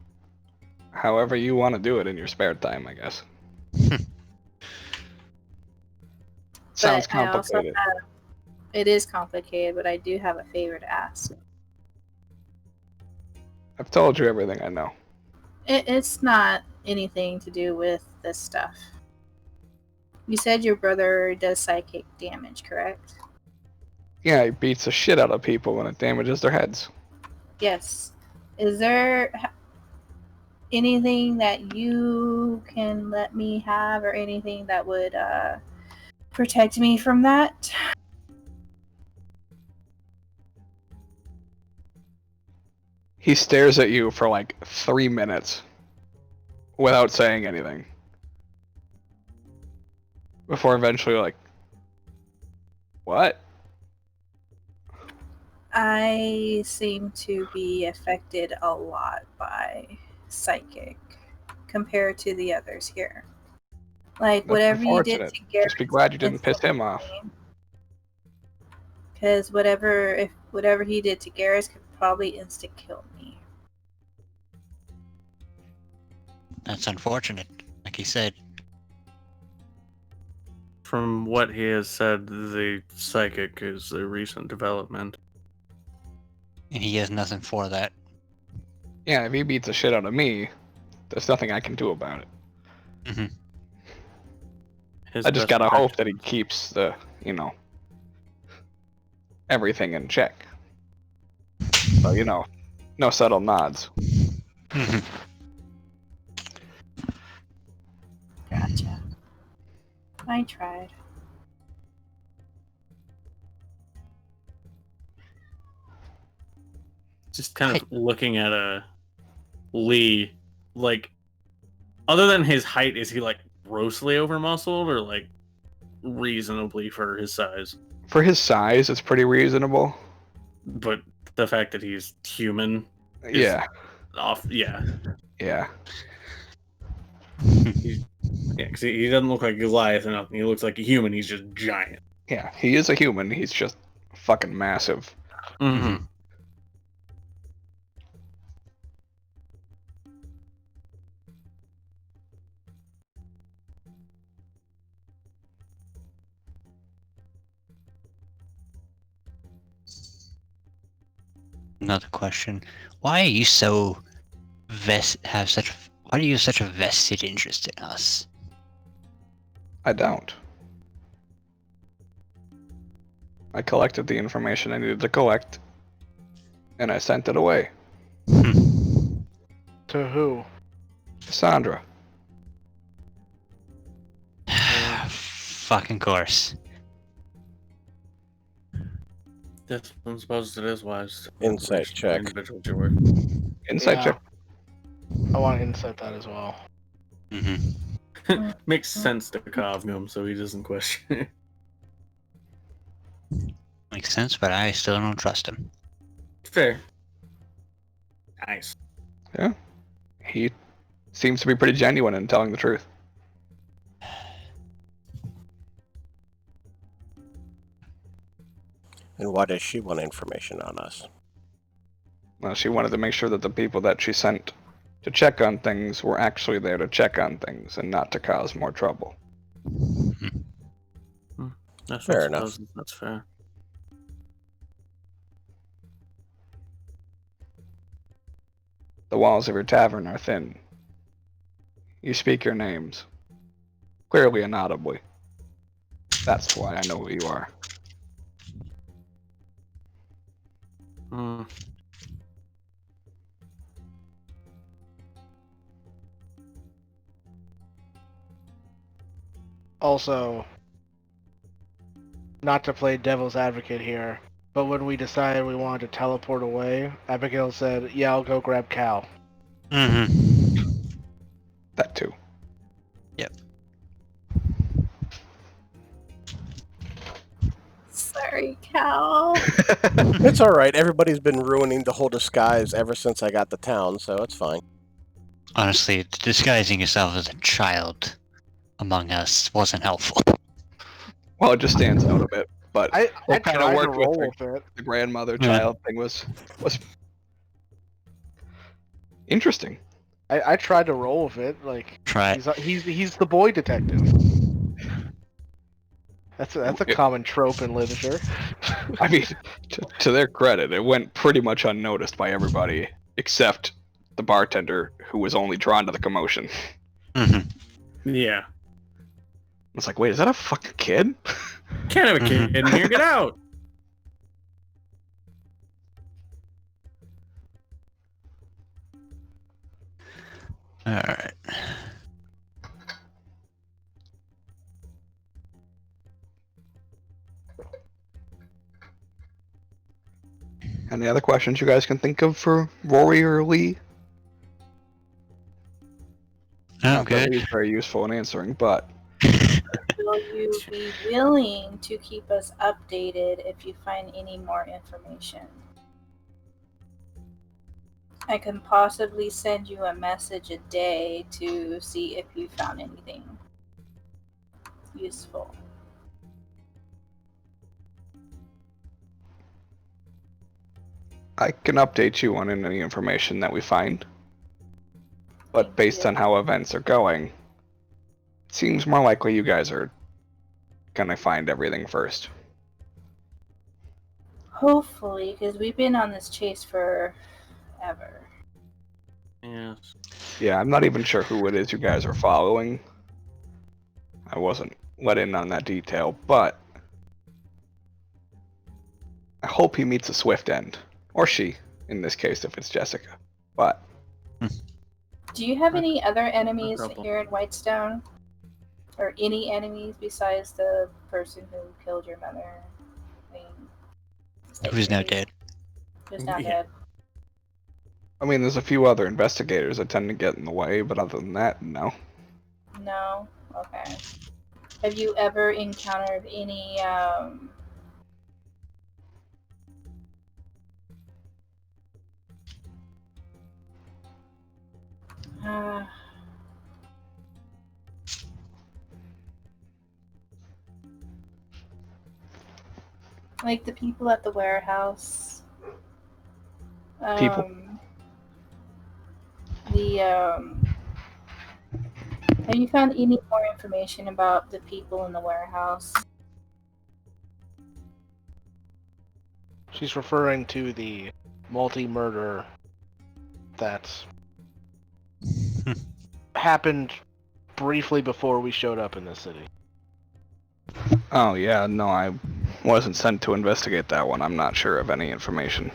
however you want to do it in your spare time, I guess. Sounds But I also complicated. it is complicated, but I do have a favor to ask. I've told you everything I know. It's not anything to do with this stuff. You said your brother does psychic damage, correct? Yeah, he beats the shit out of people when it damages their heads. Yes. Is there anything that you can let me have or anything that would protect me from that? He stares at you for like 3 minutes without saying anything. Before eventually like, what? I seem to be affected a lot by psychic compared to the others here. Like That's whatever you did unfortunate. to Garrett. Just be glad you didn't piss him off. because whatever he did to Garrus could probably insta kill me. That's unfortunate. Like he said. From what he has said, the psychic is a recent development. And he has nothing for that. Yeah, if he beats the shit out of me, there's nothing I can do about it. Mm-hmm. His I just best gotta bet- hope that he keeps the, everything in check. So, no subtle nods. Mm-hmm. Gotcha. I tried. Just kind of looking at Lee, like, other than his height, is he like grossly over muscled or like reasonably for his size? For his size, it's pretty reasonable. But the fact that he's human, Yeah. off. Yeah, Yeah. yeah, because he doesn't look like Goliath or nothing. He looks like a human. He's just giant. Yeah. He is a human. He's just fucking massive. Mm-hmm. Another question. Why are you so why do you have such a vested interest in us? I don't. I collected the information I needed to collect, and I sent it away. To who? Cassandra. Fucking course. This one supposes it is wise. Insight check. Individual you were. Insight Yeah. check. I want to insight that as well. Mm-hmm. Makes sense to Kovnum, so he doesn't question it. Makes sense, but I still don't trust him. Fair. Nice. Yeah. He seems to be pretty genuine in telling the truth. And why does she want information on us? Well, she wanted to make sure that the people that she sent to check on things were actually there to check on things and not to cause more trouble. That's Fair what enough. supposes that's fair. The walls of your tavern are thin. You speak your names, clearly and audibly. That's why I know who you are. Hmm. Also, not to play devil's advocate here, but when we decided we wanted to teleport away, Abigail said, "Yeah, I'll go grab Cal." Mm-hmm. That too. Sorry, Cal. It's all right. Everybody's been ruining the whole disguise ever since I got to town, so it's fine. Honestly, disguising yourself as a child among us wasn't helpful. Well, it just stands out a bit, but I what kind of tried to worked with roll her? with it. The grandmother-child thing was interesting. I tried to roll with it. Like Try. he's the boy detective. That's a common trope in literature. I mean, to their credit, it went pretty much unnoticed by everybody except the bartender, who was only drawn to the commotion. Mm-hmm. Yeah. It's like, wait, is that a fucking kid? Can't have a kid in here. Get out. All right. Any other questions you guys can think of for Rory or Lee? Oh, Not that good. Lee's very useful in answering, but Will you be willing to keep us updated if you find any more information? I can possibly send you a message a day to see if you found anything useful. I can update you on any information that we find. But based on how events are going, it seems more likely you guys are gonna find everything first. Hopefully, because we've been on this chase for ever. Yes. Yeah, I'm not even sure who it is you guys are following. I wasn't let in on that detail, but I hope he meets a swift end. Or she, in this case, if it's Jessica. But Do you have any other enemies couple. here in Whitestone? Or any enemies besides the person who killed your mother? I mean, Who's now dead? Who's now Yeah. dead? I mean, there's a few other investigators that tend to get in the way, but other than that, no. No? Okay. Have you ever encountered any, uh, like the people at the warehouse? People? Have you found any more information about the people in the warehouse? She's referring to the multi-murder that happened briefly before we showed up in this city. Oh, yeah, no, I wasn't sent to investigate that one. I'm not sure of any information.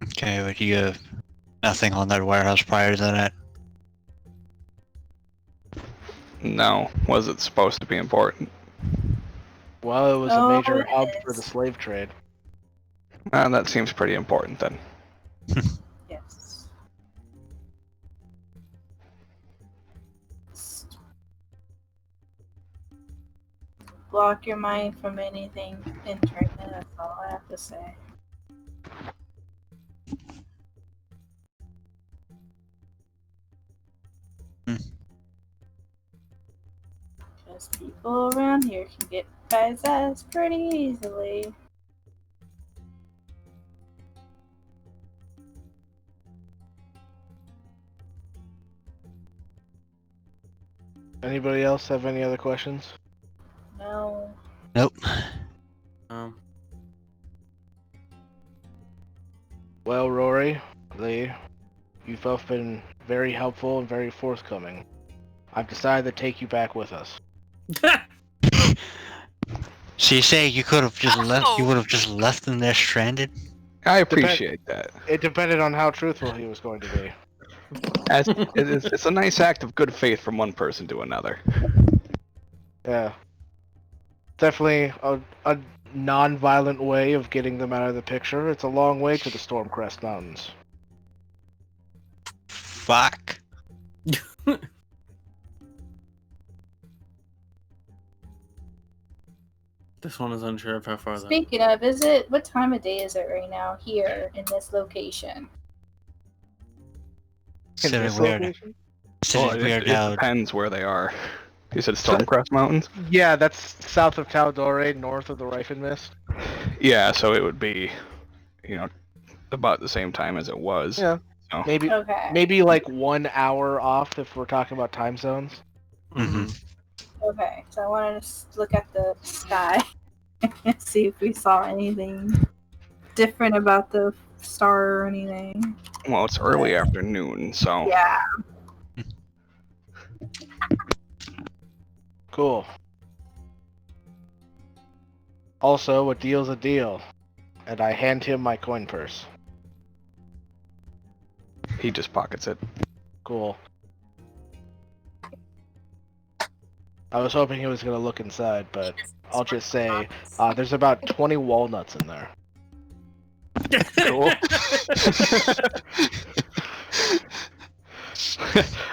Okay, but you have nothing on that warehouse prior to that? No. Was it supposed to be important? Well, it was a Oh, major it hub for is. the slave trade. That seems pretty important then. Yes. Block your mind from anything entering it, that's all I have to say. Because people around here can get guys' ass pretty easily. Anybody else have any other questions? No. Nope. Well, Rory, Lee, you've both been very helpful and very forthcoming. I've decided to take you back with us. So you say you could have just left? You Oh. would have just left them there stranded? I appreciate that. It depended on how truthful he was going to be. It's a nice act of good faith from one person to another. Yeah. Definitely a non-violent way of getting them out of the picture. It's a long way to the Stormcrest Mountains. Fuck. This one is unsure of how far that. Speaking of, what time of day is it right now here in this location? It's In very this weird. location? It's Well, very it weird how depends where they are. You said Stormcrest Mountains? Yeah, that's south of Tal'Dorei, north of the Rifen Mist. Yeah, so it would be, about the same time as it was. Yeah. So. Okay. Maybe like 1 hour off if we're talking about time zones. Mhm. Okay, so I wanted to look at the sky and see if we saw anything different about the star or anything. Well, it's early afternoon, so. Yeah. Cool. Also, a deal's a deal. And I hand him my coin purse. He just pockets it. Cool. I was hoping he was going to look inside, but I'll just say there's about 20 walnuts in there. Cool.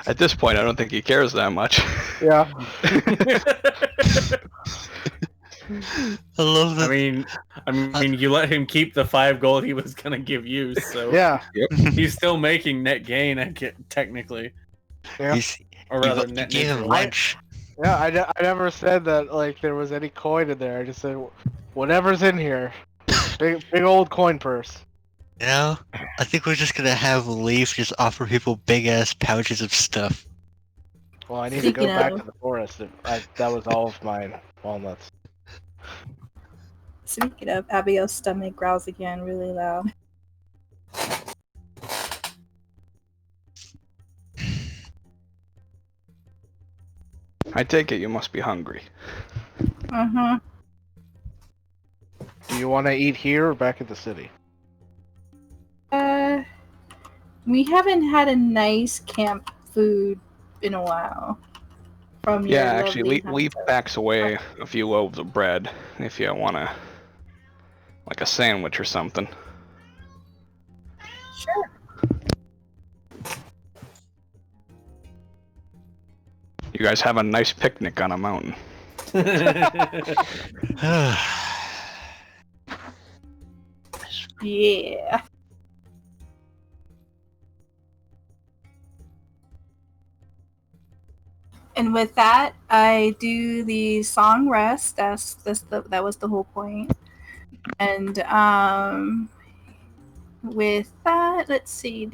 At this point, I don't think he cares that much. Yeah. I love that. I mean, you let him keep the 5 gold he was gonna give you, so Yeah. he's still making net gain. Technically, Yeah. or rather, net gave him neutral. lunch. Yeah, I never said that like there was any coin in there. I just said whatever's in here, Big old coin purse. You know, I think we're just gonna have Leaf just offer people big ass pouches of stuff. Well, I need to go Speaking back of- to the forest. That was all of my walnuts. Speaking of, Abigail's stomach growls again really loud. I take it you must be hungry. Uh-huh. Do you want to eat here or back at the city? We haven't had a nice camp food in a while. From your Yeah, actually, lovely Leaf hunter. packs away a few loaves of bread if you want to, like a sandwich or something. Sure. You guys have a nice picnic on a mountain. Yeah. And with that, I do the song rest. That was the whole point. And with that, let's see.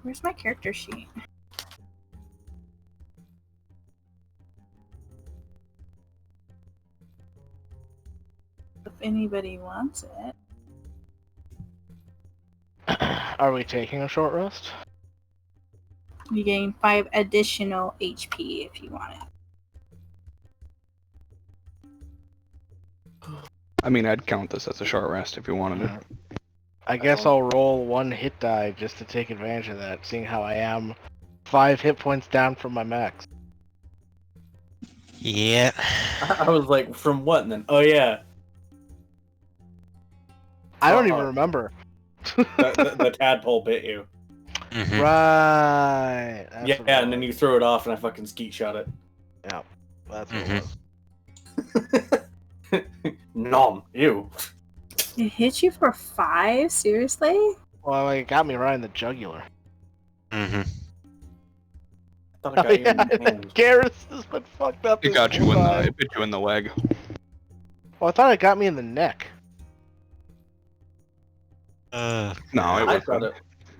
Where's my character sheet? If anybody wants it. Are we taking a short rest? You gain 5 additional HP if you want it. I mean, I'd count this as a short rest if you wanted it. I guess I'll roll 1 hit die just to take advantage of that, seeing how I am 5 hit points down from my max. Yeah. I was like, from what then? Oh yeah, I don't even remember. the tadpole bit you. Mhm. Right. That's Yeah, what it and then was. you threw it off, and I fucking skeet shot it. Yeah, that's what Mhm. it was. Nom, you. It hit you for 5? Seriously? Well, it got me right in the jugular. Mhm. I thought I got you in the hand. Garrus has been fucked up. It this got you whole in the, time. it bit you in the leg. Well, I thought it got me in the neck. No, it I was. thought it.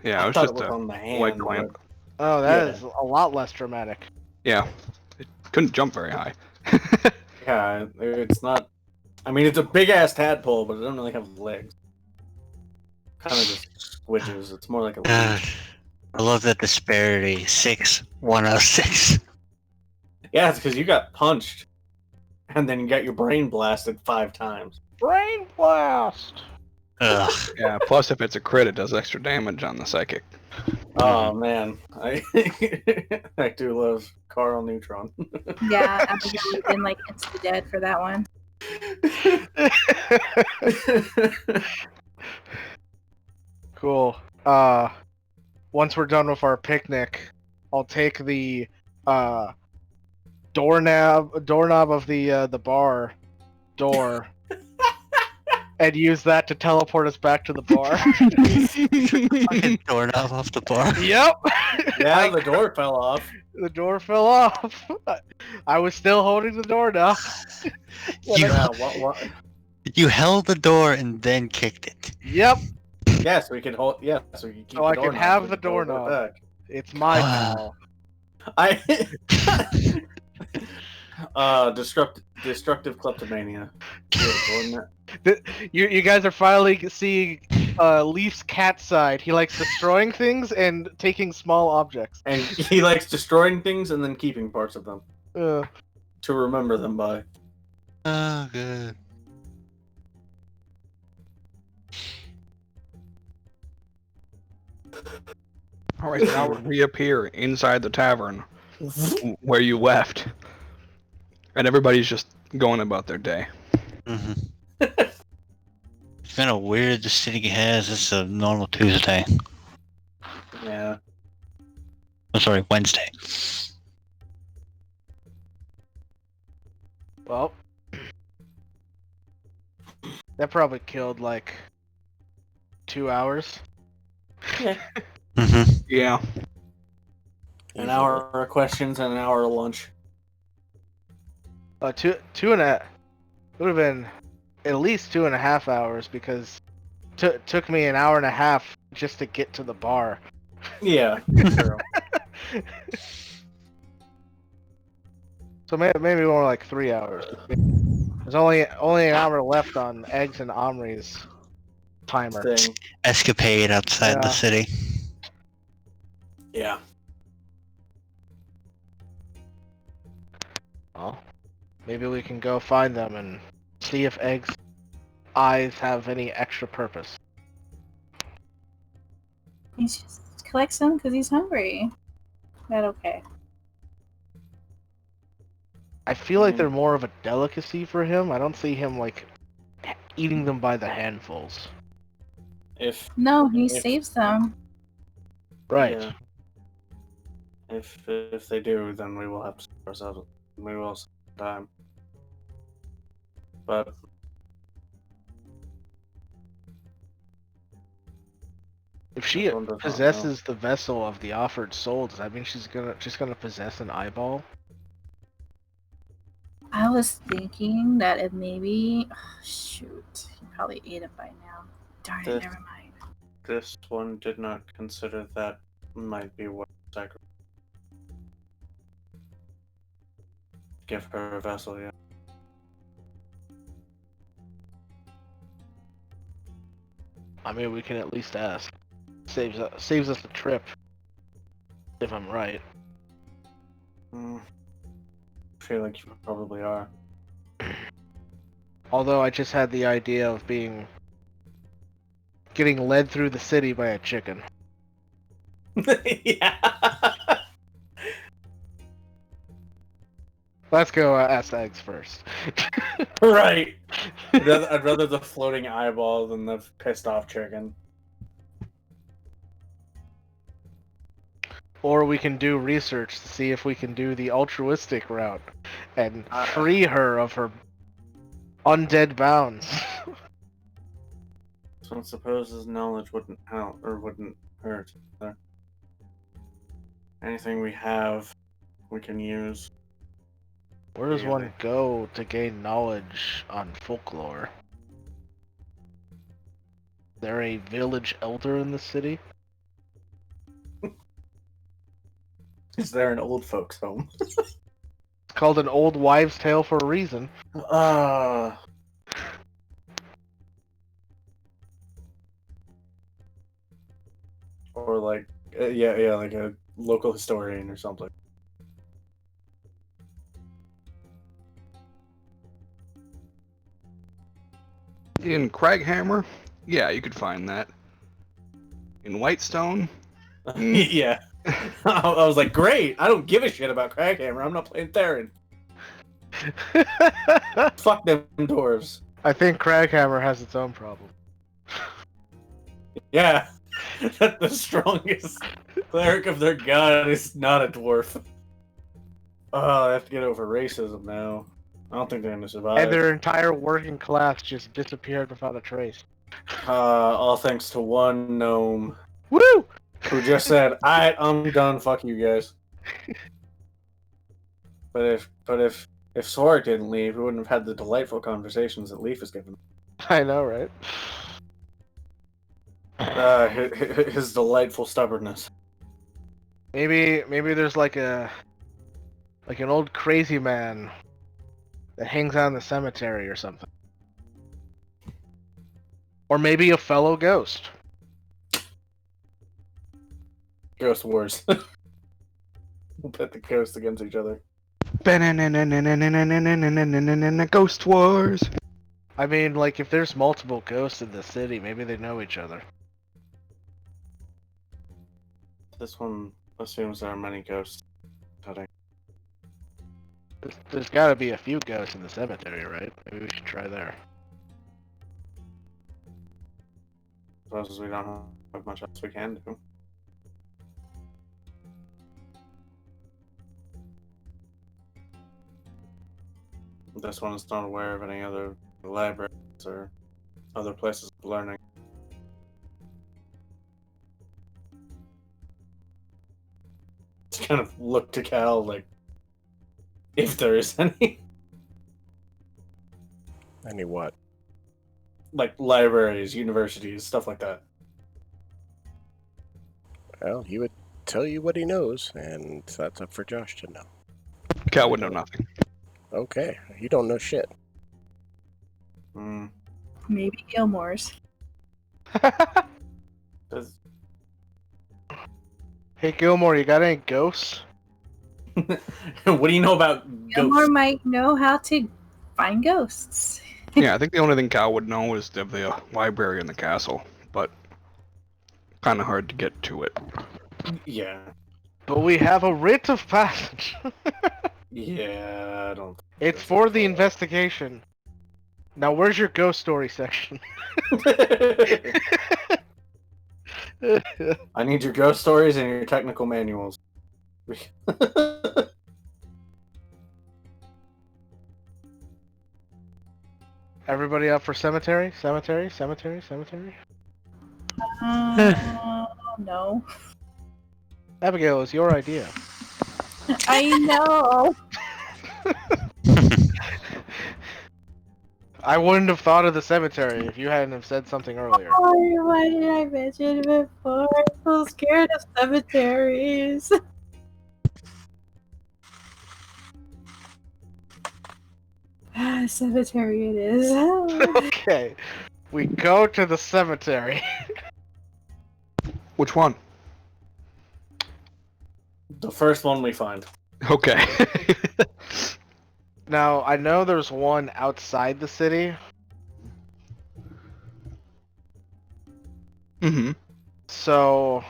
Yeah, I it was thought just it was a on the hand. leg but- clamp. Oh, that Yeah. is a lot less dramatic. Yeah, it couldn't jump very high. Yeah, it's not. I mean, it's a big ass tadpole, but it doesn't really have legs. Kind of just squidges. It's more like a God, leaf. I love that disparity. 6, 1 out of 6. Yeah, it's because you got punched, and then you got your brain blasted 5 times. Brain blast! Ugh. Yeah, plus if it's a crit, it does extra damage on the psychic. Oh man, I I do love Carl Neutron. Yeah, Abigail would have been like insta dead for that one. Cool. Once we're done with our picnic, I'll take the doorknob of the bar door and use that to teleport us back to the bar. Fucking doorknob off the bar. Yep. Yeah, the door fell off. The door fell off. I was still holding the door now. You, Yeah, what? you held the door and then kicked it. Yep. Yeah, so we can hold. Yeah, so we can keep. So the I can doorknob have so the we can hold it doorknob. back. It's my pal. Destructive kleptomania. Yeah, wasn't it? You guys are finally seeing Leaf's cat side. He likes destroying things and taking small objects. And he likes destroying things and then keeping parts of them to remember them by. Oh, good. All right, now reappear inside the tavern where you left, and everybody's just going about their day. Mm-hmm. It's kind of weird the city has. It's a normal Tuesday. Yeah. I'm sorry, Wednesday. Well, that probably killed like 2 hours. Mm-hmm. Yeah. An hour of questions and an hour of lunch. Two and a. would have been at least 2.5 hours because took me an hour and a half just to get to the bar. Yeah, true. So maybe more like 3 hours. There's only an hour left on Eggs and Omri's timer. Thing. Escapade outside the Yeah. city. Yeah. Well, maybe we can go find them and see if Egg's eyes have any extra purpose. He just collects them because he's hungry. But okay. I feel like they're more of a delicacy for him. I don't see him like eating them by the handfuls. No, he If- saves them. Right. Yeah. If they do, then we will have to save ourselves. We will spend time. But If she Everyone does not possesses the vessel of the offered soul, does that mean she's gonna possess an eyeball? I was thinking that it maybe. Oh, shoot. He probably ate it by now. Darn it, This- never mind. this one did not consider that might be what sacrifice. Give her a vessel, yeah. I mean, we can at least ask. Saves us a trip. If I'm right. I feel like you probably are. Although I just had the idea of getting led through the city by a chicken. Yeah. Let's go ask Eggs first. Right. I'd rather the floating eyeball than the pissed off chicken. Or we can do research to see if we can do the altruistic route and free her of her undead bounds. So I suppose his knowledge wouldn't help or wouldn't hurt. Anything we have, we can use. Where does one Really? go to gain knowledge on folklore? Is there a village elder in the city? Is there an old folks' home? It's called an old wives' tale for a reason. Or like, yeah, like a local historian or something. In Craghammer, yeah, you could find that. In Whitestone, Yeah. I was like, great. I don't give a shit about Crackhammer. I'm not playing Theron. Fuck them dwarves. I think Craghammer has its own problem. Yeah. The strongest cleric of their god is not a dwarf. Oh, I have to get over racism now. I don't think they're gonna survive. And their entire working class just disappeared without a trace. All thanks to one gnome Woo! who just said, "Alright, I'm done. Fuck you guys." But if Sword didn't leave, we wouldn't have had the delightful conversations that Leaf has given. I know, right? His delightful stubbornness. Maybe there's like an old crazy man that hangs out in the cemetery or something. Or maybe a fellow ghost. Ghost wars. We'll pit the ghosts against each other. Ghost Wars. I mean, like, if there's multiple ghosts in the city, maybe they know each other. This one assumes there are many ghosts. There's gotta be a few ghosts in the cemetery, right? Maybe we should try there. Suppose we don't have much else we can do. This one is not aware of any other libraries or other places of learning. Just kind of look to Cal like, if there is any. Any what? Like libraries, universities, stuff like that. Well, he would tell you what he knows, and that's up for Josh to know. Cal would know nothing. Okay, you don't know shit. Mm. Maybe Gilmore's. Does- Hey Gilmore, you got any ghosts? What do you know about Gilmore ghosts? might know how to find ghosts. Yeah, I think the only thing Cal would know is of the library in the castle, but kind of hard to get to it. Yeah. But we have a writ of passage. Yeah, I don't. It's for the investigation. Now, where's your ghost story section? I need your ghost stories and your technical manuals. Everybody up for cemetery? Cemetery? Cemetery? Cemetery? No. Abigail, it's your idea. I know. I wouldn't have thought of the cemetery if you hadn't have said something earlier. Why did I mention it before? I'm so scared of cemeteries. Cemetery it is. Okay, we go to the cemetery. Which one? The first one we find. Okay. Now, I know there's one outside the city, Mm-hmm. so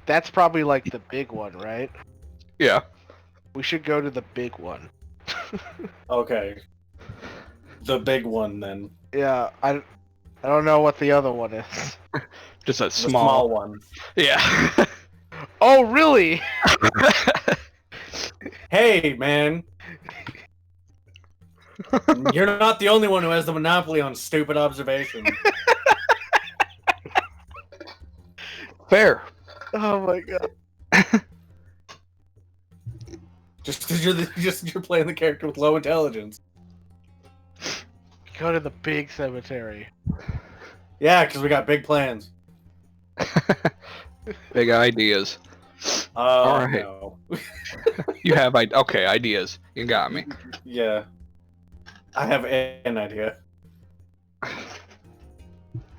that's probably like the big one, right? Yeah. We should go to the big one. Okay. The big one then. Yeah, I don't know what the other one is. Just a The small. small one. Yeah. Oh, really? Hey, man. You're not the only one who has the monopoly on stupid observations. Fair. Oh my god. Just because you're playing the character with low intelligence. Go to the big cemetery. Yeah, because we got big plans. Big ideas. All right. No. You have okay ideas. You got me. Yeah. I have an idea.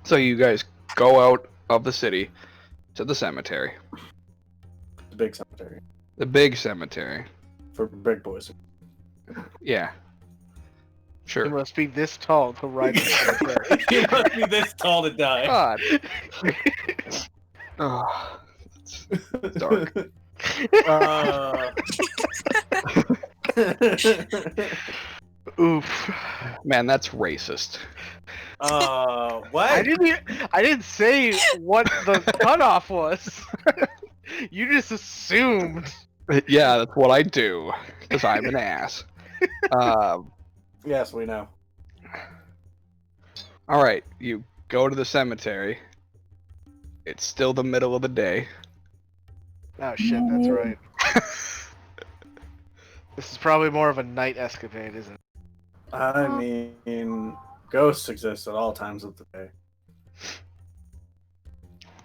So you guys go out of the city to the cemetery, The big cemetery. the big cemetery. For big boys. Yeah. You Sure. must be this tall to ride the cemetery. You must be this tall to die. God. Oh, it's dark. Oof. Man, that's racist. What? I didn't say what the cutoff was. You just assumed. Yeah, that's what I do because I'm an ass. Yes, we know. All right, you go to the cemetery. It's still the middle of the day. Oh shit, that's right. This is probably more of a night escapade, isn't it? I mean, ghosts exist at all times of the day.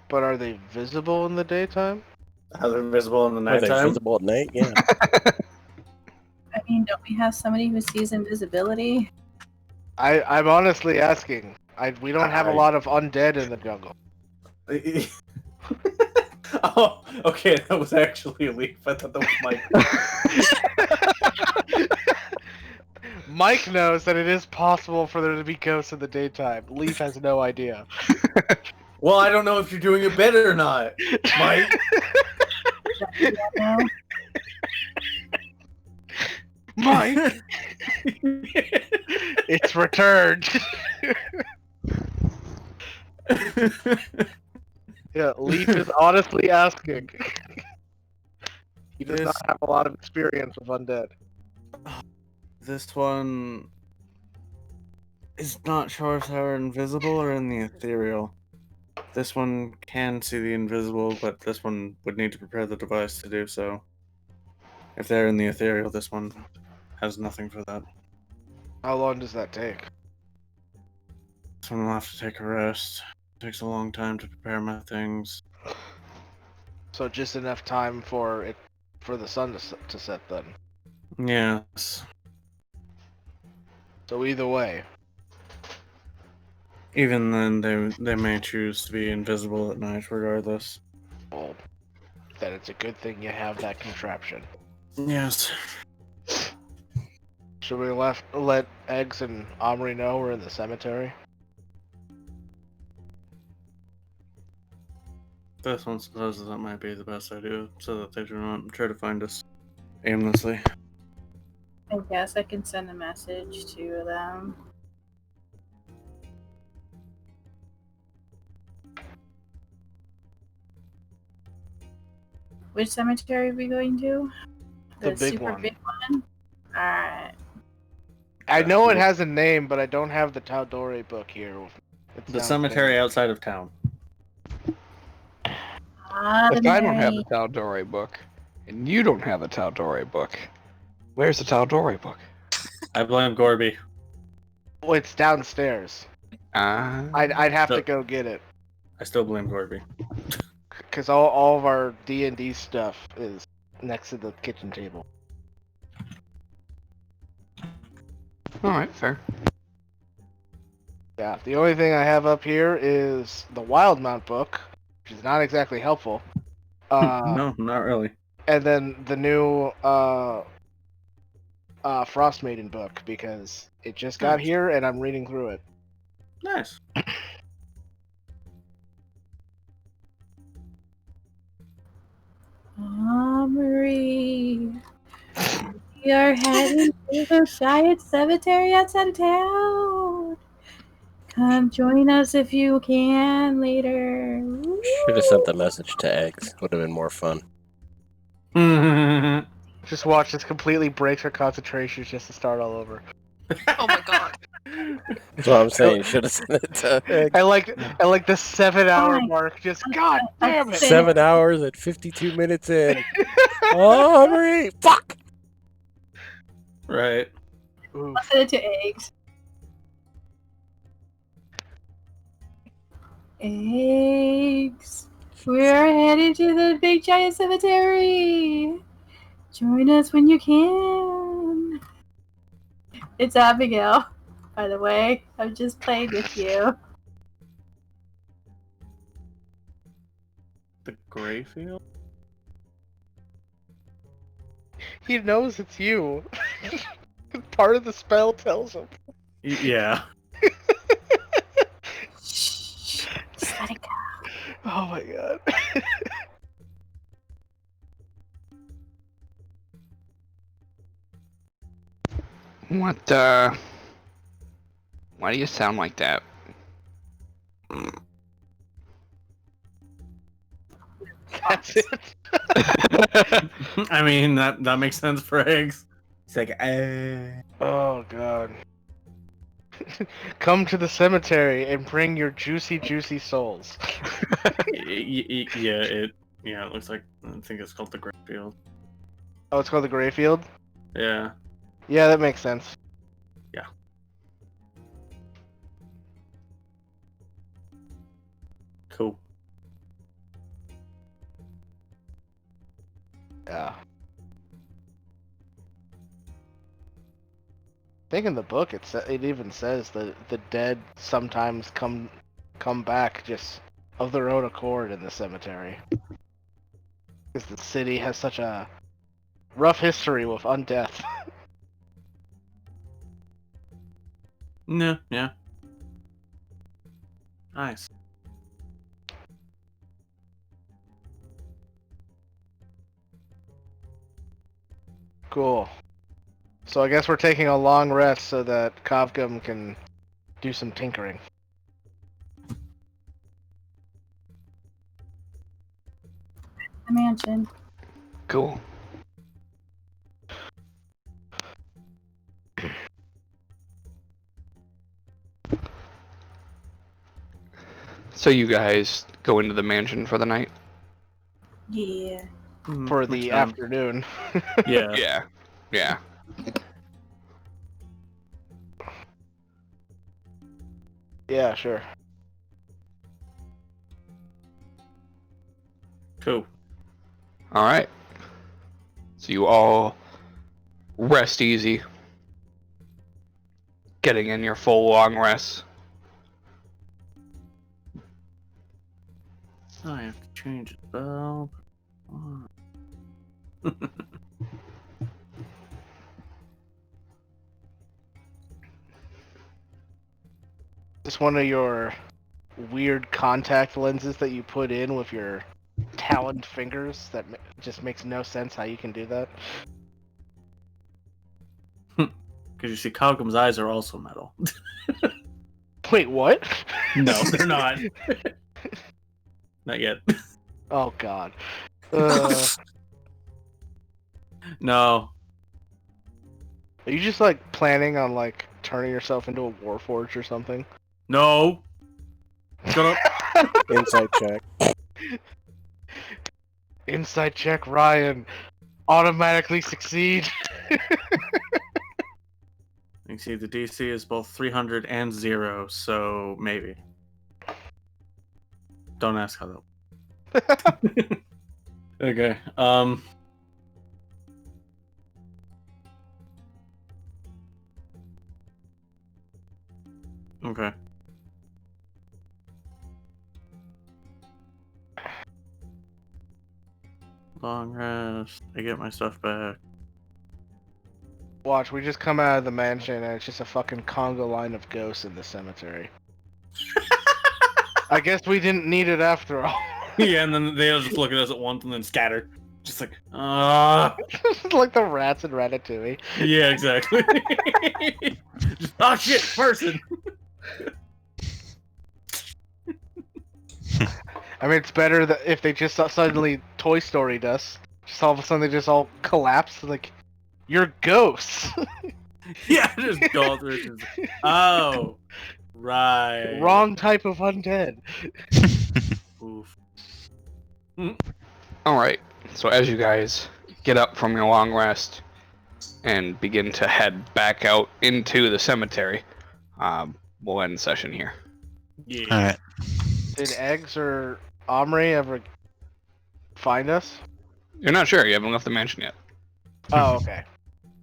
But are they visible in the daytime? Are they visible in the Are they nighttime? visible at night? Yeah. I mean, don't we have somebody who sees invisibility? I'm honestly asking. We don't have a lot of undead in the jungle. Oh, okay, that was actually a leaf. I thought that was Mike. Mike knows that it is possible for there to be ghosts in the daytime. Leaf has no idea. Well, I don't know if you're doing it better or not, Mike. No? Mike! It's returned! Yeah, Leaf is honestly asking. He does not have a lot of experience with undead. This one is not sure if they're invisible or in the ethereal. This one can see the invisible, but this one would need to prepare the device to do so. If they're in the ethereal, this one has nothing for that. How long does that take? So I'm gonna have to take a rest. It takes a long time to prepare my things. So just enough time for the sun to set then. Yes. So either way, Even then, they may choose to be invisible at night, regardless. well, then it's a good thing you have that contraption. Yes. Should we let Eggs and Omri know we're in the cemetery? This one says that might be the best idea, so that they do not try to find us aimlessly. I guess I can send a message to them. Which cemetery are we going to? The big super one. big one? Alright. I know it has a name, but I don't have the Tal'Dorei book here. It's The cemetery downstairs. outside of town. If I don't have the Tal'Dorei book, and you don't have the Tal'Dorei book, where's the Tal'Dorei book? I blame Gorby. Well, it's downstairs. Ah. I'd have to So- go get it. I still blame Gorby. Because all of our D&D stuff is next to the kitchen table. Alright, fair. Yeah, the only thing I have up here is the Wildmount book, which is not exactly helpful. No, not really. And then the new Frost Maiden book, because it just got Nice. here and I'm reading through it. Nice. Omri. We are heading to the giant cemetery outside of town. Come join us if you can later. Should have sent the message to Eggs. Would have been more fun. Just watch this completely breaks her concentration just to start all over. Oh my god. That's what I'm saying. Should have sent it to Eggs. I like the 7-hour Fine. mark. Just god damn it. 7 hours and 52 minutes in. Oh, Omri! Fuck! Right. Oof. I'll send it to Eggs. Eggs. We're headed to the big giant cemetery. Join us when you can. It's Abigail, by the way. I'm just playing with you. The Greyfield? He knows it's you. Part of the spell tells him. Yeah. Shh. Just let it go. Oh my god. What, why do you sound like that? That's it. I mean, that makes sense for eggs. It's like, Oh god. Come to the cemetery and bring your juicy souls. yeah, it looks like, I think it's called the Greyfield. Oh, it's called the Greyfield? Yeah. Yeah, that makes sense. Cool. Yeah. I think in the book it even says that the dead sometimes come back just of their own accord in the cemetery. Because the city has such a rough history with undeath. Yeah. Nice. Cool. So I guess we're taking a long rest so that Kovgum can do some tinkering. The mansion. Cool. So you guys go into the mansion for the night? Yeah. For the afternoon. Yeah. Yeah. Yeah, sure. Cool. All right. So you all rest easy, getting in your full long rest. I have to change the bell. Just one of your weird contact lenses that you put in with your taloned fingers that just makes no sense how you can do that. Because you see, Cogum's eyes are also metal. Wait, what? No, they're not. Not yet. Oh god. No. Are you just like planning on like turning yourself into a warforged or something? No. Shut up. Insight check. Insight check, Ryan. Automatically succeed. You see, the DC is both 300 and 0, so maybe. Don't ask how that. Okay. Okay. Long rest. I get my stuff back. Watch, we just come out of the mansion and it's just a fucking Congo line of ghosts in the cemetery. I guess we didn't need it after all. Yeah, and then they'll just look at us at once and then scatter. Just like, Like the rats in Ratatouille. Yeah, exactly. Just, oh shit, person! I mean, it's better that if they just suddenly Toy Story'd us. Just all of a sudden they just all collapse. Like, you're ghosts. Yeah, just go through. Oh, right. Wrong type of undead. Oof. All right. So as you guys get up from your long rest and begin to head back out into the cemetery, we'll end the session here. Yeah. Alright. Did Eggs or Omri ever find us? You're not sure. You haven't left the mansion yet. Oh, okay.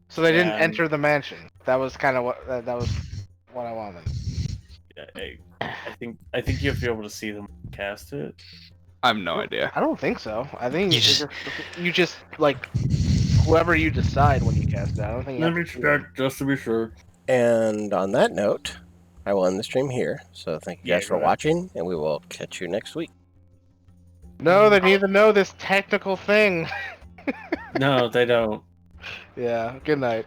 So they didn't Yeah, enter the mansion. That was kind of what that was what I wanted. I think you have to be able to see them cast it. I have no idea. I don't think so. I think You you just like whoever you decide when you cast it. I don't think. Let me check just to be sure. And on that note, I will end the stream here. So thank you guys Yeah, for go ahead. watching, and we will catch you next week. No, they need to know this technical thing. No, they don't. Yeah. Good night.